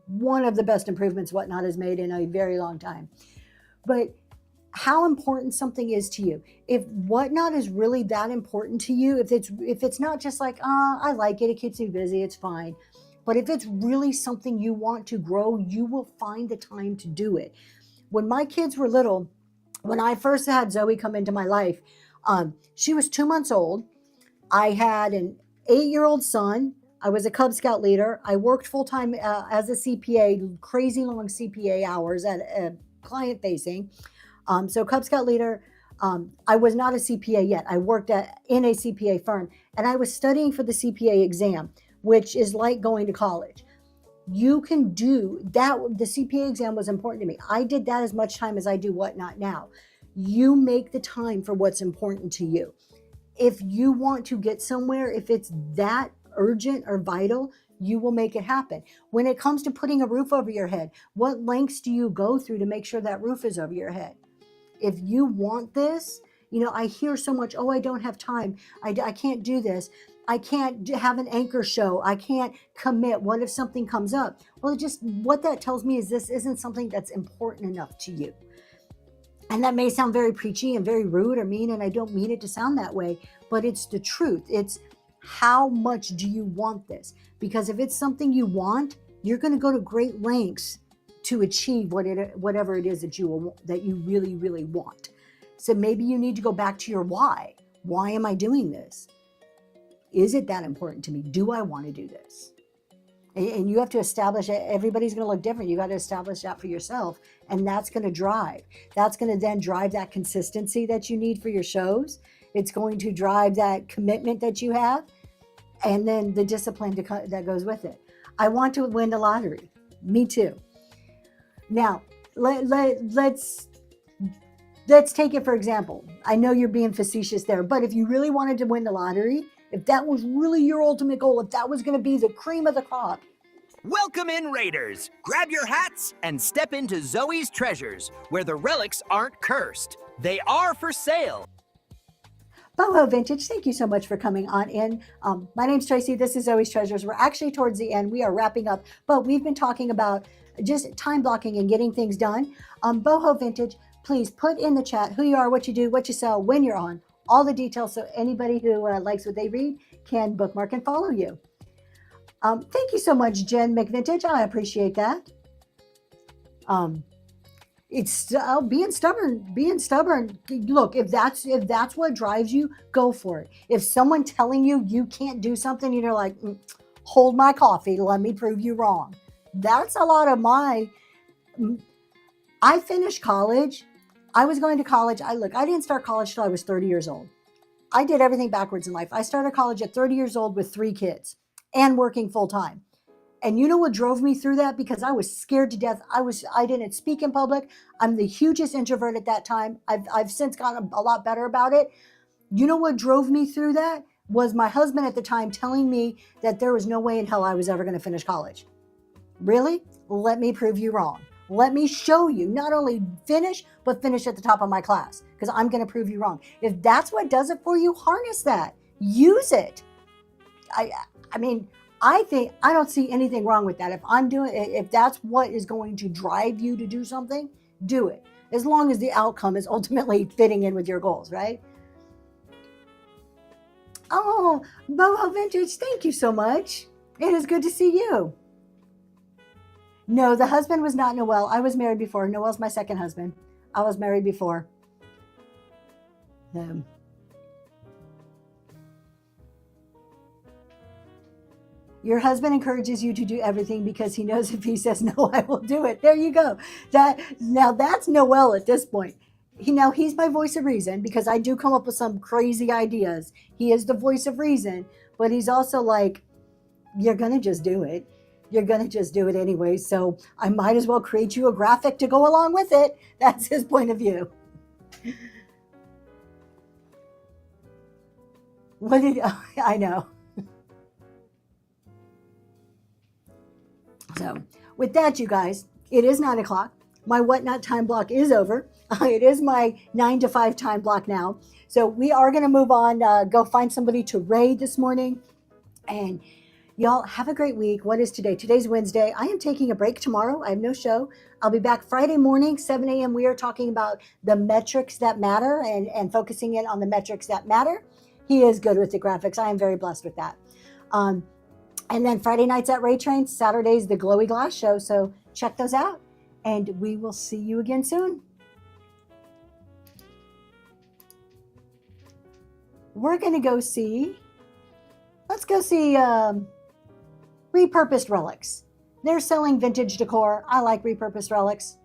one of the best improvements Whatnot has made in a very long time. But how important something is to you. If Whatnot is really that important to you, if it's not just I like it, it keeps me busy, it's fine. But if it's really something you want to grow, you will find the time to do it. When my kids were little, when I first had Zoe come into my life, she was 2 months old. I had an 8-year-old son. I was a Cub Scout leader. I worked full-time as a CPA, crazy long CPA hours at client facing. So Cub Scout leader, I was not a CPA yet. I worked in a CPA firm, and I was studying for the CPA exam, which is like going to college. You can do that. The CPA exam was important to me. I did that as much time as I do Whatnot now. You make the time for what's important to you. If you want to get somewhere, if it's that urgent or vital, you will make it happen. When it comes to putting a roof over your head, what lengths do you go through to make sure that roof is over your head? If you want this, I hear so much, I don't have time. I can't do this. I can't have an anchor show. I can't commit. What if something comes up? Well, what that tells me is this isn't something that's important enough to you. And that may sound very preachy and very rude or mean, and I don't mean it to sound that way, but it's the truth. It's how much do you want this? Because if it's something you want, you're going to go to great lengths to achieve whatever it is that you really, really want. So maybe you need to go back to your why. Why am I doing this? Is it that important to me? Do I want to do this? And you have to establish it. Everybody's going to look different. You got to establish that for yourself. And that's going to drive. That's going to then drive that consistency that you need for your shows. It's going to drive that commitment that you have. And then the discipline that goes with it. I want to win the lottery. Me too. Now, let's take it for example. I know you're being facetious there, but if you really wanted to win the lottery, if that was really your ultimate goal, if that was going to be the cream of the crop. Welcome in, Raiders. Grab your hats and step into Zoe's Treasures, where the relics aren't cursed. They are for sale. Boho Vintage, thank you so much for coming on in. My name's Tracy. This is Zoe's Treasures. We're actually towards the end. We are wrapping up, but we've been talking about just time blocking and getting things done. Boho Vintage, please put in the chat who you are, what you do, what you sell, when you're on, all the details so anybody who likes what they read can bookmark and follow you. Thank you so much, Jen McVintage. I appreciate that. It's being stubborn. Look, if that's what drives you, go for it. If someone telling you can't do something, you're like, hold my coffee, let me prove you wrong. That's a lot of I finished college. I was going to college. I didn't start college till I was 30 years old. I did everything backwards in life. I started college at 30 years old with 3 kids and working full time. And you know what drove me through that? Because I was scared to death. I didn't speak in public. I'm the hugest introvert at that time. I've since gotten a lot better about it. You know what drove me through that? Was my husband at the time telling me that there was no way in hell I was ever going to finish college. Really? Let me prove you wrong. Let me show you, not only finish, but finish at the top of my class, because I'm going to prove you wrong. If that's what does it for you, harness that. Use it. I mean, I don't see anything wrong with that. If that's what is going to drive you to do something, do it. As long as the outcome is ultimately fitting in with your goals, right? Oh, Boho Vintage, thank you so much. It is good to see you. No, the husband was not Noel. I was married before. Noel's my second husband. I was married before. Your husband encourages you to do everything because he knows if he says no, I will do it. There you go. Now that's Noel at this point. He's my voice of reason because I do come up with some crazy ideas. He is the voice of reason, but he's also like, you're going to just do it. You're going to just do it anyway. So I might as well create you a graphic to go along with it. That's his point of view. I know. So with that, you guys, it is 9 o'clock. My whatnot time block is over. It is my 9 to 5 time block now. So we are going to move on, go find somebody to raid this morning. And y'all have a great week. What is today? Today's Wednesday. I am taking a break tomorrow. I have no show. I'll be back Friday morning, 7 a.m. We are talking about the metrics that matter and focusing in on the metrics that matter. He is good with the graphics. I am very blessed with that. And then Friday nights at Ray Train, Saturdays, the Glowy Glass Show. So check those out. And we will see you again soon. We're going to go see, let's go see Repurposed Relics. They're selling vintage decor. I like repurposed relics.